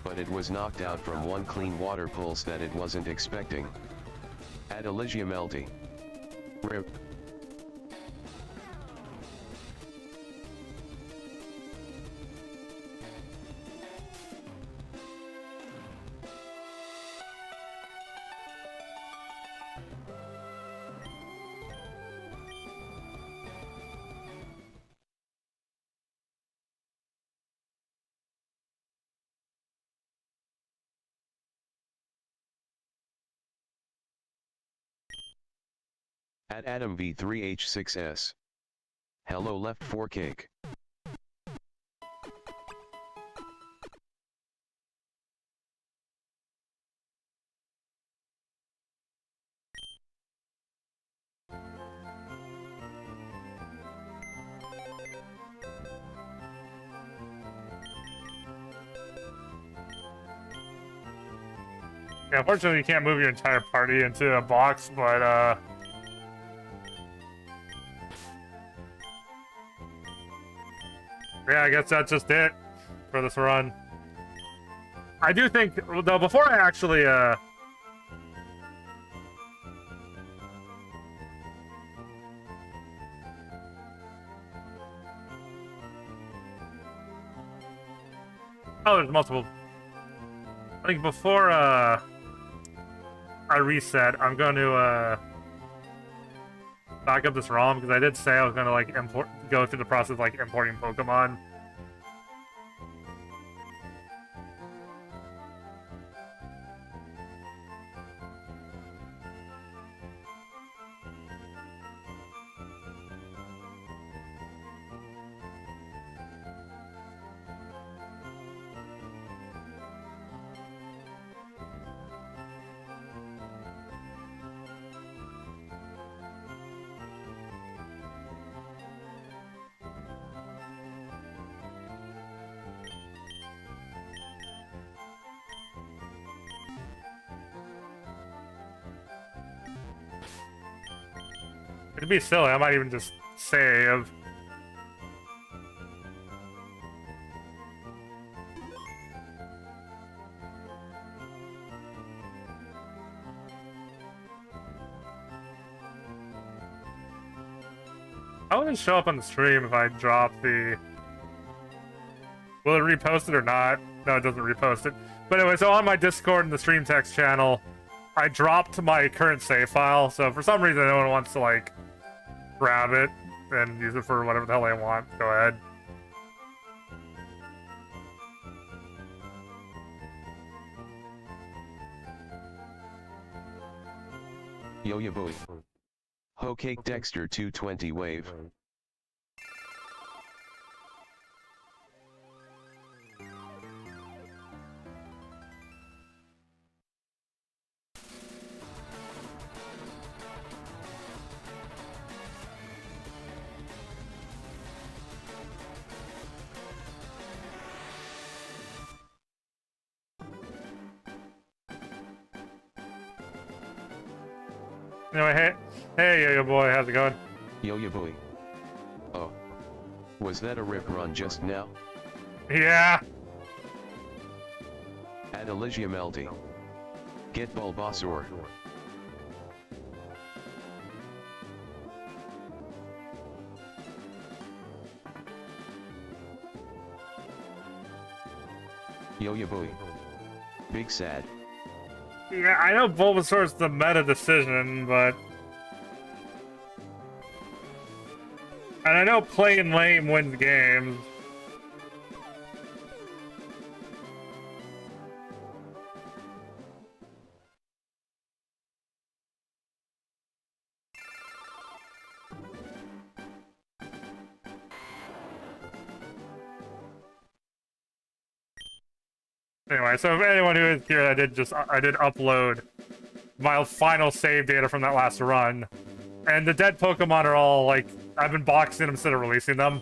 But it was knocked out from one clean water pulse that it wasn't expecting. At Elysia Melty. RIP. At Adam V3H6S. Hello left 4 Cake. Yeah, unfortunately you can't move your entire party into a box, but yeah, I guess that's just it for this run. I do think, though, before I actually, oh, there's multiple. I think before, I reset, I'm going to, back up this ROM, because I did say I was going to, like, go through the process of, like, importing Pokemon. It'd be silly, I might even just save. How will it show up on the stream if I drop the... Will it repost it or not? No, it doesn't repost it. But anyway, so on my Discord and the stream text channel, I dropped my current save file, so for some reason no one wants to, like, grab it and use it for whatever the hell they want. Go ahead. Yo ya boy. Ho Cake Dexter 220 wave. Anyway, hey, yo boy, how's it going? Yo ya boy. Oh. Was that a rip run just now? Yeah. At Elysia Melty. Get Bulbasaur. Yo ya boy. Big sad. Yeah, I know Bulbasaur's the meta decision, but... And I know playing lame wins games. Anyway, so if anyone who is here, I did upload my final save data from that last run. And the dead Pokemon are all, like, I've been boxing them instead of releasing them.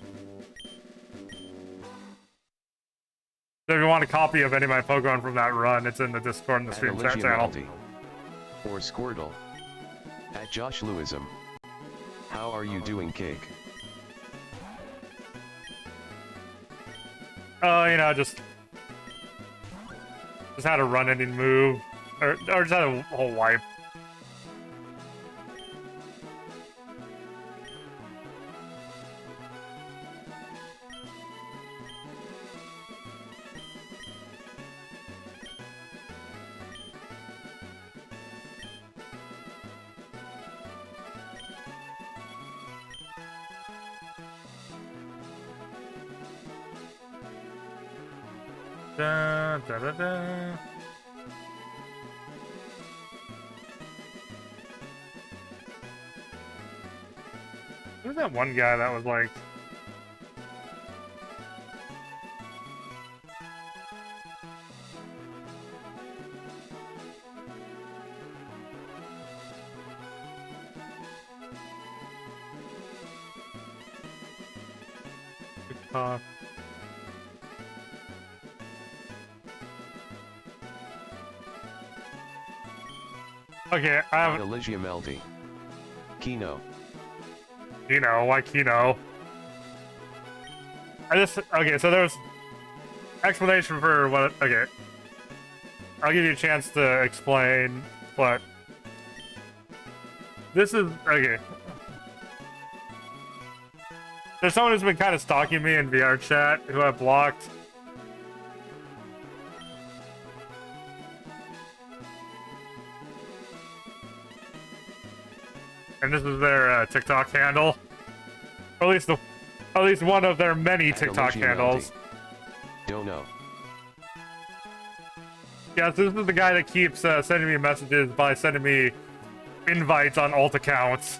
So if you want a copy of any of my Pokemon from that run, it's in the Discord and the stream chat channel. Or Squirtle. At Josh Lewism. How are you doing, Cake? Oh, you know, just had a run-ending move, or just had a whole wipe. Da, da, da, da. Who's that one guy that was like... TikTok. Okay, I have... Elysium LD. Kino. Kino, why Kino? Okay, so there's explanation for what, okay. I'll give you a chance to explain, but this is, okay. There's someone who's been kind of stalking me in VR chat who I blocked. And this is their TikTok handle, or at least one of their many TikTok handles. Don't know. Yeah, so this is the guy that keeps sending me messages by sending me invites on alt accounts.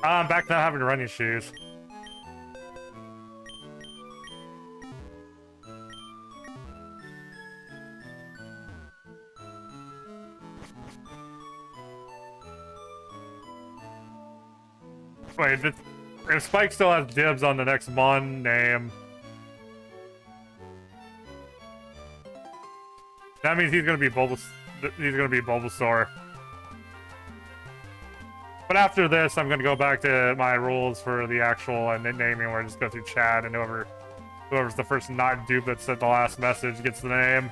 I'm back to not having running shoes. Wait, if Spike still has dibs on the next Mon name, that means he's gonna be Bulbasaur. But after this, I'm gonna go back to my rules for the actual naming, where I just go through chat, and whoever's the first not dupe that sent the last message gets the name.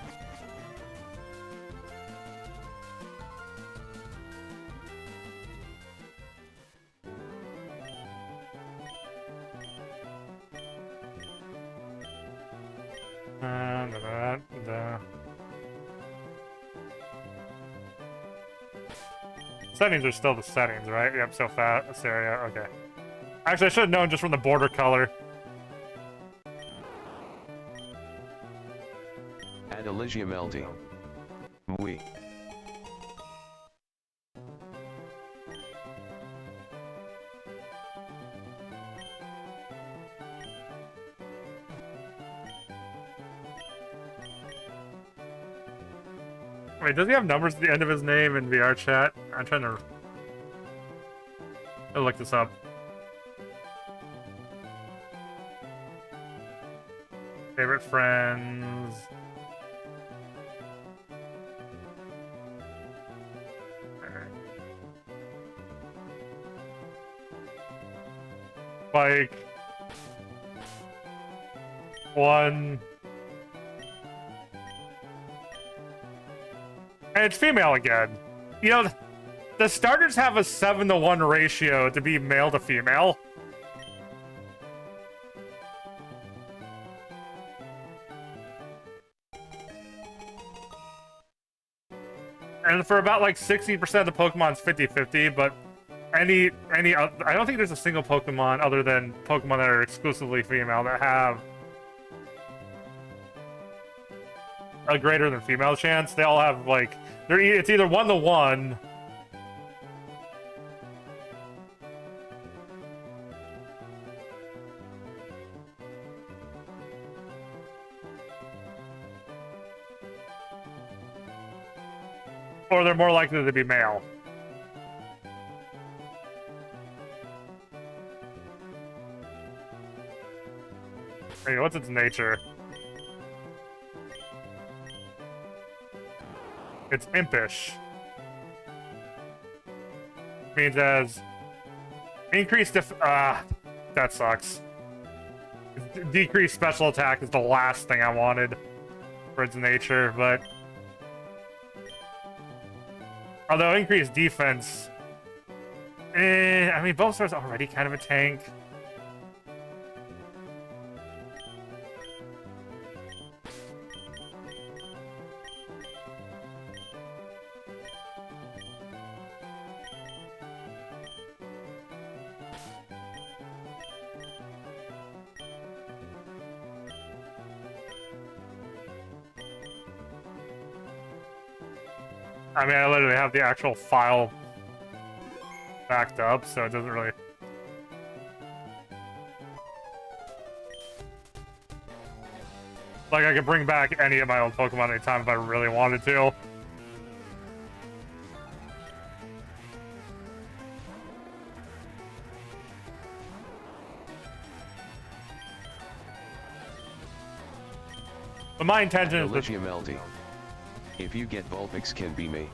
Settings are still the settings, right? Yep, so fat, this area, okay. Actually, I should have known just from the border color. At Elysium LD. Mui. Wait, does he have numbers at the end of his name in VR chat? I'm trying to... I'll look this up. Favorite friends... Spike... 1... And it's female again. You know, the starters have a 7-to-1 ratio to be male to female. And for about like 60% of the Pokemon, it's 50-50, but I don't think there's a single Pokemon other than Pokemon that are exclusively female that have a greater than female chance. They all have like it's either 1-to-1 Or they're more likely to be male. Hey, what's its nature? It's impish. Means as increased that sucks. Decreased special attack is the last thing I wanted for its nature, but although increased defense, I mean Bulbasaur's already kind of a tank. I mean, I literally have the actual file backed up, so it doesn't really... Like, I could bring back any of my old Pokemon anytime if I really wanted to. But my intention is to... If you get Vulpix, can be me.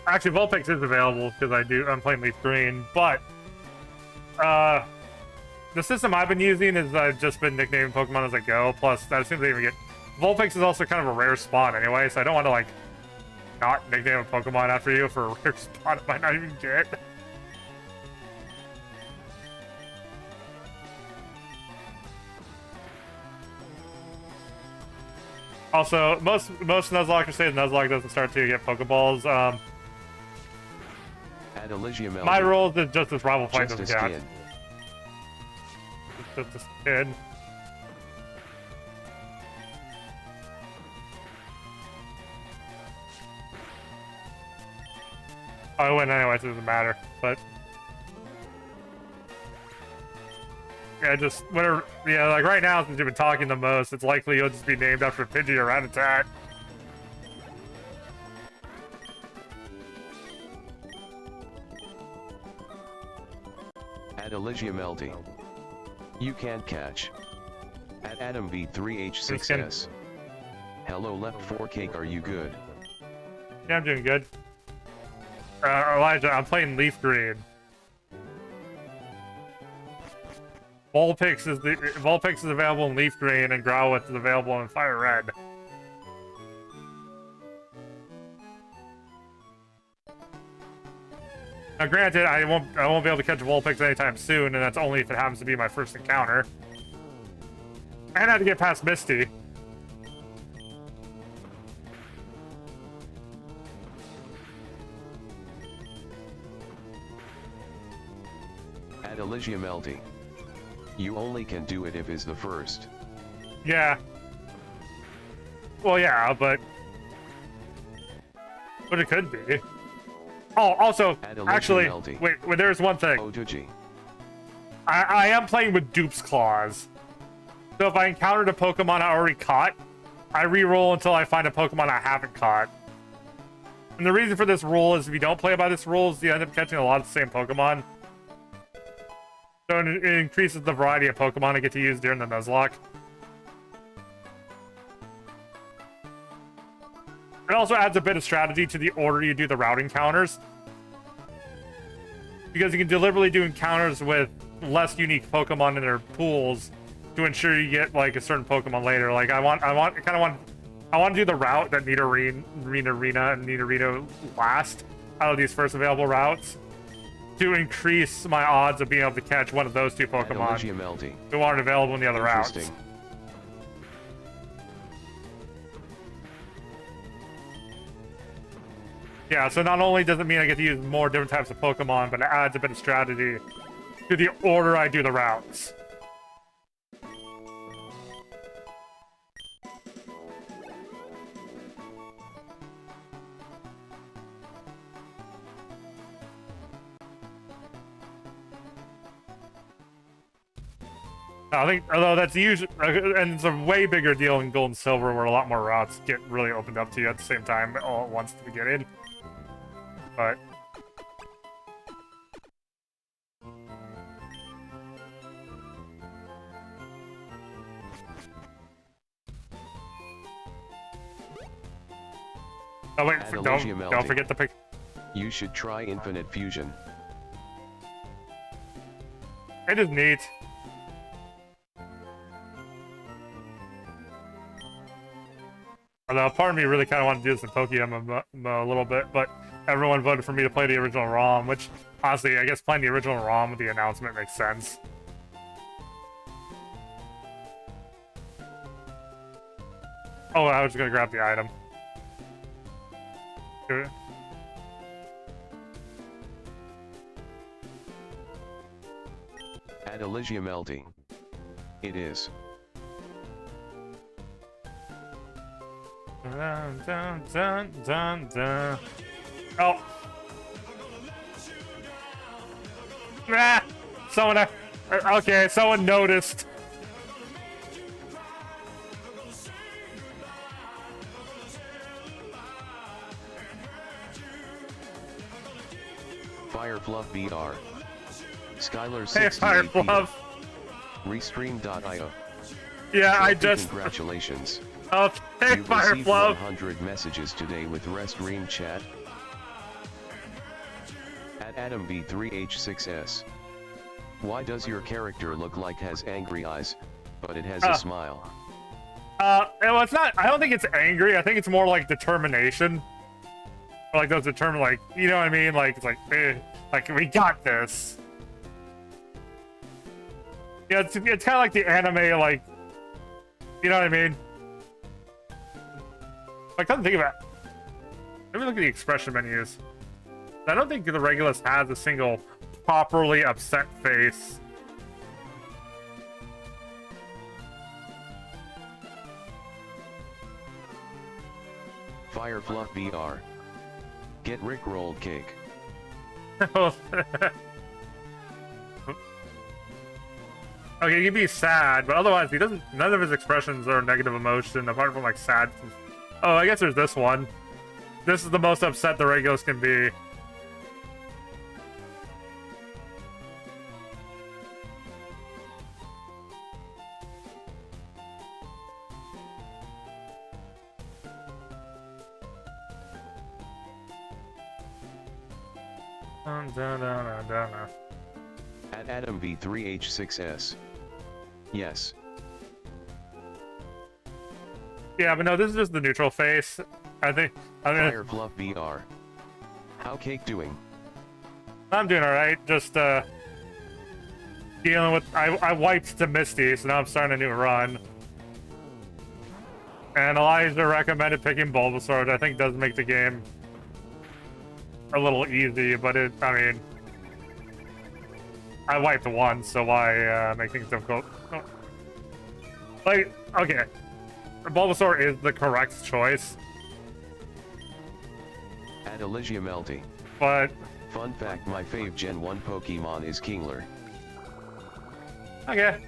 Actually, Vulpix is available because I'm playing Leafgreen, but the system I've been using is I've just been nicknaming Pokemon as I go. Plus, that assumes they even get Vulpix is also kind of a rare spawn anyway, so I don't want to like not nickname a Pokemon after you for a rare spawn it might not even get. Also, most Nuzlockers say Nuzlocke doesn't start till you get Pokeballs. My role is just as rival fight doesn't count. Just a kid. I win anyway, so it doesn't matter. But yeah, just whatever. Yeah, like right now, since you've been talking the most, it's likely you'll just be named after Pidgey or Rattata. At Melty. You can't catch. At Adam V3H6S. Hello Left 4 Cake, are you good? Yeah, I'm doing good. Elijah, I'm playing Leafgreen. Vulpix is available in Leafgreen, and Growlithe is available in Fire Red. Now, granted, I won't be able to catch Vulpix anytime soon, and that's only if it happens to be my first encounter. And I had to get past Misty. At Melty. You only can do it if is the first. Yeah. Well, yeah, but it could be. Oh, also, actually, wait, there's one thing. I am playing with Dupe's Claws. So if I encountered a Pokemon I already caught, I re-roll until I find a Pokemon I haven't caught. And the reason for this rule is if you don't play by this rule, is you end up catching a lot of the same Pokemon. So it increases the variety of Pokemon I get to use during the Nuzlocke. It also adds a bit of strategy to the order you do the route encounters. Because you can deliberately do encounters with less unique Pokemon in their pools to ensure you get like a certain Pokemon later. Like I want to do the route that Nidorina and Nidorino last out of these first available routes to increase my odds of being able to catch one of those two Pokemon who aren't available in the other routes. Yeah, so not only does it mean I get to use more different types of Pokemon, but it adds a bit of strategy to the order I do the routes. I think, although that's usually, and it's a way bigger deal in Gold and Silver, where a lot more routes get really opened up to you at the same time, all at once to get in. But oh wait, don't forget the pick. You should try Infinite Fusion. It is neat. Although part of me really kind of wanted to do this in Pokemon a little bit, but everyone voted for me to play the original ROM, which, honestly, I guess playing the original ROM with the announcement makes sense. Oh, I was gonna grab the item. At Elysia Melty. It is. Dun, dun, dun, dun, dun. Oh. Ah! Someone, okay, someone noticed. Firefluff BR. Skylar Hey, 68 Firefluff. Restream.io. Yeah, I Trophy, just. Congratulations. Okay, You've received Firefluff. 100 messages today with Restream chat. At Adam V3H6S. Why does your character look like has angry eyes, but it has a smile? Well, it's not. I don't think it's angry. I think it's more like determination. Or like those determined, like, you know what I mean? Like, it's like we got this. Yeah, it's kind of like the anime, like, you know what I mean? I couldn't think of it. Let me look at the expression menus. I don't think the Regulus has a single properly upset face. Firefluff BR. Get Rickrolled cake. Okay, he'd be sad, but otherwise he doesn't. None of his expressions are negative emotion, apart from like sad. Oh, I guess there's this one. This is the most upset the Regulus can be. At Adam V3H6S. Yes. Yeah, but no, this is just the neutral face. I mean, Firefluff BR. How Cake doing? I'm doing alright, just dealing with, I wiped to Misty, so now I'm starting a new run. And Elijah recommended picking Bulbasaur, which I think does make the game a little easy, but I mean, I wiped once, so why make things difficult? Oh. Like, okay, Bulbasaur is the correct choice. At Elysia Melty. But Fun fact, my fave Gen 1 Pokemon is Kingler. okay.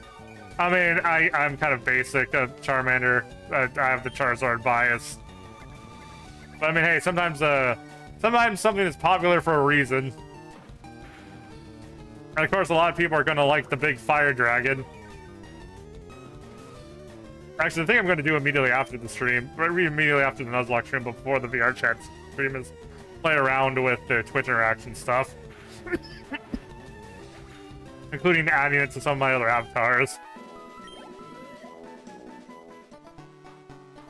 I mean, I'm kind of basic of Charmander. I have the Charizard bias. But I mean, hey, sometimes something is popular for a reason. And of course, a lot of people are going to like the big fire dragon. Actually, the thing I'm going to do immediately after the stream, immediately after the Nuzlocke stream, before the VR chat stream, is play around with the Twitch interaction stuff. Including adding it to some of my other avatars.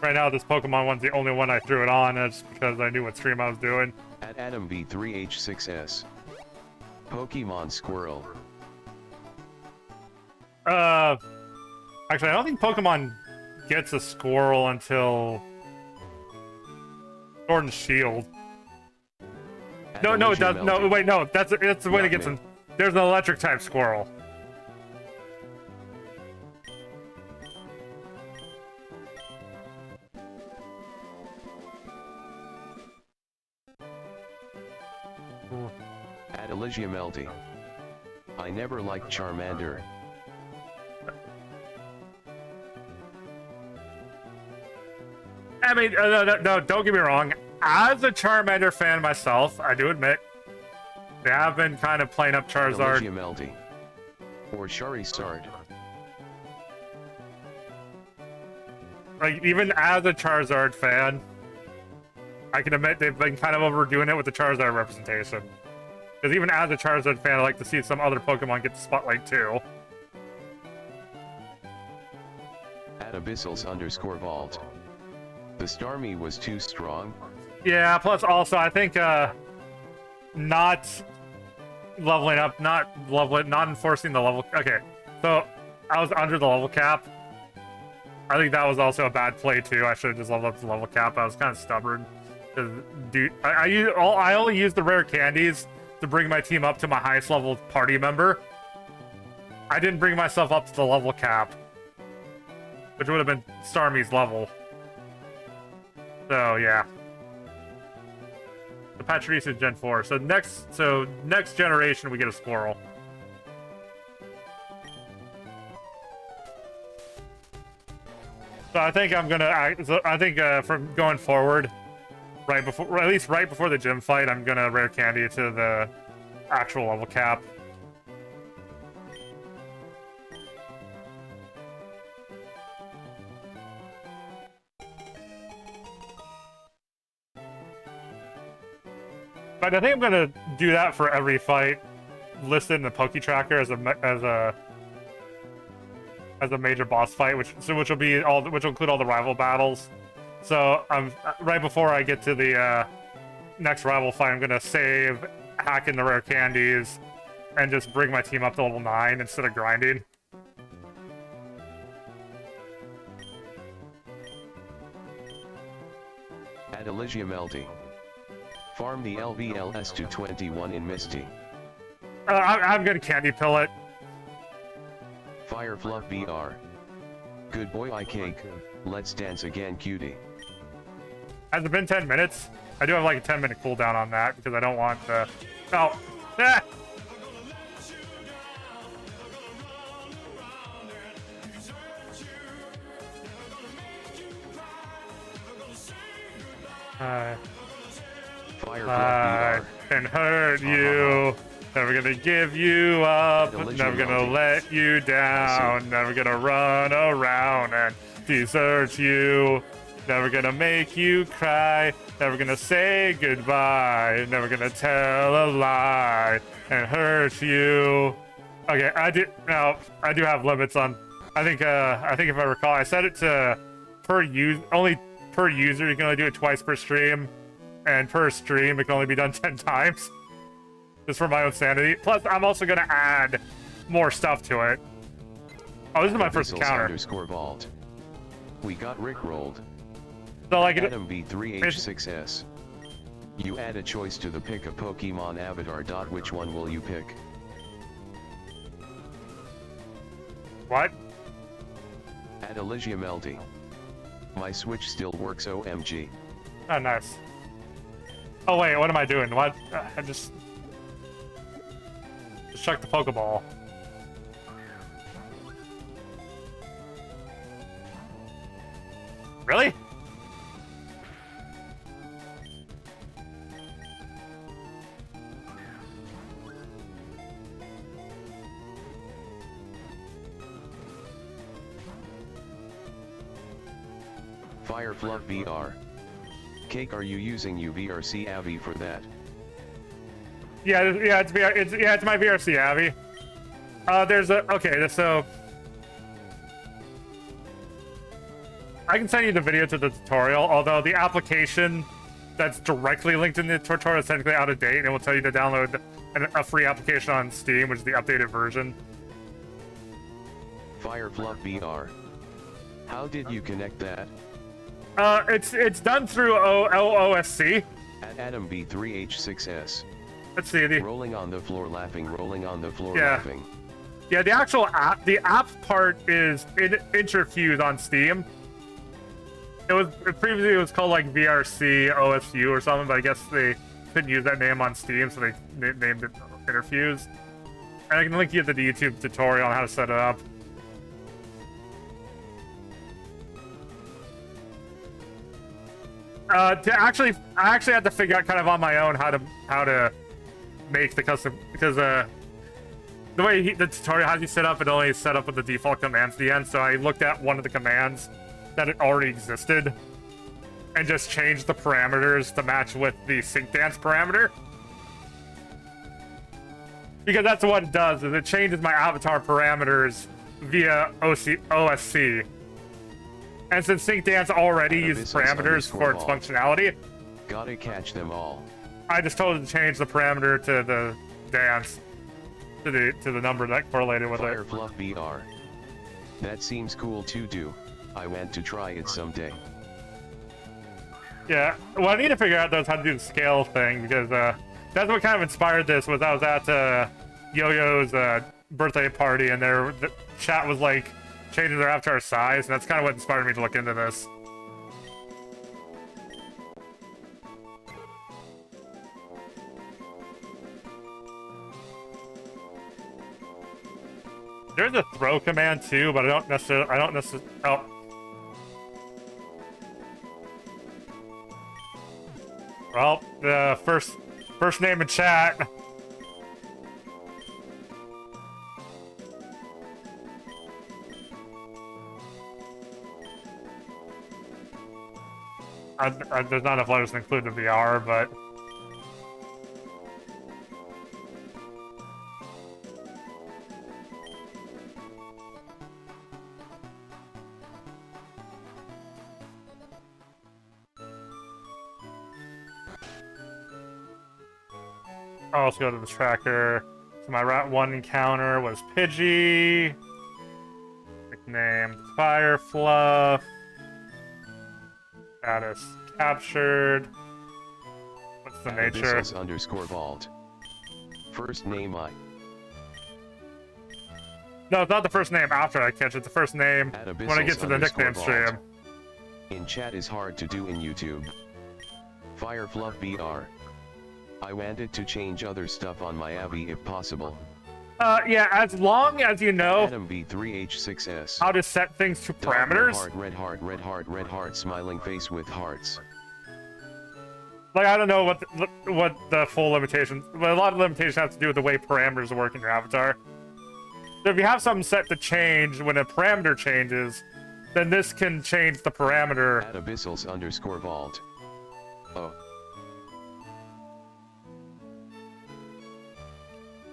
Right now, this Pokemon one's the only one I threw it on, that's because I knew what stream I was doing. At Adam V3H6S. Pokemon Squirrel. Actually, I don't think Pokemon gets a squirrel until Sword and Shield. No, it does. No, wait, no. That's the way to get some. There's an electric type squirrel. At Elysia Melty. I never liked Charmander. I mean, no, don't get me wrong. As a Charmander fan myself, I do admit they have been kind of playing up Charizard. Melty. Or Charizard. Like, even as a Charizard fan, I can admit they've been kind of overdoing it with the Charizard representation. Because even as a Charizard fan, I like to see some other Pokemon get the spotlight too. At Abyssals_Vault. The Starmie was too strong. Yeah, plus also I think not leveling up, not enforcing the level. Okay, so I was under the level cap. I think that was also a bad play too. I should have just leveled up the level cap. I was kind of stubborn. Dude, I only used the rare candies to bring my team up to my highest level party member. I didn't bring myself up to the level cap, which would have been Starmie's level. So yeah. The Patrice is Gen 4. So next generation we get a Squirrel. So I think I'm gonna. I think from going forward, at least right before the gym fight, I'm gonna rare candy to the actual level cap. But I think I'm gonna do that for every fight listed in the Poke Tracker as a major boss fight, which will include all the rival battles. So right before I get to the next rival fight, I'm gonna save, hack in the rare candies, and just bring my team up to level 9 instead of grinding. At Elysia Melty. Farm the LVLS to 21 in Misty. I'm gonna candy pill it. Fire Fluff BR. Good boy iCake. Let's dance again, cutie. Has it been 10 minutes? I do have like a 10-minute cooldown on that because I don't want the... Oh! Ah! Fire I Fluff can hurt you. Never gonna give you up. Never gonna let you down. Never gonna run around and desert you. Never gonna make you cry. Never gonna say goodbye. Never gonna tell a lie and hurt you. Okay, I do have limits on. I think if I recall, I set it to only per user. You can only do it twice per stream, and per stream it can only be done 10 times. Just for my own sanity. Plus, I'm also gonna add more stuff to it. Oh, this is my first encounter. Vault. We got rickrolled. So like Adam B3H6S. You add a choice to the pick a Pokemon avatar. Which one will you pick? What? At Elysia Melty. My Switch still works, OMG. Oh, nice. Oh wait, what am I doing? What? I just chuck the Pokeball. Really? Fire Fluff VR. Cake, are you using UVRC Avi for that? Yeah, it's my VRC Abby. So I can send you the video to the tutorial, although the application that's directly linked in the tutorial is technically out of date, and it will tell you to download a free application on Steam, which is the updated version. Fire Fluff VR. How did you connect that? It's done through OSC. At Adam B3H6S. Let's see. Rolling on the floor laughing, rolling on the floor laughing. Yeah, the actual app, the app part is interfused on Steam. Previously it was called like VRC OSU or something, but I guess they couldn't use that name on Steam, so they named it Interfuse. And I can link you to the YouTube tutorial on how to set it up. I actually had to figure out kind of on my own how to make the custom, because the way the tutorial has you set up, it only is set up with the default commands at the end. So I looked at one of the commands that it already existed and just changed the parameters to match with the sync dance parameter. Because that's what it does, is it changes my avatar parameters via OSC. And since sync dance already uses parameters for its functionality, gotta catch them all. I just told it to change the parameter to the dance, to the number that correlated with it. Firefluff BR. That seems cool to do. I want to try it someday. Yeah, what I need to figure out though is how to do the scale thing, because that's what kind of inspired this. Was I was at Yo-Yo's birthday party, and the chat was like changing their avatar size, and that's kind of what inspired me to look into this. There's a throw command too, but I don't necessarily. Oh. Well, the first name in chat. There's not enough letters to include the VR, but oh, let's go to the tracker. So my Rat 1 encounter was Pidgey. Nicknamed Firefluff. Status captured. What's the nature? _vault. First name I. No, it's not the first name after I catch it. It's the first name when I get to the nickname stream. In chat is hard to do in YouTube. Firefluff BR. I wanted to change other stuff on my Abby if possible. Yeah, as long as you know Adam B3H6S. how to set things to parameters. Red heart, smiling face with hearts. Like, I don't know what the full limitations, but a lot of limitations have to do with the way parameters work in your avatar. So if you have something set to change when a parameter changes, then this can change the parameter. At abyssals _vault. Oh.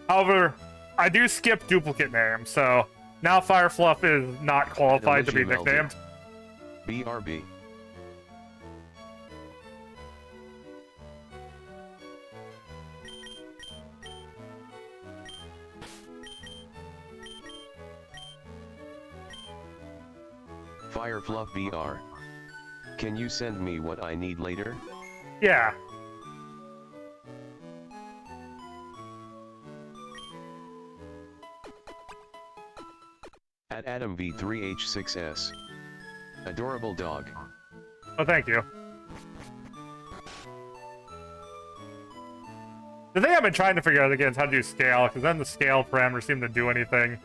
However, I do skip duplicate names, so now Firefluff is not qualified to be nicknamed. BRB. Firefluff BR. Can you send me what I need later? Yeah. At Adam V3H6S. Adorable dog. Oh, thank you. The thing I've been trying to figure out again is how to do scale, because then the scale parameters seem to do anything.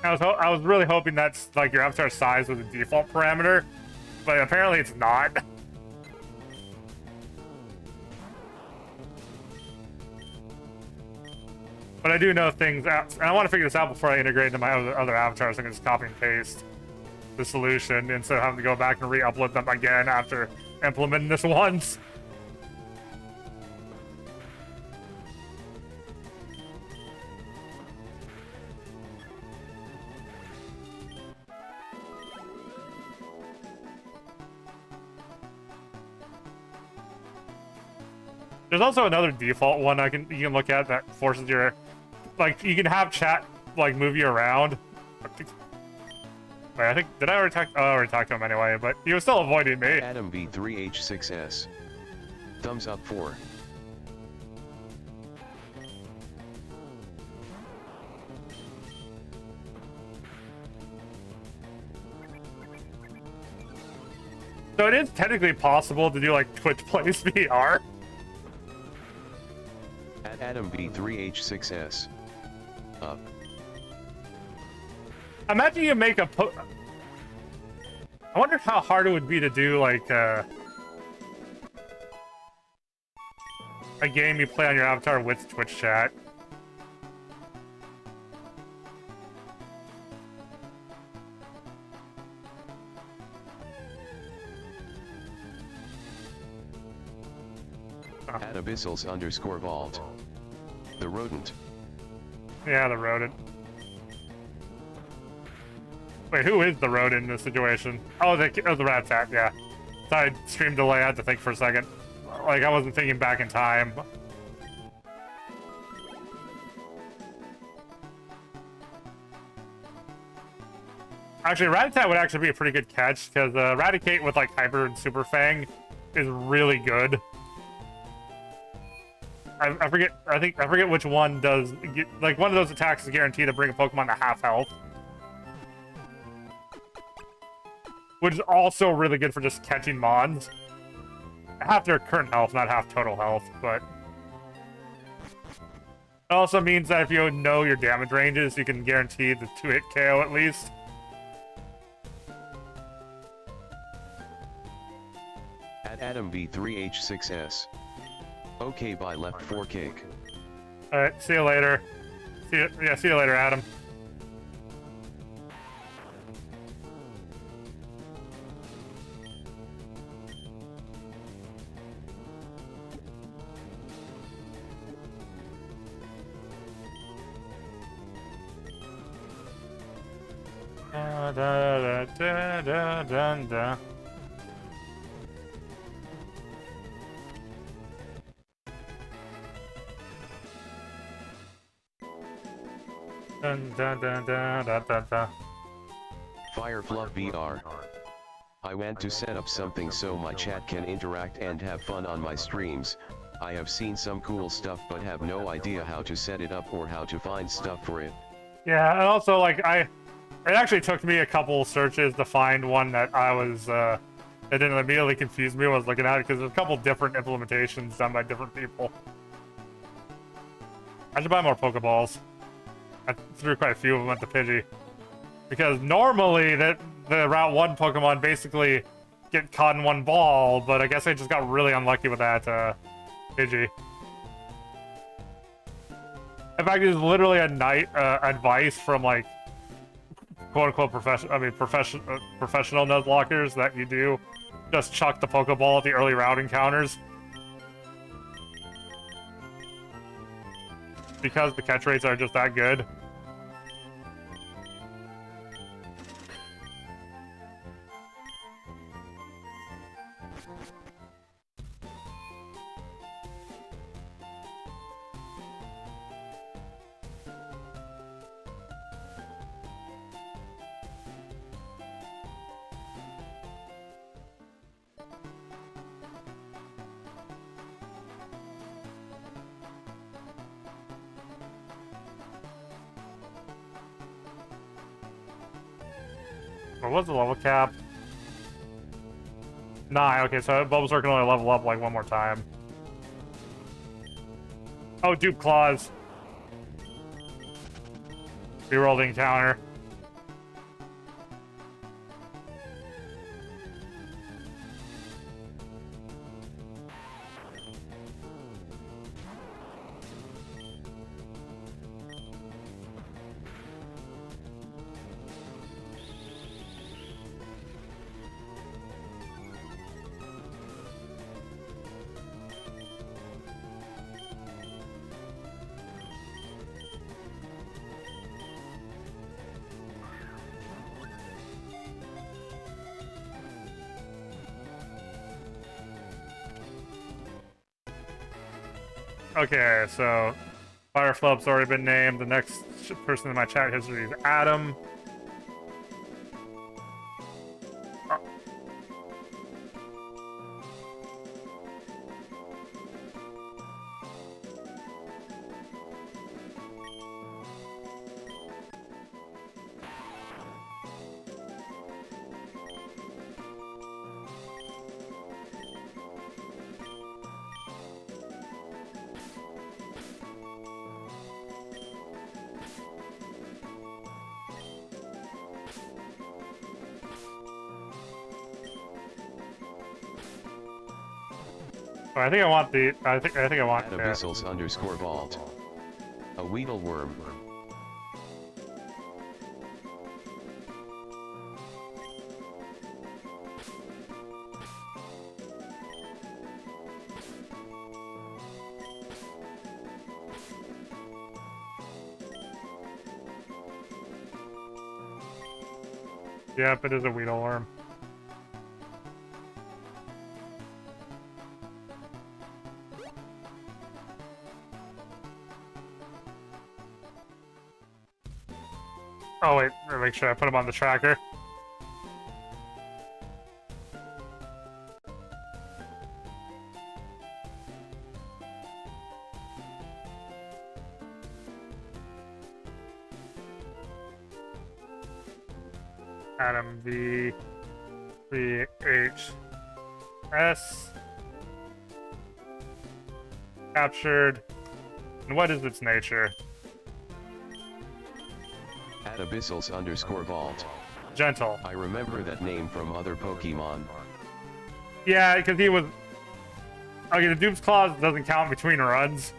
I was really hoping that's like your avatar size was a default parameter, but apparently it's not. But I do know things out, and I want to figure this out before I integrate into my other avatars. I can just copy and paste the solution instead of having to go back and re-upload them again after implementing this once. There's also another default one you can look at that forces your, like, you can have chat like move you around. Wait, I think did I already talk? Oh, I already talked to him anyway, but he was still avoiding me. Adam V3H6S. Thumbs up 4. So it is technically possible to do like Twitch Plays VR. At Adam B3H6S. Up. Imagine you make a I wonder how hard it would be to do, like, a game you play on your avatar with Twitch chat. At abyssals_vault. The rodent. Yeah, the rodent. Wait, who is the rodent in this situation? Oh, the rat tat, yeah. Sorry, stream delay, I had to think for a second. Like, I wasn't thinking back in time. Actually, Rattata would actually be a pretty good catch, because Raticate with, like, Hyper and Super Fang is really good. I forget which one does, like, one of those attacks is guaranteed to bring a Pokemon to half health. Which is also really good for just catching mons. Half their current health, not half total health, but... It also means that if you know your damage ranges, you can guarantee the 2-hit KO at least. At Adam V3H6S. Okay, bye, left 4 cake. Alright, see you later. See you later, Adam. Da da da da da da. Dun, dun, dun, dun, dun, dun, dun. Firefluff VR. I want to set up something so my chat can interact and have fun on my streams. I have seen some cool stuff but have no idea how to set it up or how to find stuff for it. Yeah, and also, like, it actually took me a couple searches to find one that that didn't immediately confuse me when I was looking at it, because there's a couple different implementations done by different people. I should buy more Pokeballs. I threw quite a few of them at the Pidgey. Because normally, the Route 1 Pokemon basically get caught in one ball, but I guess I just got really unlucky with that Pidgey. In fact, it's literally a advice from, like, quote-unquote professional Nuzlockers that you do. Just chuck the Pokeball at the early route encounters. Because the catch rates are just that good. What was the level cap? 9. Okay, so Bulbasaur can only level up like one more time. Oh, dupe claws. Reroll the encounter. Okay, so Fireflub's already been named. The next person in my chat history is Adam. Oh, I think I want the. I think I want. At abyssals underscore vault. A weedle worm. Yep, it is a weedle worm. Oh wait, let me make sure I put him on the tracker. Adam V H S captured. And what is its nature? At abyssals underscore vault. Gentle. I remember that name from other Pokemon. Yeah, because he was. Okay, the dupe's claws doesn't count between runs.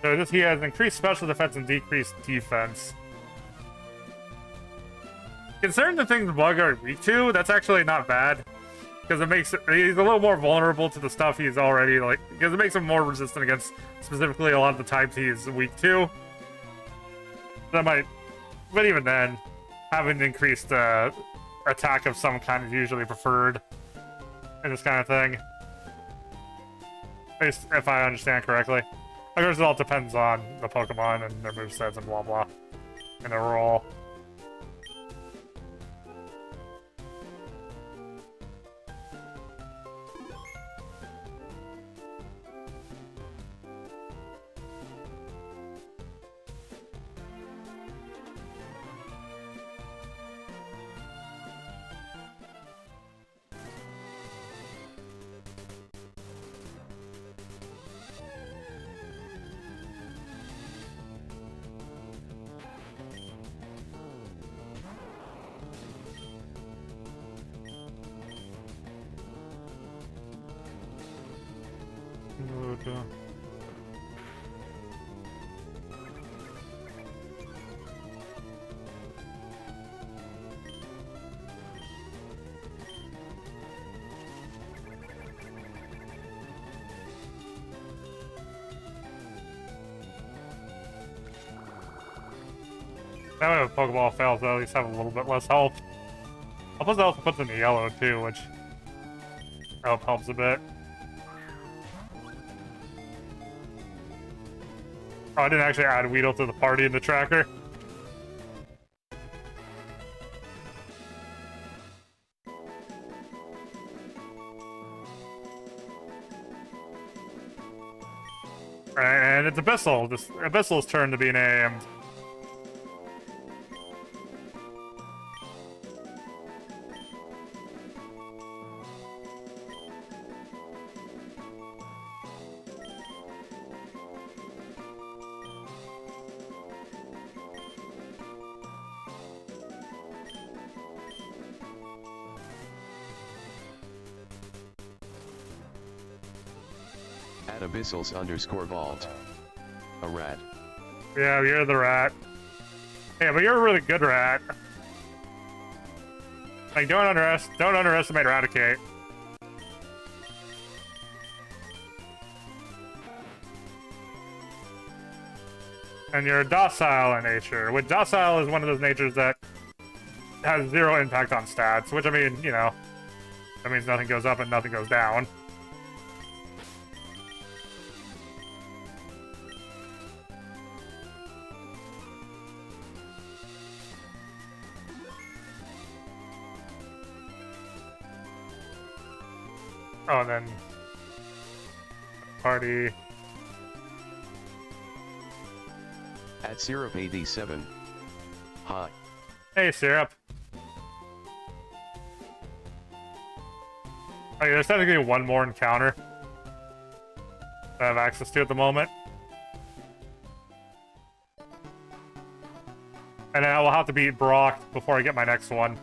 So he has increased special defense and decreased defense. Considering the things Bug are weak to, that's actually not bad. Because it makes he's a little more vulnerable to the stuff he's already like. Because it makes him more resistant against specifically a lot of the types he's weak to. That might, but even then, having increased attack of some kind is usually preferred in this kind of thing. At least if I understand correctly. Of course, it all depends on the Pokemon and their movesets and blah blah, and their role. That way, if a Pokeball fails, they'll at least have a little bit less health. Plus, it also puts in the yellow too, which helps a bit. Oh, I didn't actually add Weedle to the party in the tracker. And it's Abyssal. This Abyssal's turn to be an AM. At abyssals underscore vault. A rat. Yeah, you're the rat. Yeah, but you're a really good rat. Like, don't underestimate Eradicate. And you're docile in nature. Which docile is one of those natures that has 0 impact on stats, which I mean, you know, that means nothing goes up and nothing goes down. Oh, and then party. At Syrup 87. Hi. Hey, Syrup. Okay, there's technically one more encounter that I have access to at the moment. And then I will have to beat Brock before I get my next one.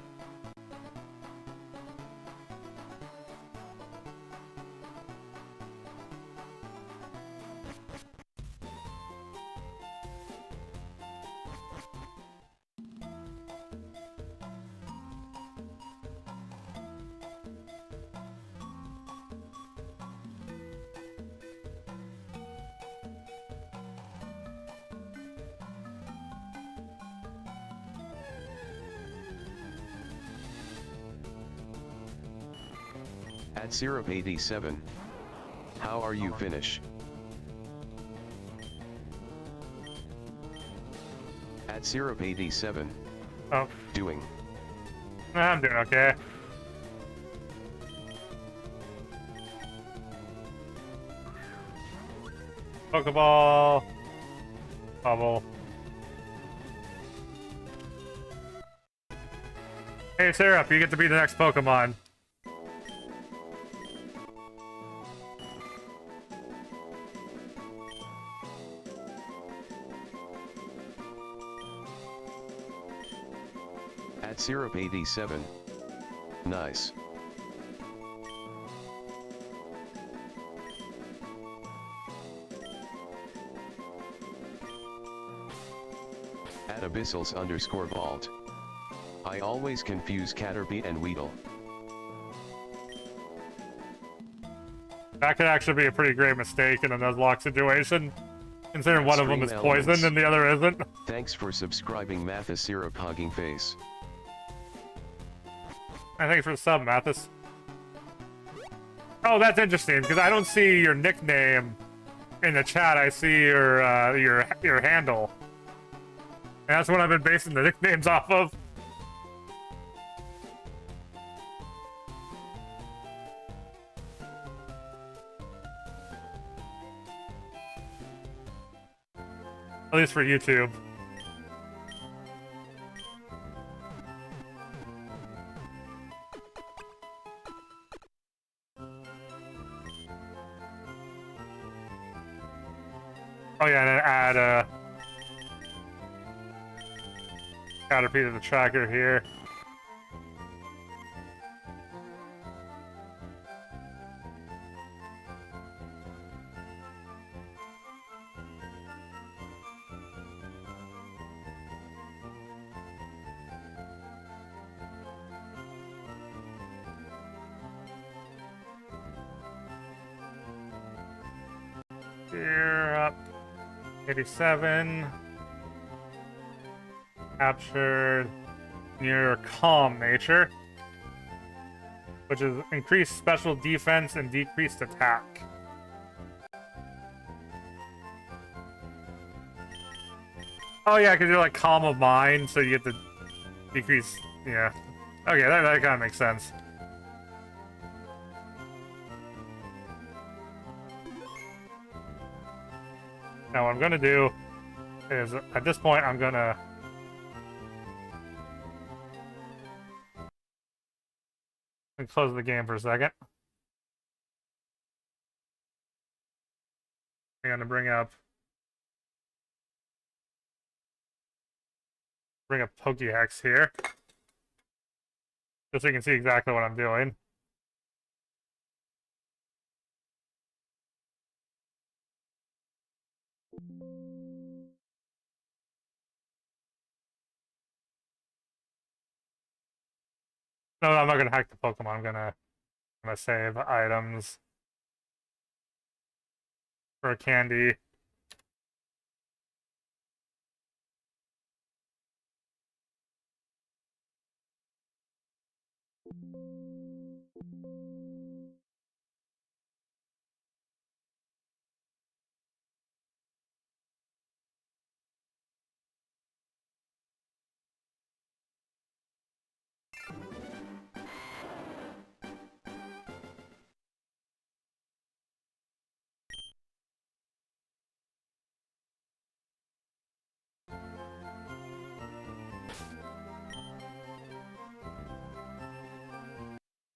At Syrup87. How are you finish? At Syrup87. Oh, Doing. I'm doing okay. Pokeball. Bubble. Hey, Syrup, you get to be the next Pokemon. At Syrup87. Nice. At Abyssals_Vault. I always confuse Caterpie and Weedle. That could actually be a pretty great mistake in a Nuzlocke situation, considering one of them is Extreme poisoned elements. and the other isn't. Thanks for subscribing, Mathis Syrup Hugging Face. Thanks for the sub, Mathis. Oh, that's interesting, because I don't see your nickname in the chat. I see your handle. And that's what I've been basing the nicknames off of. At least for YouTube. Oh yeah, and then add Caterpie to the tracker here. Here up. 87. Captured near calm nature, which is increased special defense and decreased attack. Oh yeah, because you're like calm of mind, so you get to decrease. Yeah. Okay, that kind of makes sense. Now what I'm gonna do is, at this point, I'm gonna close the game for a second. I'm gonna bring up Pokéhex here, just so you can see exactly what I'm doing. No, I'm not gonna hack the Pokemon. I'm gonna save items for a candy.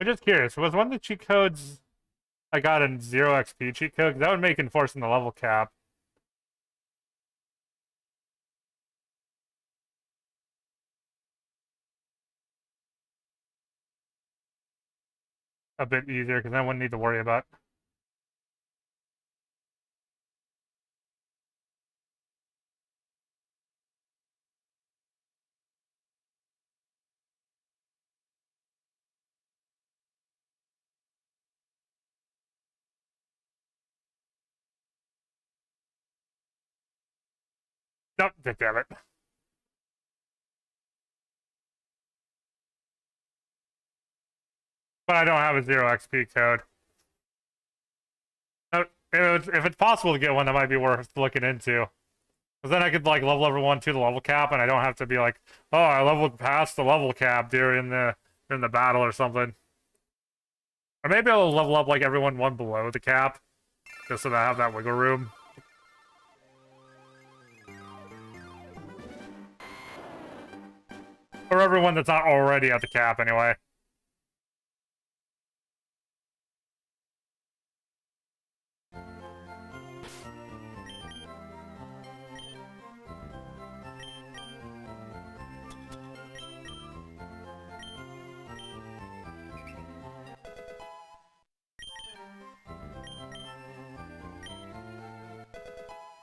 I'm just curious, was one of the cheat codes I got a 0 XP cheat code? 'Cause that would make enforcing the level cap a bit easier, because I wouldn't need to worry about. Nope, damn it. But I don't have a 0 XP code. If it's possible to get one, that might be worth looking into. Because then I could like level everyone to the level cap, and I don't have to be like, oh, I leveled past the level cap during the battle or something. Or maybe I'll level up like everyone one below the cap, just so that I have that wiggle room. Or everyone that's not already at the cap, anyway.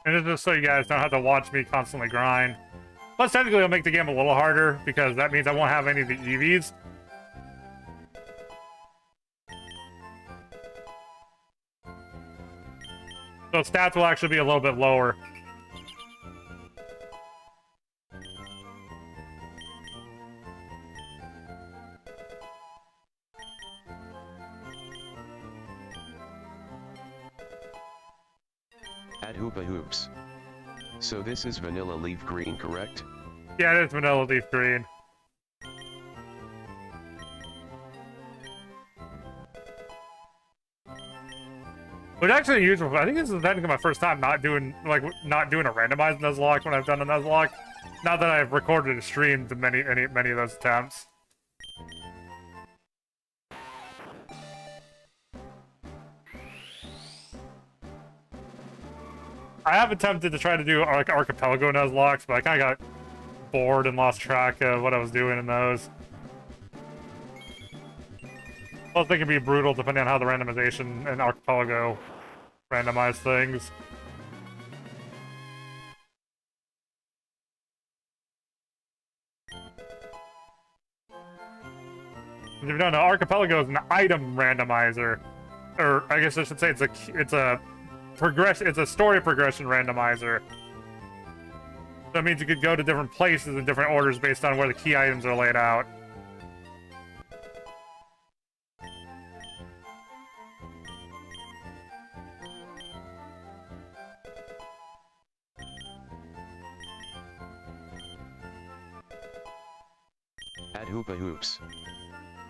And it's just so you guys don't have to watch me constantly grind. Plus, technically, it'll make the game a little harder, because that means I won't have any of the EVs. So stats will actually be a little bit lower. At Hoopa Hoops. So this is vanilla leaf green, correct? Yeah, it is vanilla leaf green. Which actually useful. I think this is technically my first time not doing a randomized Nuzlocke when I've done a Nuzlocke. Not that I've recorded and streamed many of those attempts. I have attempted to try to do like archipelago Nuzlocks, but I kind of got bored and lost track of what I was doing in those. Plus, they can be brutal depending on how the randomization and archipelago randomize things. If you don't know, archipelago is an item randomizer, or I guess I should say it's a story progression randomizer. So that means you could go to different places in different orders based on where the key items are laid out. At Hoopa Hoops.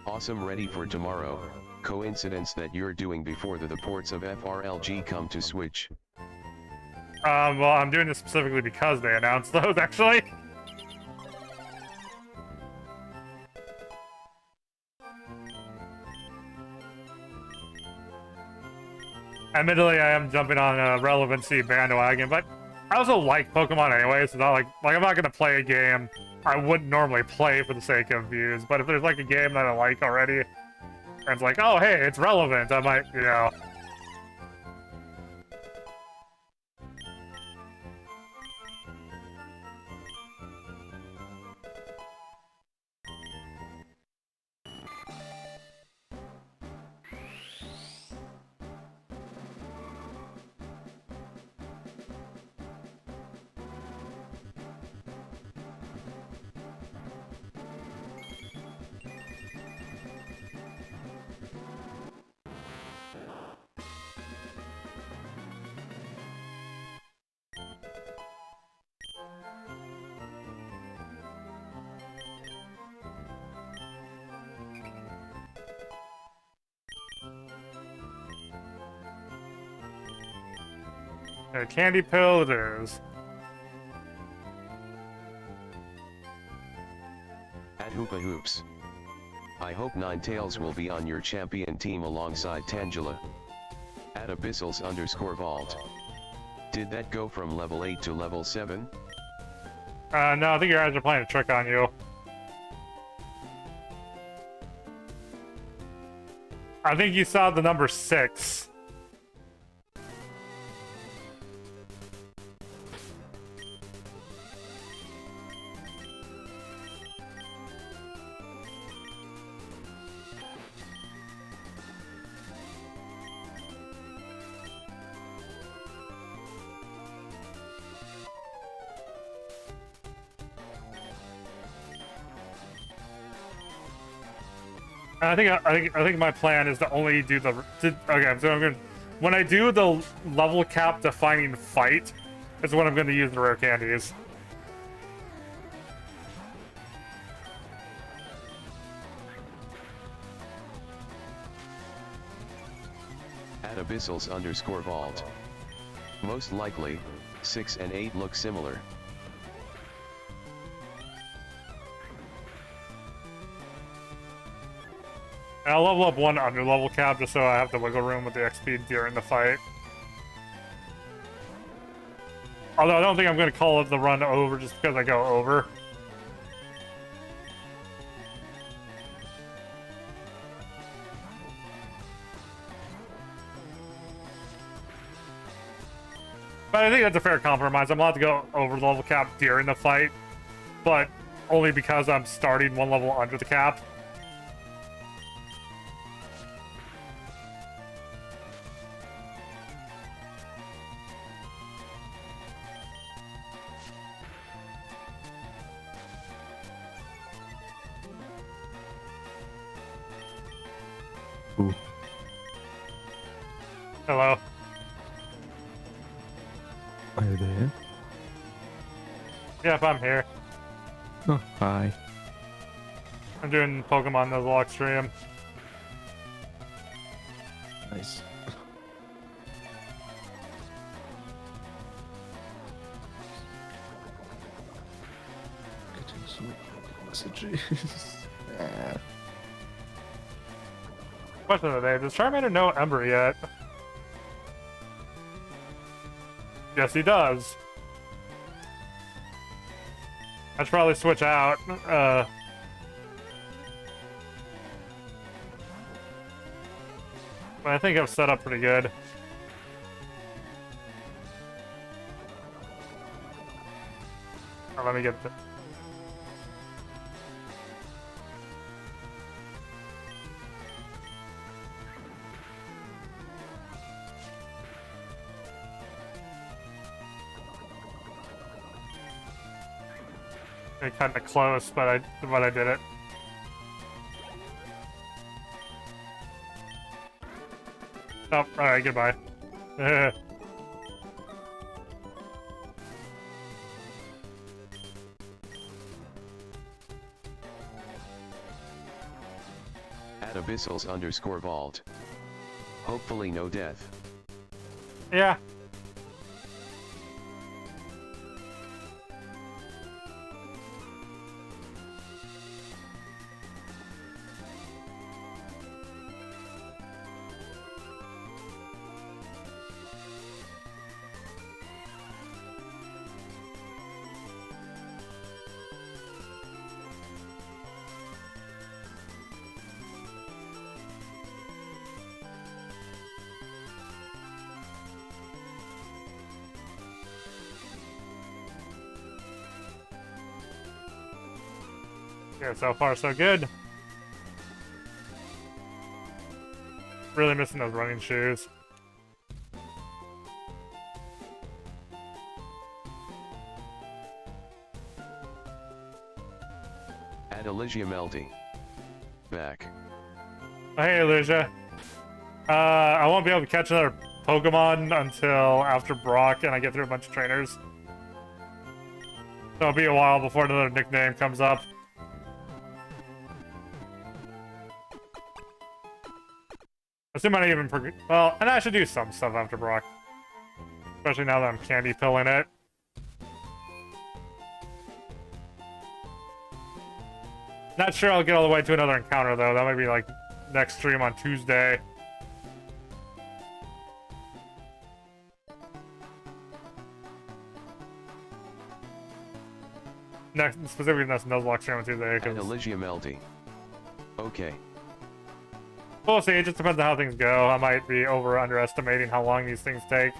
Awesome, ready for tomorrow. Coincidence that you're doing before the ports of FRLG come to Switch. Well, I'm doing this specifically because they announced those, actually. Admittedly, I am jumping on a relevancy bandwagon, but I also like Pokemon anyway, so it's not like I'm not gonna play a game I wouldn't normally play for the sake of views, but if there's like a game that I like already, and it's like, oh hey, it's relevant, I might, you know. A candy pill it is. At Hoopa Hoops. I hope Ninetales will be on your champion team alongside Tangela. At Abyssals_Vault. Did that go from level 8 to level 7? No, I think your guys are playing a trick on you. I think you saw the number 6. I think my plan is to only do the. Okay, so I'm gonna. When I do the level cap defining fight, is when I'm gonna use the rare candies. At abyssals_vault. Most likely, 6 and 8 look similar. And I'll level up one under level cap just so I have the wiggle room with the XP during the fight. Although I don't think I'm going to call it the run over just because I go over. But I think that's a fair compromise. I'm allowed to go over the level cap during the fight, but only because I'm starting one level under the cap. Ooh. Hello. Are you there? Yep, I'm here. Oh, hi. I'm doing Pokemon Nuzlocke stream. Nice. Getting some messages. Question of the day, does Charmander know Ember yet? Yes, he does. I should probably switch out. But I think I'm set up pretty good. Oh, let me get the... Kind of close, but I did it. Oh, alright, goodbye. At abyssals_vault. Hopefully no death. Yeah. Yeah, so far so good. Really missing those running shoes. At Elysia Melty. Back. Oh, hey, Elysia. I won't be able to catch another Pokemon until after Brock and I get through a bunch of trainers. So it'll be a while before another nickname comes up. I assume I don't even well, and I should do some stuff after Brock. Especially now that I'm candy pilling it. Not sure I'll get all the way to another encounter though. That might be like next stream on Tuesday. Specifically next Nuzlocke stream on Tuesday. At Elysia Melty. Okay. We'll see, it just depends on how things go. I might be underestimating how long these things take.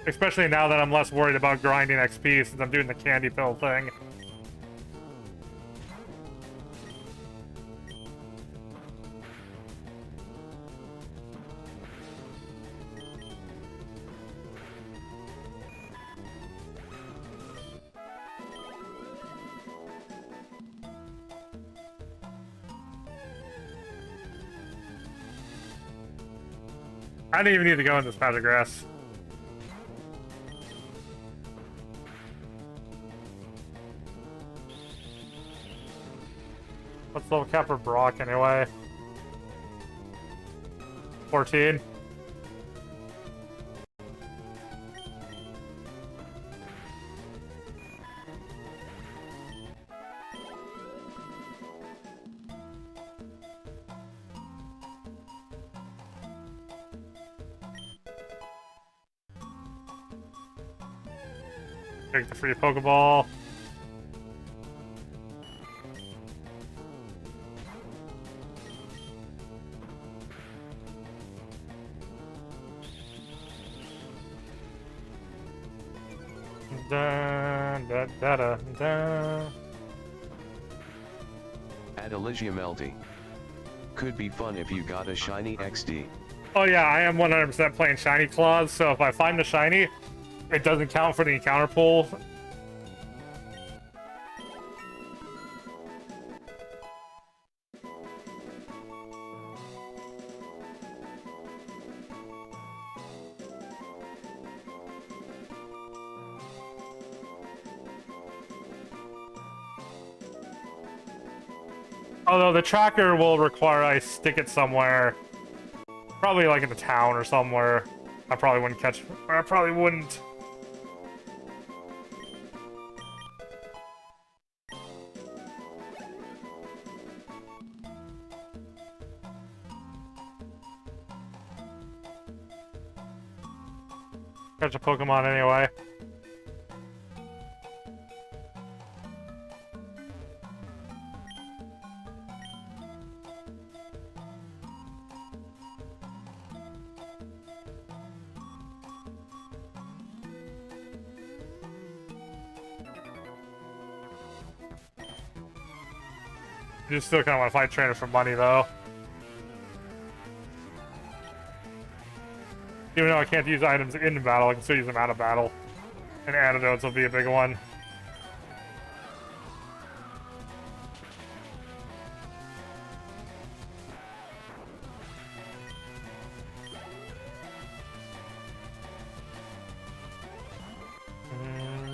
Especially now that I'm less worried about grinding XP since I'm doing the candy pill thing. I didn't even need to go in this patch of grass. What's level cap for Brock anyway? 14. Take the free Pokeball. Da, da, da, da, da. At Elysium LD. Could be fun if you got a shiny XD. Oh yeah, I am 100% playing shiny claws, so if I find the shiny, it doesn't count for the encounter pool. Although the tracker will require I stick it somewhere, probably like in the town or somewhere. I probably wouldn't catch, or I probably wouldn't. Catch a Pokemon anyway. You still kind of want to fight trainers for money, though. Even though I can't use items in battle, I can still use them out of battle. And antidotes will be a big one.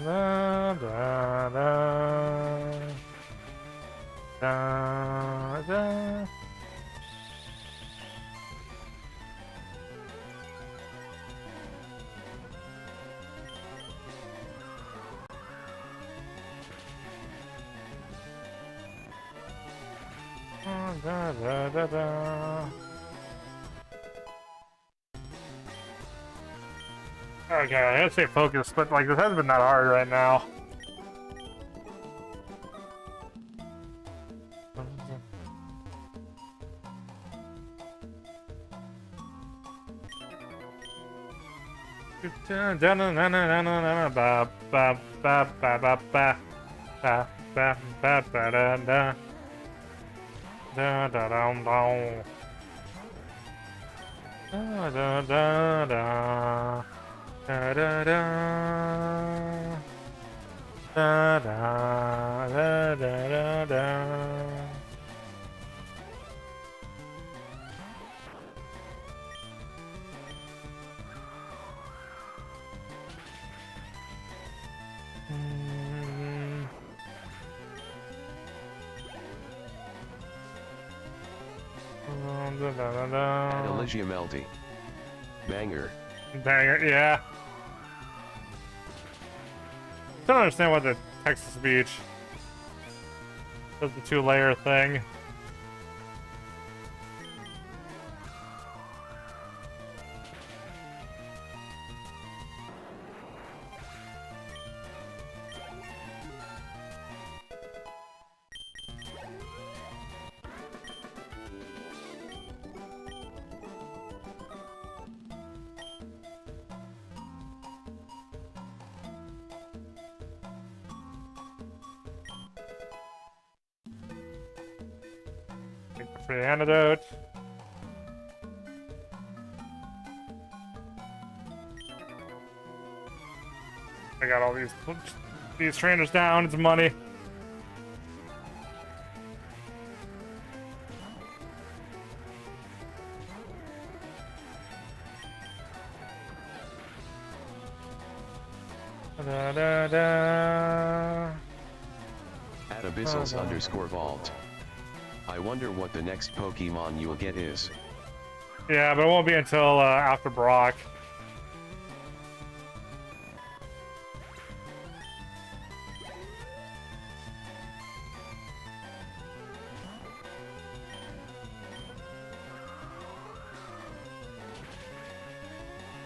Da, da, da. Da, da. Da, da, da, da. Okay, I gotta stay focused, but like this hasn't been that hard right now. Da da dum dum. Da da da da. Da da da. Da da da da da. At Elysium LD. Banger. Banger, yeah. Don't understand why the text-to-speech does the 2-layer thing. Free antidote. I got all these trainers down. It's money. Da, da, da. At Abyssals _ vault. I wonder what the next Pokemon you'll get is. Yeah, but it won't be until after Brock.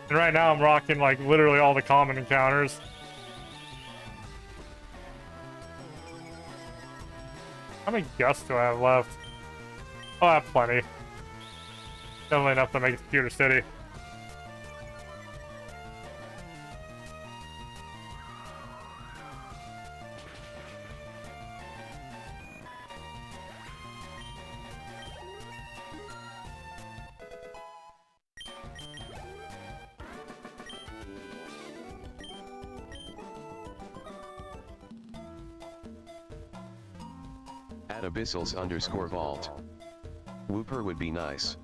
And right now I'm rocking like literally all the common encounters. How many gusts do I have left? Oh, I have plenty. Definitely enough to make it to Computer City. At Abyssals _ vault. Wooper would be nice.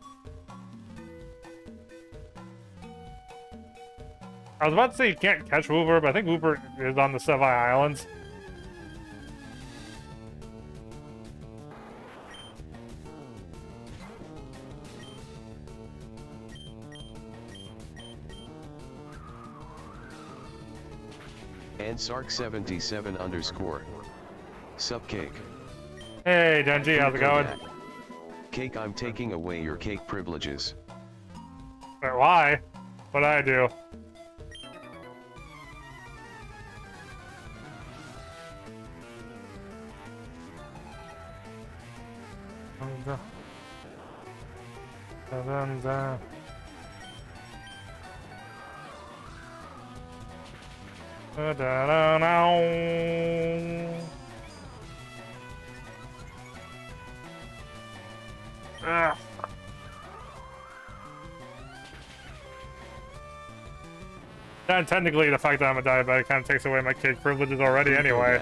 I was about to say you can't catch Wooper, but I think Wooper is on the Sevi Islands. And Sark77 _ Sup cake. Hey, Denji, how's it going? Cake, I'm taking away your cake privileges. Wait, why? What'd I do? Ugh. And technically, the fact that I'm a diabetic kind of takes away my cake privileges already anyway.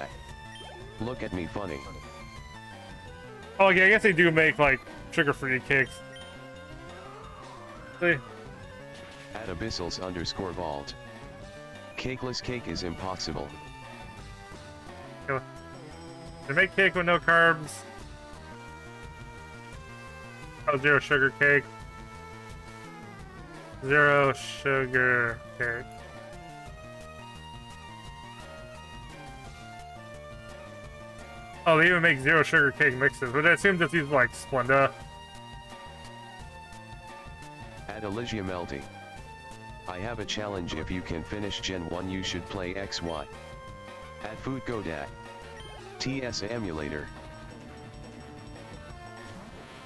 Look at me funny. Oh, okay, I guess they do make, like, sugar-free cakes. See? At Abyssals _ vault. Cakeless cake is impossible. They make cake with no carbs. Oh, zero sugar cake. Zero sugar cake. Oh, they even make zero sugar cake mixes, but I assume just use like Splenda. At Elysia Melty. I have a challenge. If you can finish Gen 1 you should play XY. At Food Godat. TS emulator.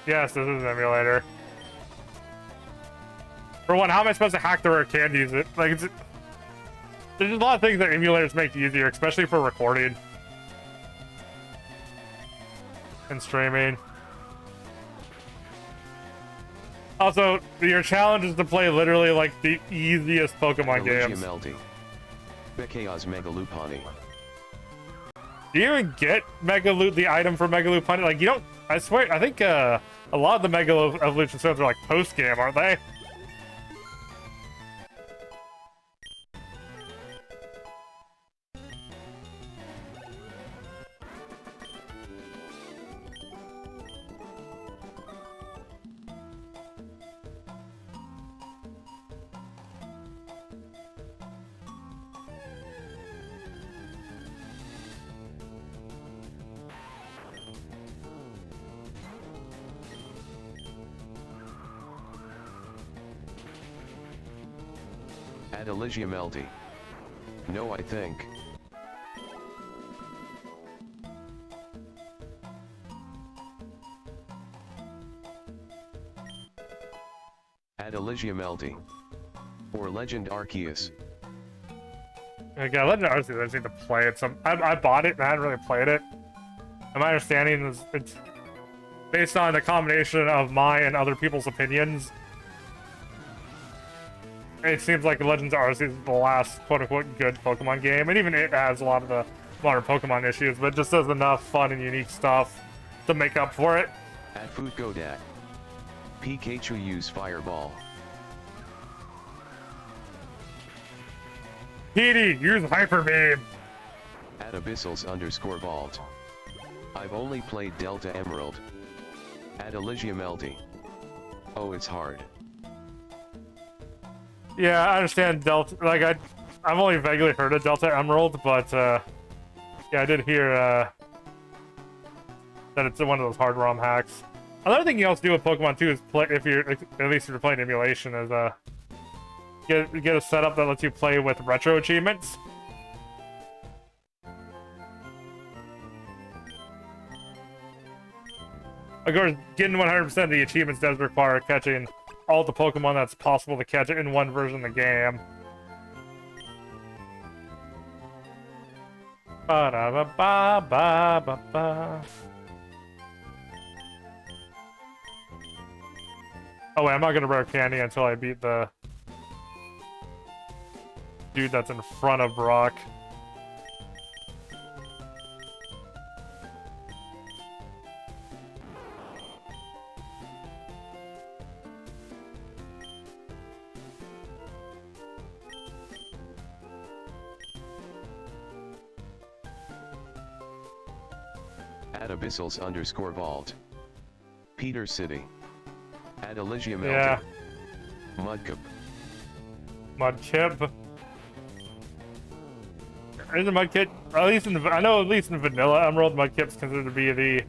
Yes, this is an emulator. For one, how am I supposed to hack the rare candies? Like, there's just a lot of things that emulators make easier, especially for recording and streaming. Also, your challenge is to play literally like the easiest Pokemon games. Melty. Bekea's Megalupani. Do you even get Megaloot, the item for Megalupani? Like, you don't. I swear, I think a lot of the Mega Evolution stones are like post game, aren't they? At Elysia Melty. No, I think. At Elysia Melty. Or Legend Arceus. Okay, Legend Arceus, I just need to play it. I bought it and I hadn't really played it. And my understanding is it's based on a combination of my and other people's opinions. It seems like Legends Arceus is the last quote-unquote good Pokemon game, and even it has a lot of the modern Pokemon issues, but it just does enough fun and unique stuff to make up for it. At Food Godat. Pikachu use Fireball. Petey, use Hyper Beam. At abyssals_vault. I've only played Delta Emerald. At Elysium LD. Oh, it's hard. Yeah, I understand Delta. Like I've only vaguely heard of Delta Emerald, but yeah, I did hear that it's one of those hard ROM hacks. Another thing you also do with Pokemon too is play at least if you're playing emulation is get a setup that lets you play with retro achievements. Of course, getting 100% of the achievements does require catching all the Pokemon that's possible to catch in one version of the game. Ba-da-ba-ba-ba-ba-ba. Oh wait, I'm not gonna rare candy until I beat the dude that's in front of Brock. At abyssals_vault. Peter City. At Elysium Yeah. LD. Mudkip. Mudkip. Isn't Mudkip, at least in the, I know at least in Vanilla Emerald, Mudkip's considered to be the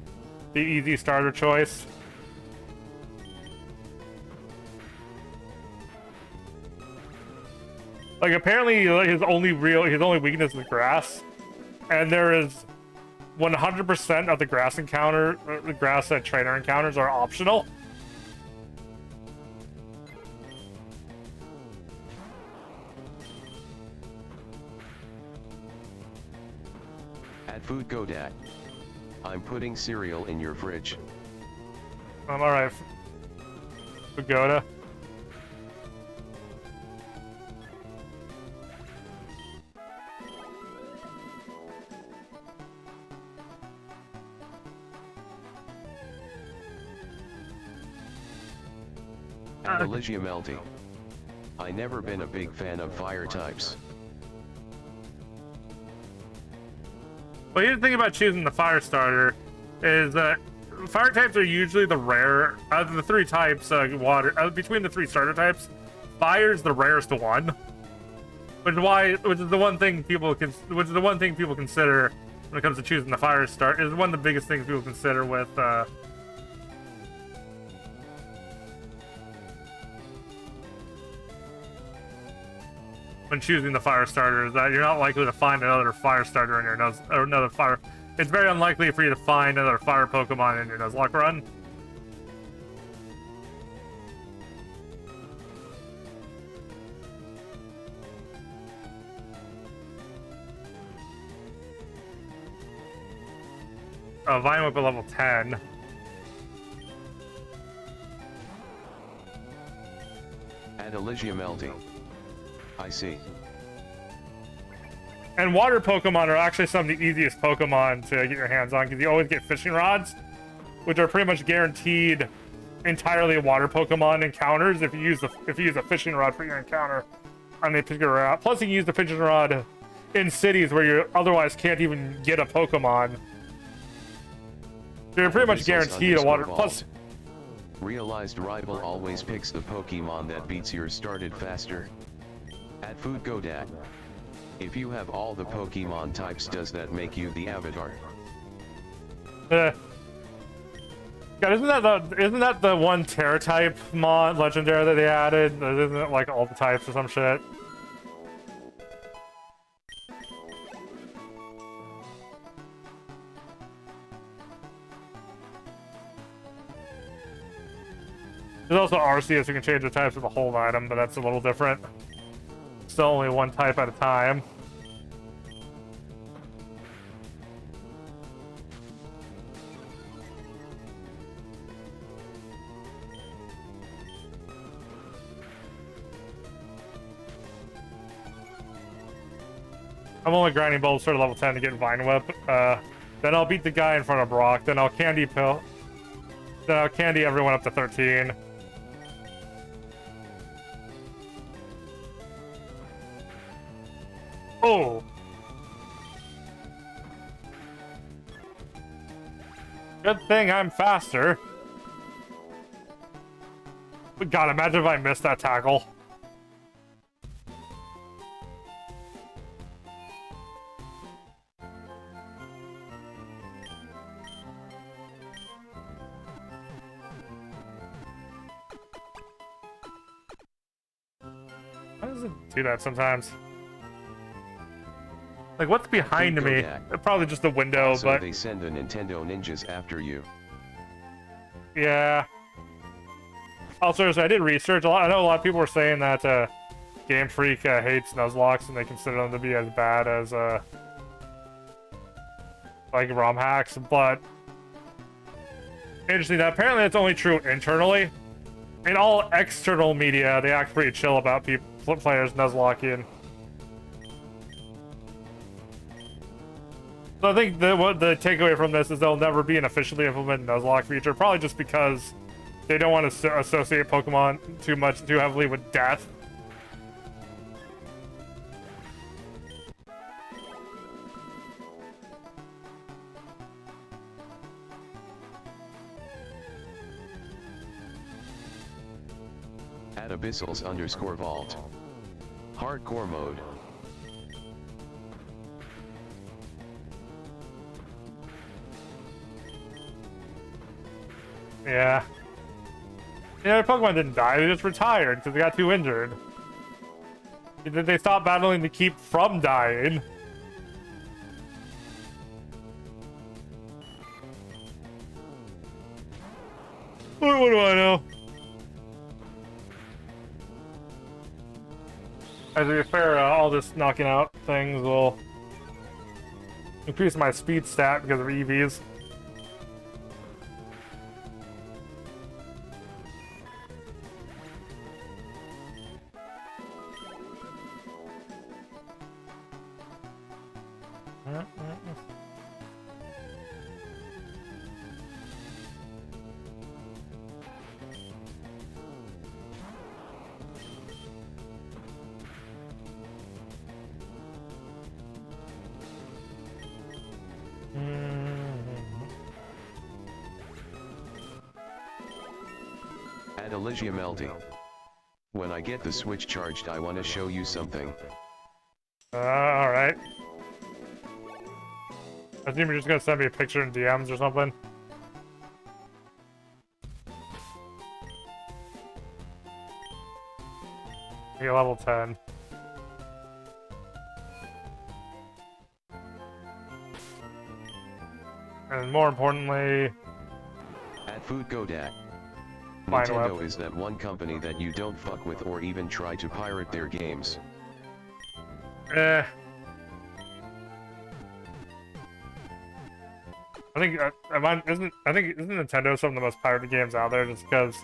easy starter choice. Like apparently like, his only weakness is grass, and there is 100% of the grass the grass that trainer encounters are optional. At Food Godat. I'm putting cereal in your fridge. I'm alright. Pagoda. At Elysium LD. I never been a big fan of fire types. Well, here's the thing about choosing the fire starter is that fire types are usually the rare out of the three types. Between the three starter types, fire is the rarest one, which is the one thing people consider when it comes to choosing the fire starter. Is one of the biggest things people consider with when choosing the fire starter is that you're not likely to find another fire starter in your another fire. It's very unlikely for you to find another fire Pokemon in your Nuzlocke run. Vine Whip at level 10. At Elysium LD. I see. And water Pokemon are actually some of the easiest Pokemon to get your hands on because you always get fishing rods, which are pretty much guaranteed entirely water Pokemon encounters if you use a fishing rod for your encounter on the particular route. Plus, you can use the fishing rod in cities where you otherwise can't even get a Pokemon. You're pretty much guaranteed a water. Plus, realized rival always picks the Pokemon that beats yours started faster. At Food Godat. If you have all the Pokemon types, does that make you the avatar? God, isn't that the one Terra type mod legendary that they added? Isn't it like all the types or some shit? There's also Arceus, you can change the types of the whole item, but that's a little different. Still only one type at a time. I'm only grinding Bulbasaur to level 10 to get Vine Whip. Then I'll beat the guy in front of Brock. Then I'll candy pill. Then I'll candy everyone up to 13. Oh! Good thing I'm faster. But God, imagine if I missed that tackle. Why does it do that sometimes? Like, what's behind me? Probably just the window, so but... they send the Nintendo ninjas after you. Yeah. Also, I did research. I know a lot of people were saying that Game Freak hates Nuzlocke and they consider them to be as bad as like ROM hacks, but interesting that apparently it's only true internally. In all external media, they act pretty chill about players Nuzlocking. So I think what the takeaway from this is there'll never be an officially implemented Nuzlocke feature, probably just because they don't want to associate Pokemon too heavily with death. At abyssals_vault. Hardcore mode. Yeah. Yeah, Pokemon didn't die, they just retired because they got too injured. They stopped battling to keep from dying. What do I know? As to be fair, all this knocking out things will increase my speed stat because of EVs. At Elysia Melty. When I get the Switch charged, I want to show you something. Alright. I think you're just gonna send me a picture in DMs or something. Okay, level 10. And more importantly... At Food Godat. Fine Nintendo web. is that one company that you don't fuck with or even try to pirate their games. I think isn't Nintendo some of the most pirated games out there just because,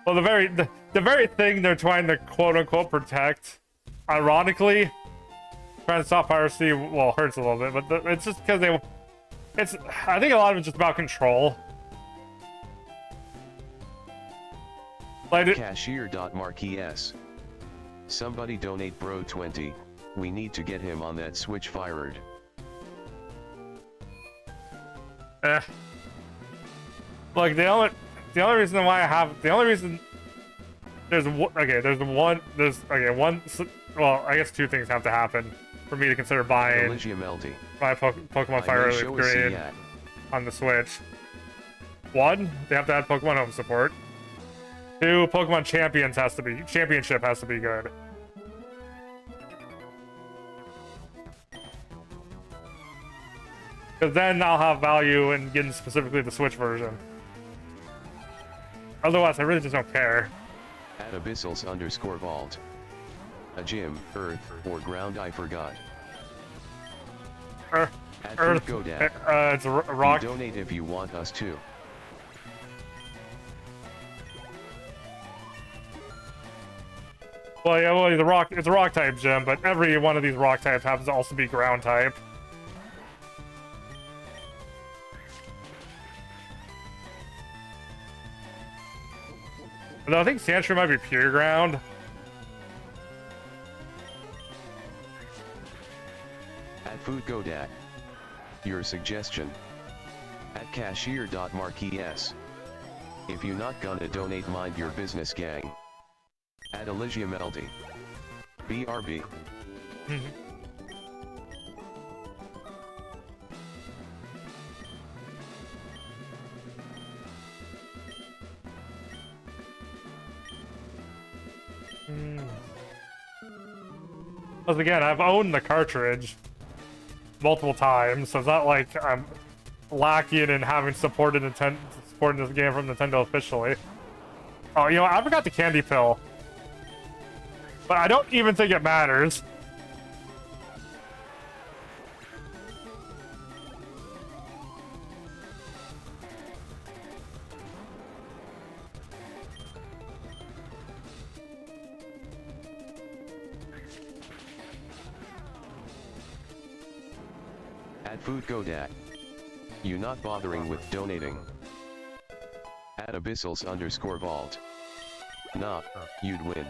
well, the very thing they're trying to quote unquote protect, ironically, trying to stop piracy, well, hurts a little bit, but it's just because I think a lot of it's just about control. Like Cashier.Marquez. Somebody donate bro 20. We need to get him on that Switch fired. Look, the only reason why there's one, well, I guess two things have to happen for me to consider buying my Pokemon Fire Early Upgrade on the Switch. One, they have to add Pokemon Home support. Two, Pokemon Championship has to be good. Because then I'll have value in getting specifically the Switch version. Otherwise, I really just don't care. At abyssals_vault. A gym, earth, or ground, I forgot. Earth. It's a rock. You donate if you want us to. Well, yeah, well, it's a rock type gym, but every one of these rock types happens to also be ground type. Although I think Sandshrew might be pure ground. At foodgodat. Your suggestion. At cashier.marquees. If you not gonna donate, mind your business, gang. At Elysia Melody. BRB. Once again, I've owned the cartridge multiple times, so it's not like I'm lacking in having supporting this game from Nintendo officially. Oh, you know what? I forgot the candy pill. But I don't even think it matters. At foodgodat. You not bothering with donating. At abyssals_vault. Nah, you'd win.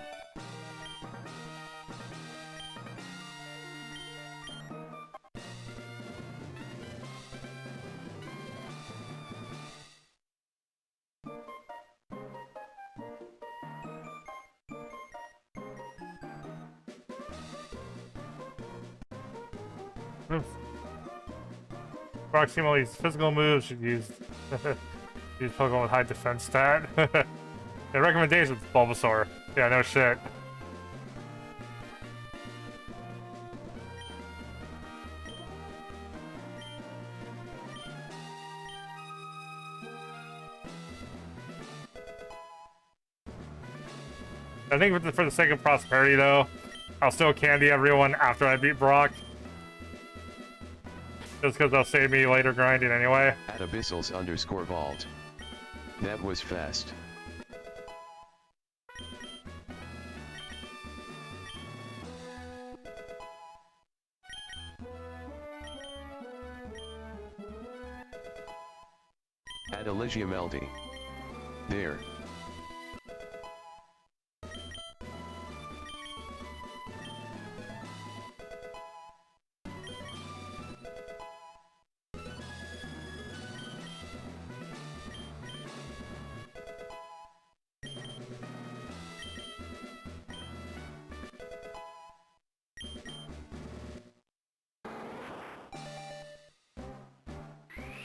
Approximately physical moves should use use Pokemon with high defense stat. The recommendations, Bulbasaur. Yeah, no shit. I think for the sake of prosperity, though, I'll still candy everyone after I beat Brock. Just because they'll save me later grinding anyway. At abyssals_vault. That was fast. At Elysia Melody. There.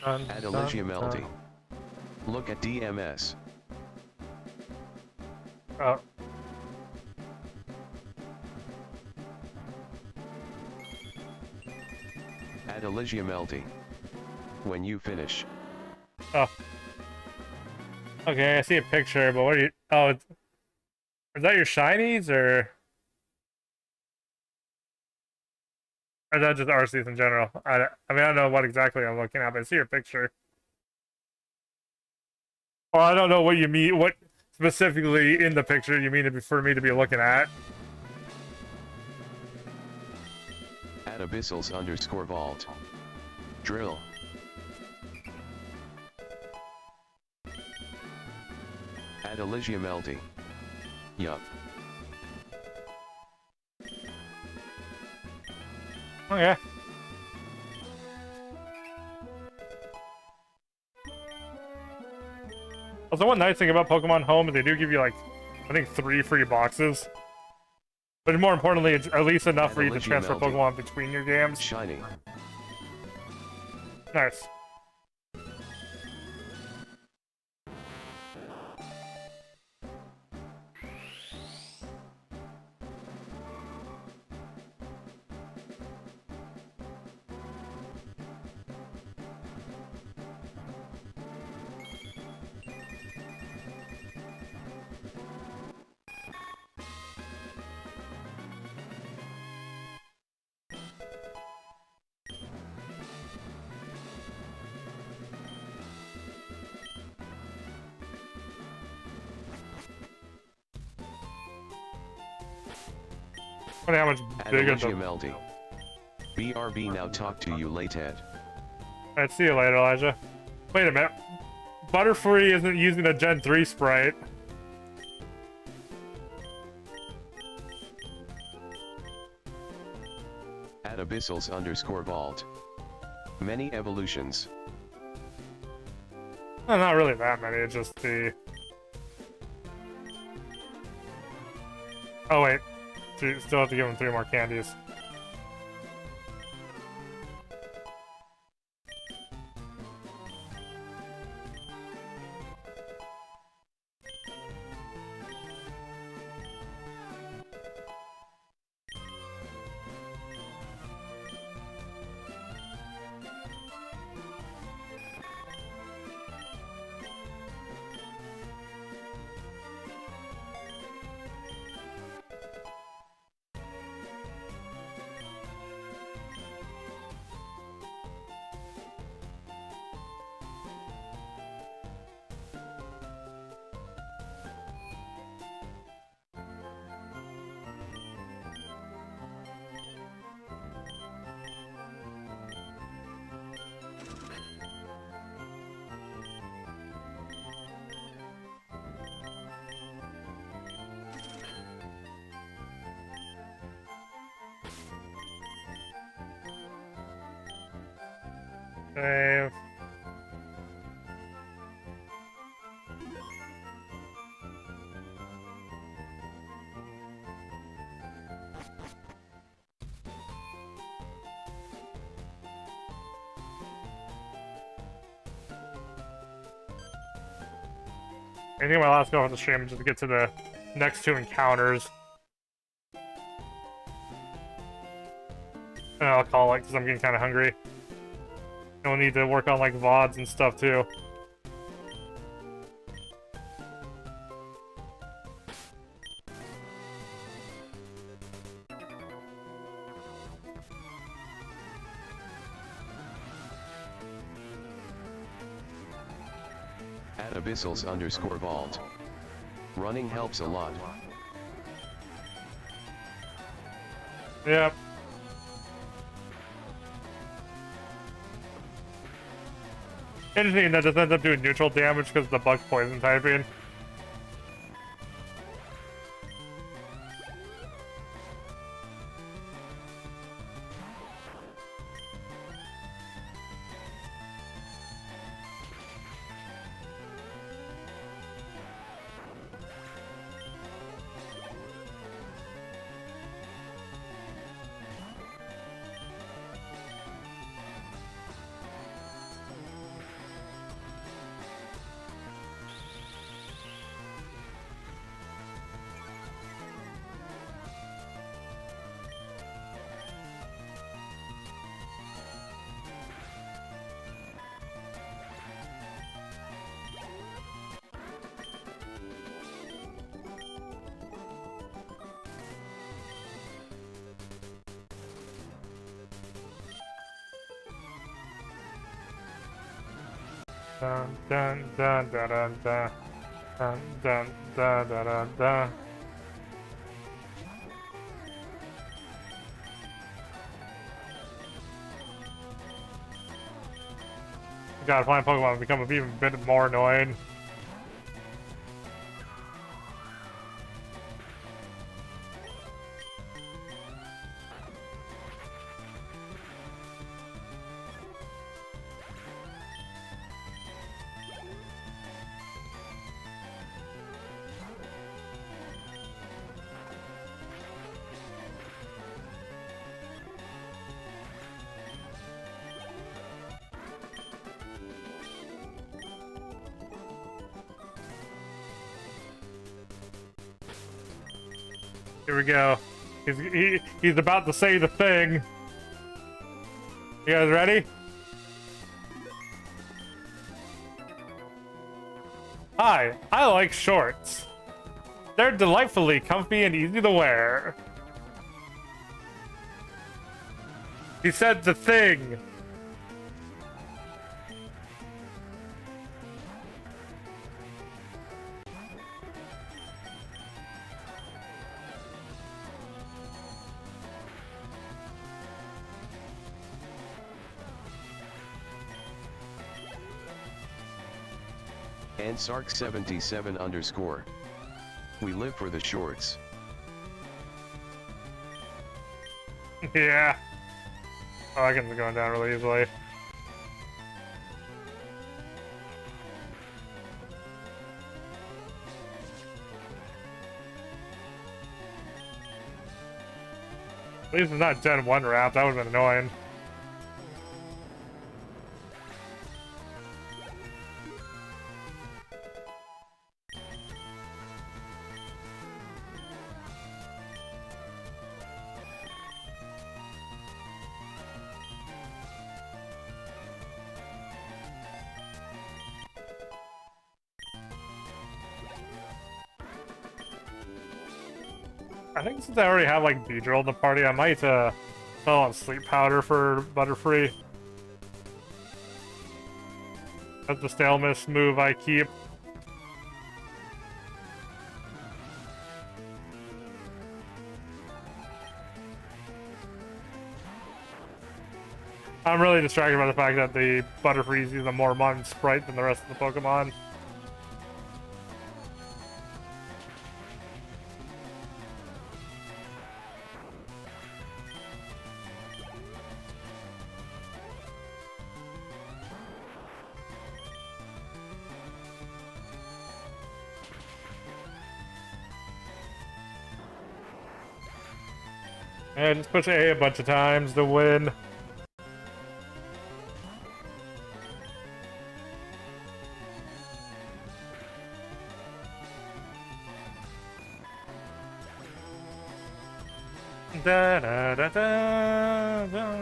At Elysia Melody. Look at DMS. Oh. At Elysia Melody. When you finish. Oh. Okay, I see a picture, but what are you... Oh, is that your shinies, or... Or is that just Arceus in general? I mean, I don't know what exactly I'm looking at, but I see your picture. Well, I don't know what you mean, what specifically in the picture you mean for me to be looking at. At abyssals_vault. Drill. At Elysia Melody. Yup. Okay. Also, one nice thing about Pokemon Home is they do give you, like, I think 3 free boxes. But more importantly, it's at least enough for you to transfer Pokemon between your games. Shiny. Nice. Funny how much bigger the... Melody. BRB now talk to you late, Alright, see you later, Elijah. Wait a minute. Butterfree isn't using a Gen 3 sprite. At abyssals underscore vault. Many evolutions. No, not really that many, it's just the... Oh wait, still have to give him 3 more candies. Save. I think my last go on the stream just to get to the next 2 encounters. And I'll call it because I'm getting kind of hungry. And we'll need to work on like VODs and stuff too. At abyssals underscore vault. Running helps a lot. Yep. Interesting that just ends up doing neutral damage because of the bug poison typing. Dun dun dun dun dun dun dun dun dun dun dun dun. God, flying Pokemon have become even a bit more annoying. Here we go. He's about to say the thing. You guys ready? Hi, I like shorts. They're delightfully comfy and easy to wear. He said the thing. And Sark77 underscore. We live for the shorts. Yeah. Oh, I can go down really easily. At least it's not Gen 1 wrap, that would have been annoying. I think since I already have like Beedrill in the party, I might sell on sleep powder for Butterfree. That's the stale miss move I keep. I'm really distracted by the fact that the Butterfree is a more modern sprite than the rest of the Pokemon. Yeah, just push A a bunch of times to win. Da da da da da.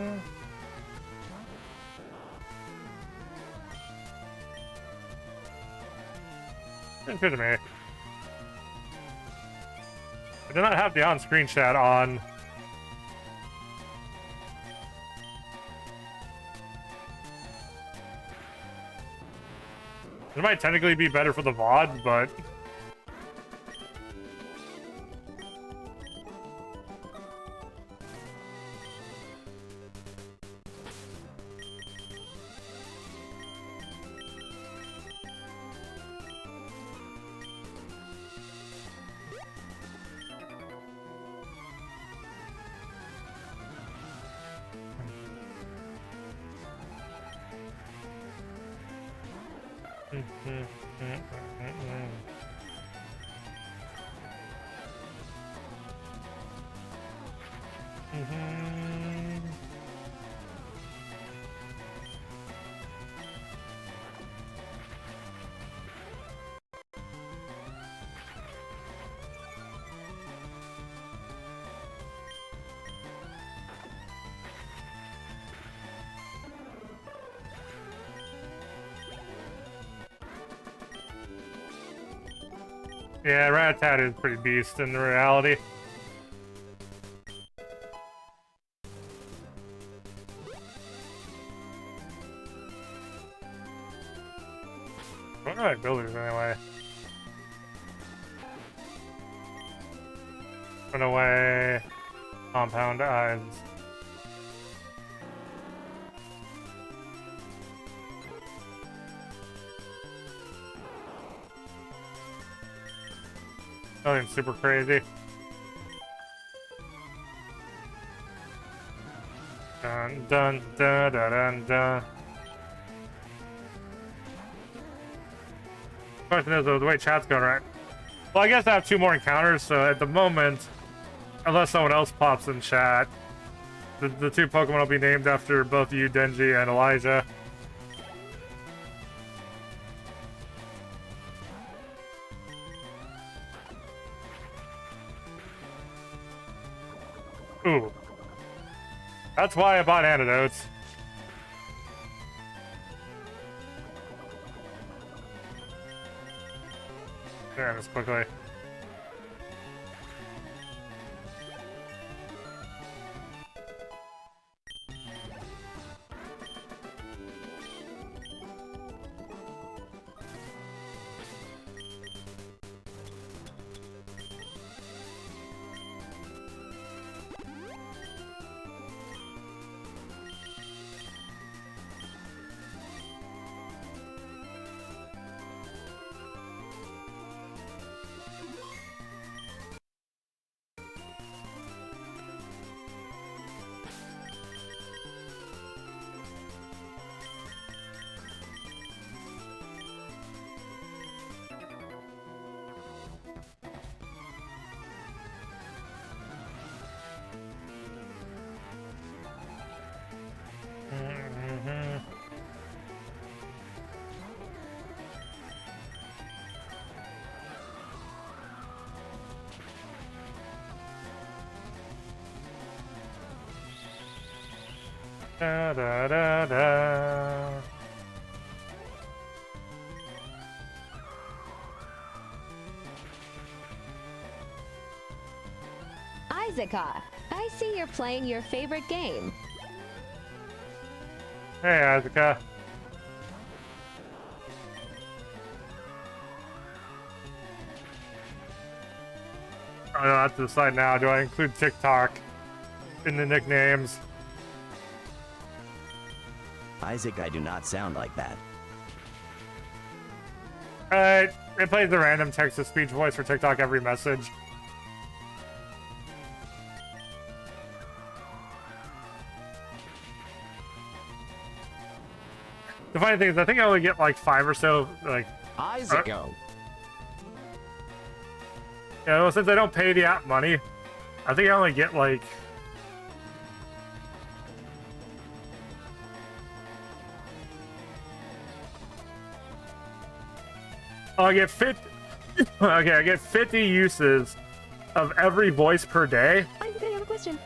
Didn't fit to me. I did not have the on-screen chat on. It might technically be better for the VOD, but yeah, Rattata is pretty beast in reality. What are my builders anyway? Run away. Compound eyes. Nothing super crazy. Dun dun dun dun dun dun. Question is, the way chat's going, right? Well, I guess I have 2 more encounters, so at the moment, unless someone else pops in chat, the 2 Pokemon will be named after both you, Denji, and Elijah. Ooh. That's why I bought antidotes. Yeah, this quickly. Da da da da. Isaaca, I see you're playing your favorite game. Hey, Isaaca. I don't have to decide now. Do I include TikTok in the nicknames? Isaac, I do not sound like that. It plays the random text-to-speech voice for TikTok every message. The funny thing is, I think I only get like 5 or so, like... Isaaco! Yeah, well, since I don't pay the app money, I think I only get like... Oh, I get 50... Okay, I get 50 uses of every voice per day. Isaac, I have a question.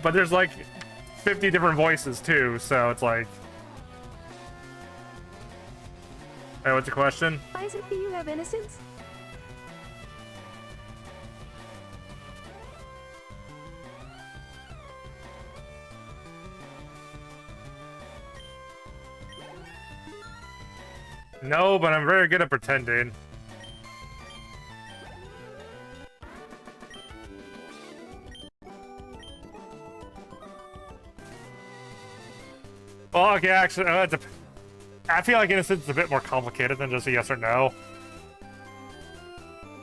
But there's like 50 different voices too, so it's like... Hey, what's the question? Isaac, do you have innocence? No, but I'm very good at pretending. Well, okay, actually, I feel like innocence is a bit more complicated than just a yes or no.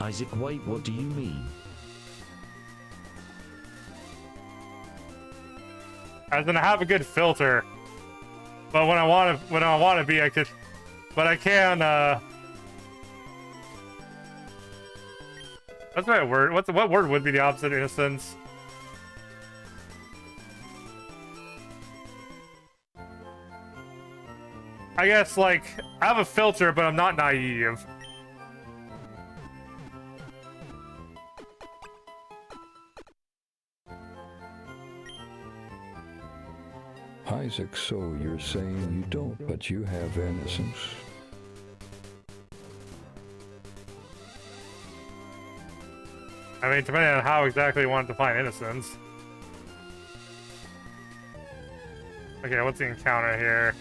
Isaac, wait, what do you mean? As in, I have a good filter, but when I want to be, I could, but I can. What's the right word? What word would be the opposite of innocence? I guess, like, I have a filter, but I'm not naive. Isaac, so you're saying you don't, but you have innocence. I mean, depending on how exactly you want to define innocence. Okay, what's the encounter here?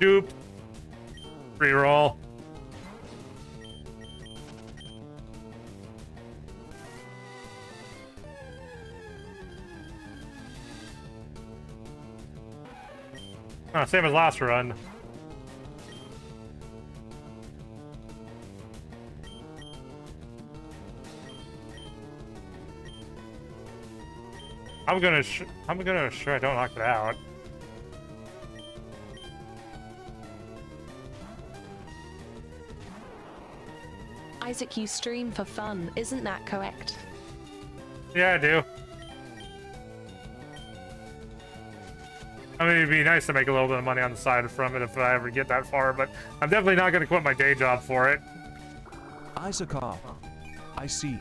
Dupe. Reroll. Oh, same as last run. I'm gonna assure I don't knock it out. Isaac, you stream for fun, isn't that correct? Yeah, I do. I mean, it'd be nice to make a little bit of money on the side from it if I ever get that far, but I'm definitely not gonna quit my day job for it. Isaac, I see.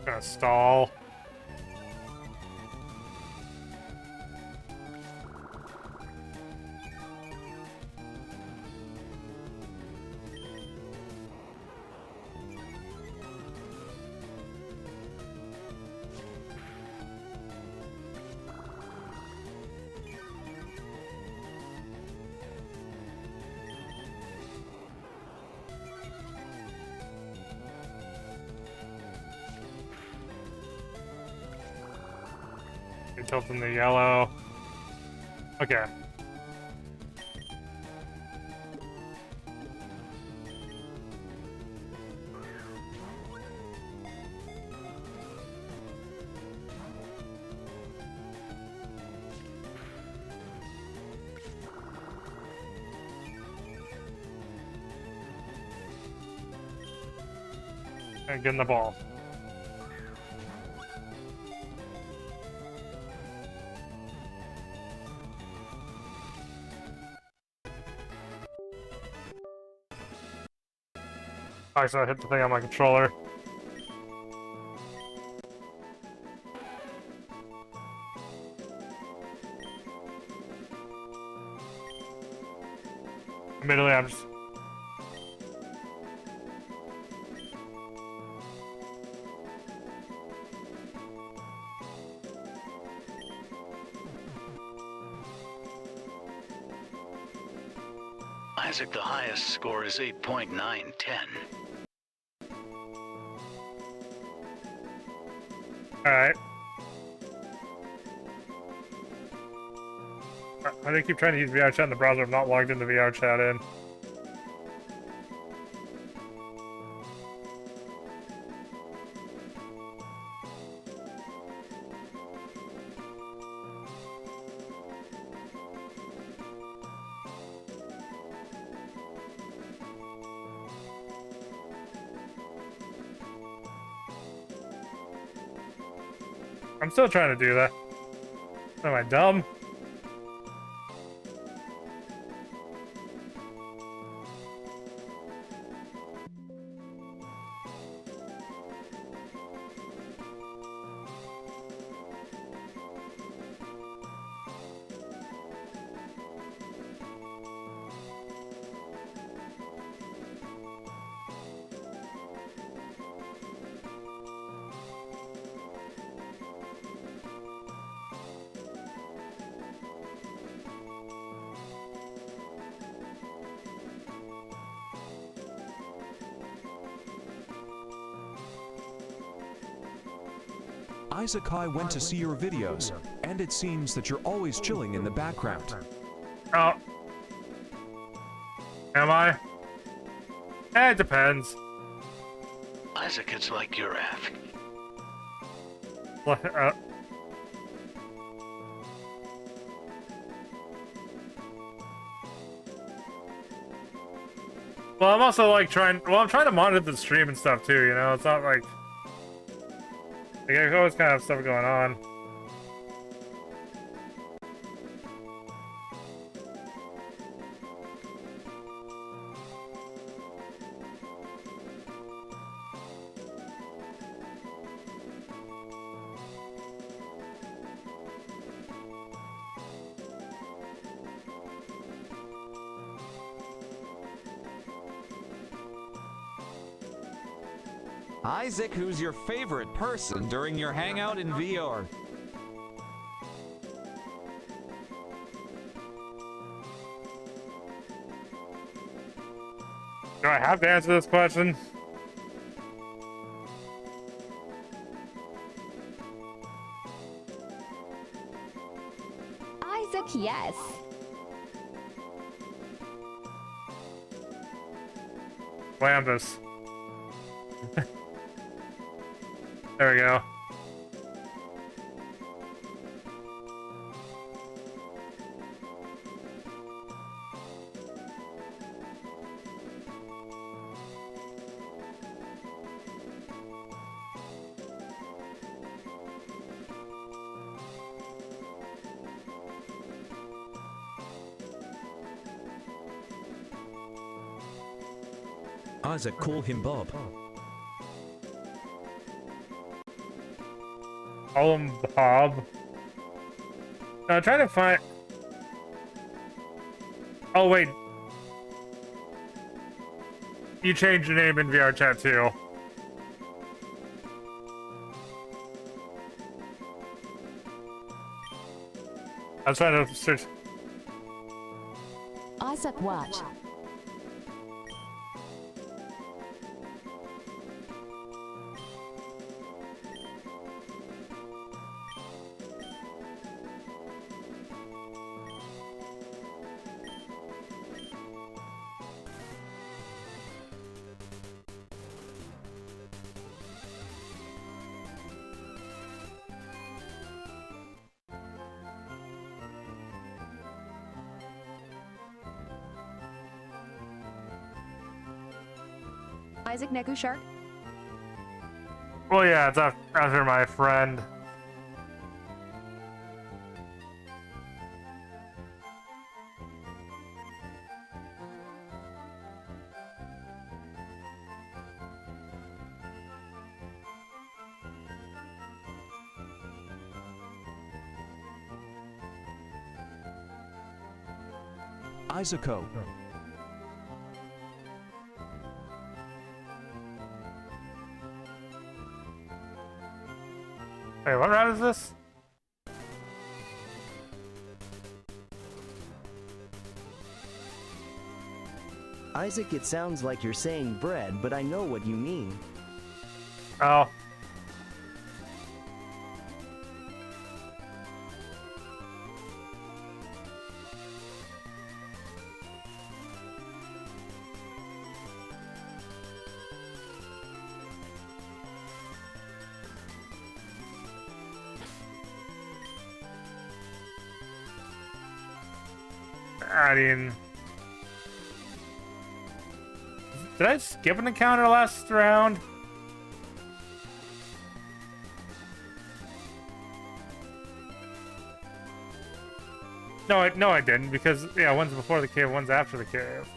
Gonna stall. Tilting the yellow. Okay. And getting the ball. Alright, so I hit the thing on my controller. Admittedly, I'm just... Isaac, the highest score is 8.910. Alright. I do keep trying to use VR chat in the browser. I'm not logged into VR chat in. I'm still trying to do that. Am I dumb? Isaac, I went to see your videos, and it seems that you're always chilling in the background. Oh. Am I? It depends. Isaac, it's like you're asking. Well, I'm also like trying to monitor the stream and stuff too, you know? It's not like there's always kind of stuff going on. Isaac, who's your favorite person during your hangout in VR? Do I have to answer this question? Isaac, yes. Lambus. There we go. Isaac, call him Bob. Call him Bob. No, I'm trying to find... Oh, wait. You changed your name in VR chat, too. I was trying to search... Isaac, watch. Isaac Neku Shark? Well, yeah, it's after my friend. Isaaco. Hey, what route is this? Isaac, it sounds like you're saying bread, but I know what you mean. Oh. Adding. Did I skip an encounter last round? No, I didn't, because yeah, one's before the cave, one's after the cave.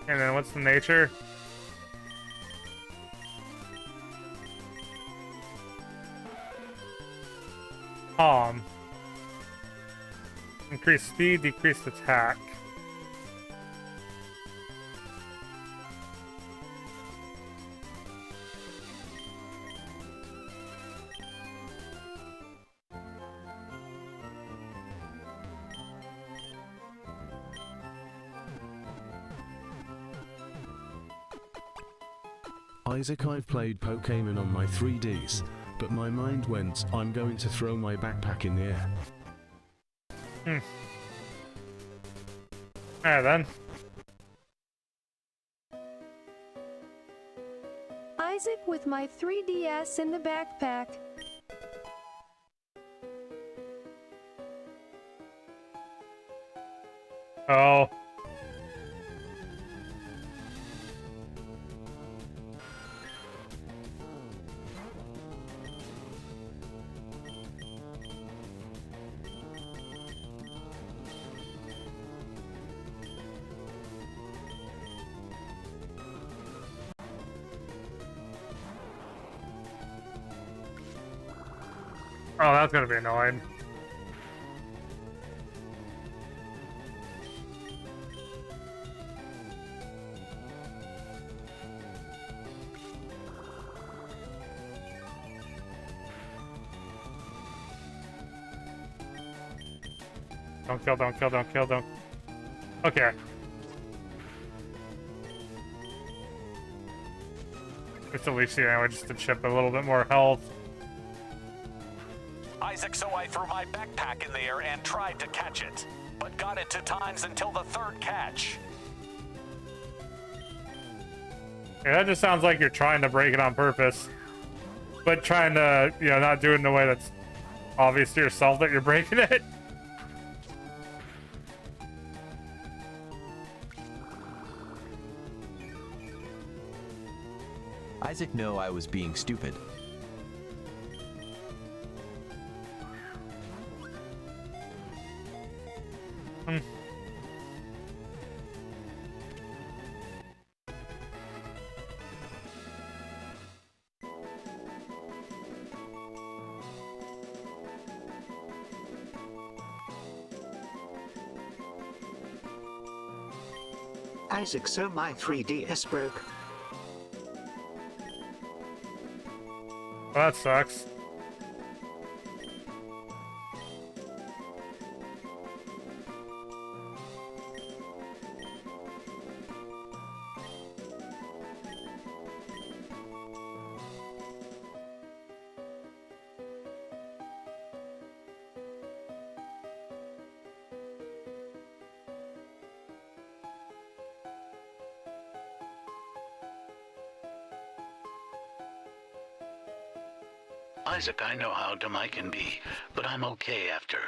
And then what's the nature? Increase speed, decreased attack. Isaac, I've played Pokemon on my 3Ds, but my mind went, I'm going to throw my backpack in the air. Alright then. Isaac with my 3DS in the backpack. Oh. Oh, that's gonna be annoying. Don't kill, don't kill, don't kill, don't. Okay. It's at least, yeah, just to chip a little bit more health. Isaac, so I threw my backpack in the air and tried to catch it, but got it 2 times until the 3rd catch. Yeah, that just sounds like you're trying to break it on purpose. But trying to, you know, not do it in a way that's obvious to yourself that you're breaking it. Isaac knew I was being stupid. Isaac, so my 3DS broke. Well, that sucks. Isaac, I know how dumb I can be, but I'm okay after.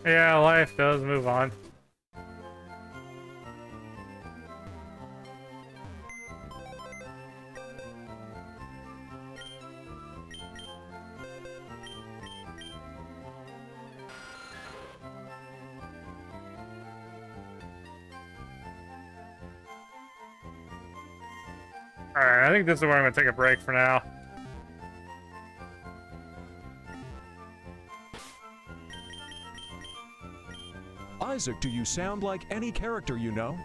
Yeah, life does move on. Alright, I think this is where I'm gonna take a break for now. Isaac, do you sound like any character you know?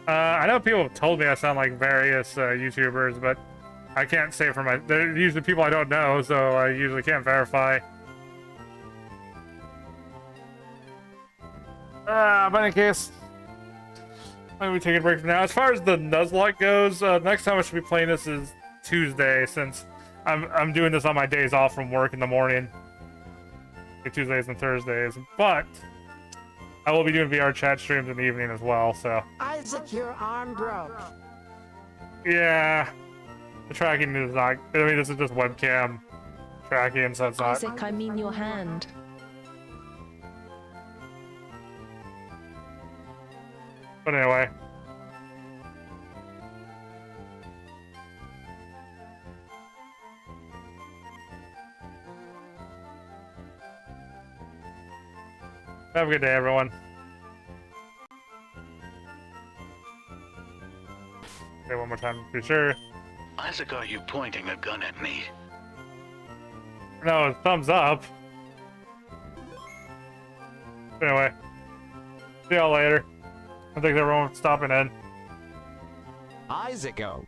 I know people have told me I sound like various YouTubers, but I can't say for my... They're usually people I don't know, so I usually can't verify. But in any case, I'm gonna be taking a break from now. As far as the Nuzlocke goes, next time I should be playing this is Tuesday, since I'm doing this on my days off from work in the morning. Tuesdays and Thursdays, but I will be doing VR chat streams in the evening as well, so... Isaac, your arm broke. Yeah, the tracking is not... I mean, this is just webcam tracking, so it's not... Isaac, I mean your hand. But anyway. Have a good day, everyone. Okay, one more time to be sure. Isaac, are you pointing a gun at me? No, thumbs up. Anyway. See y'all later. And thanks everyone for stopping in. Isaac-o.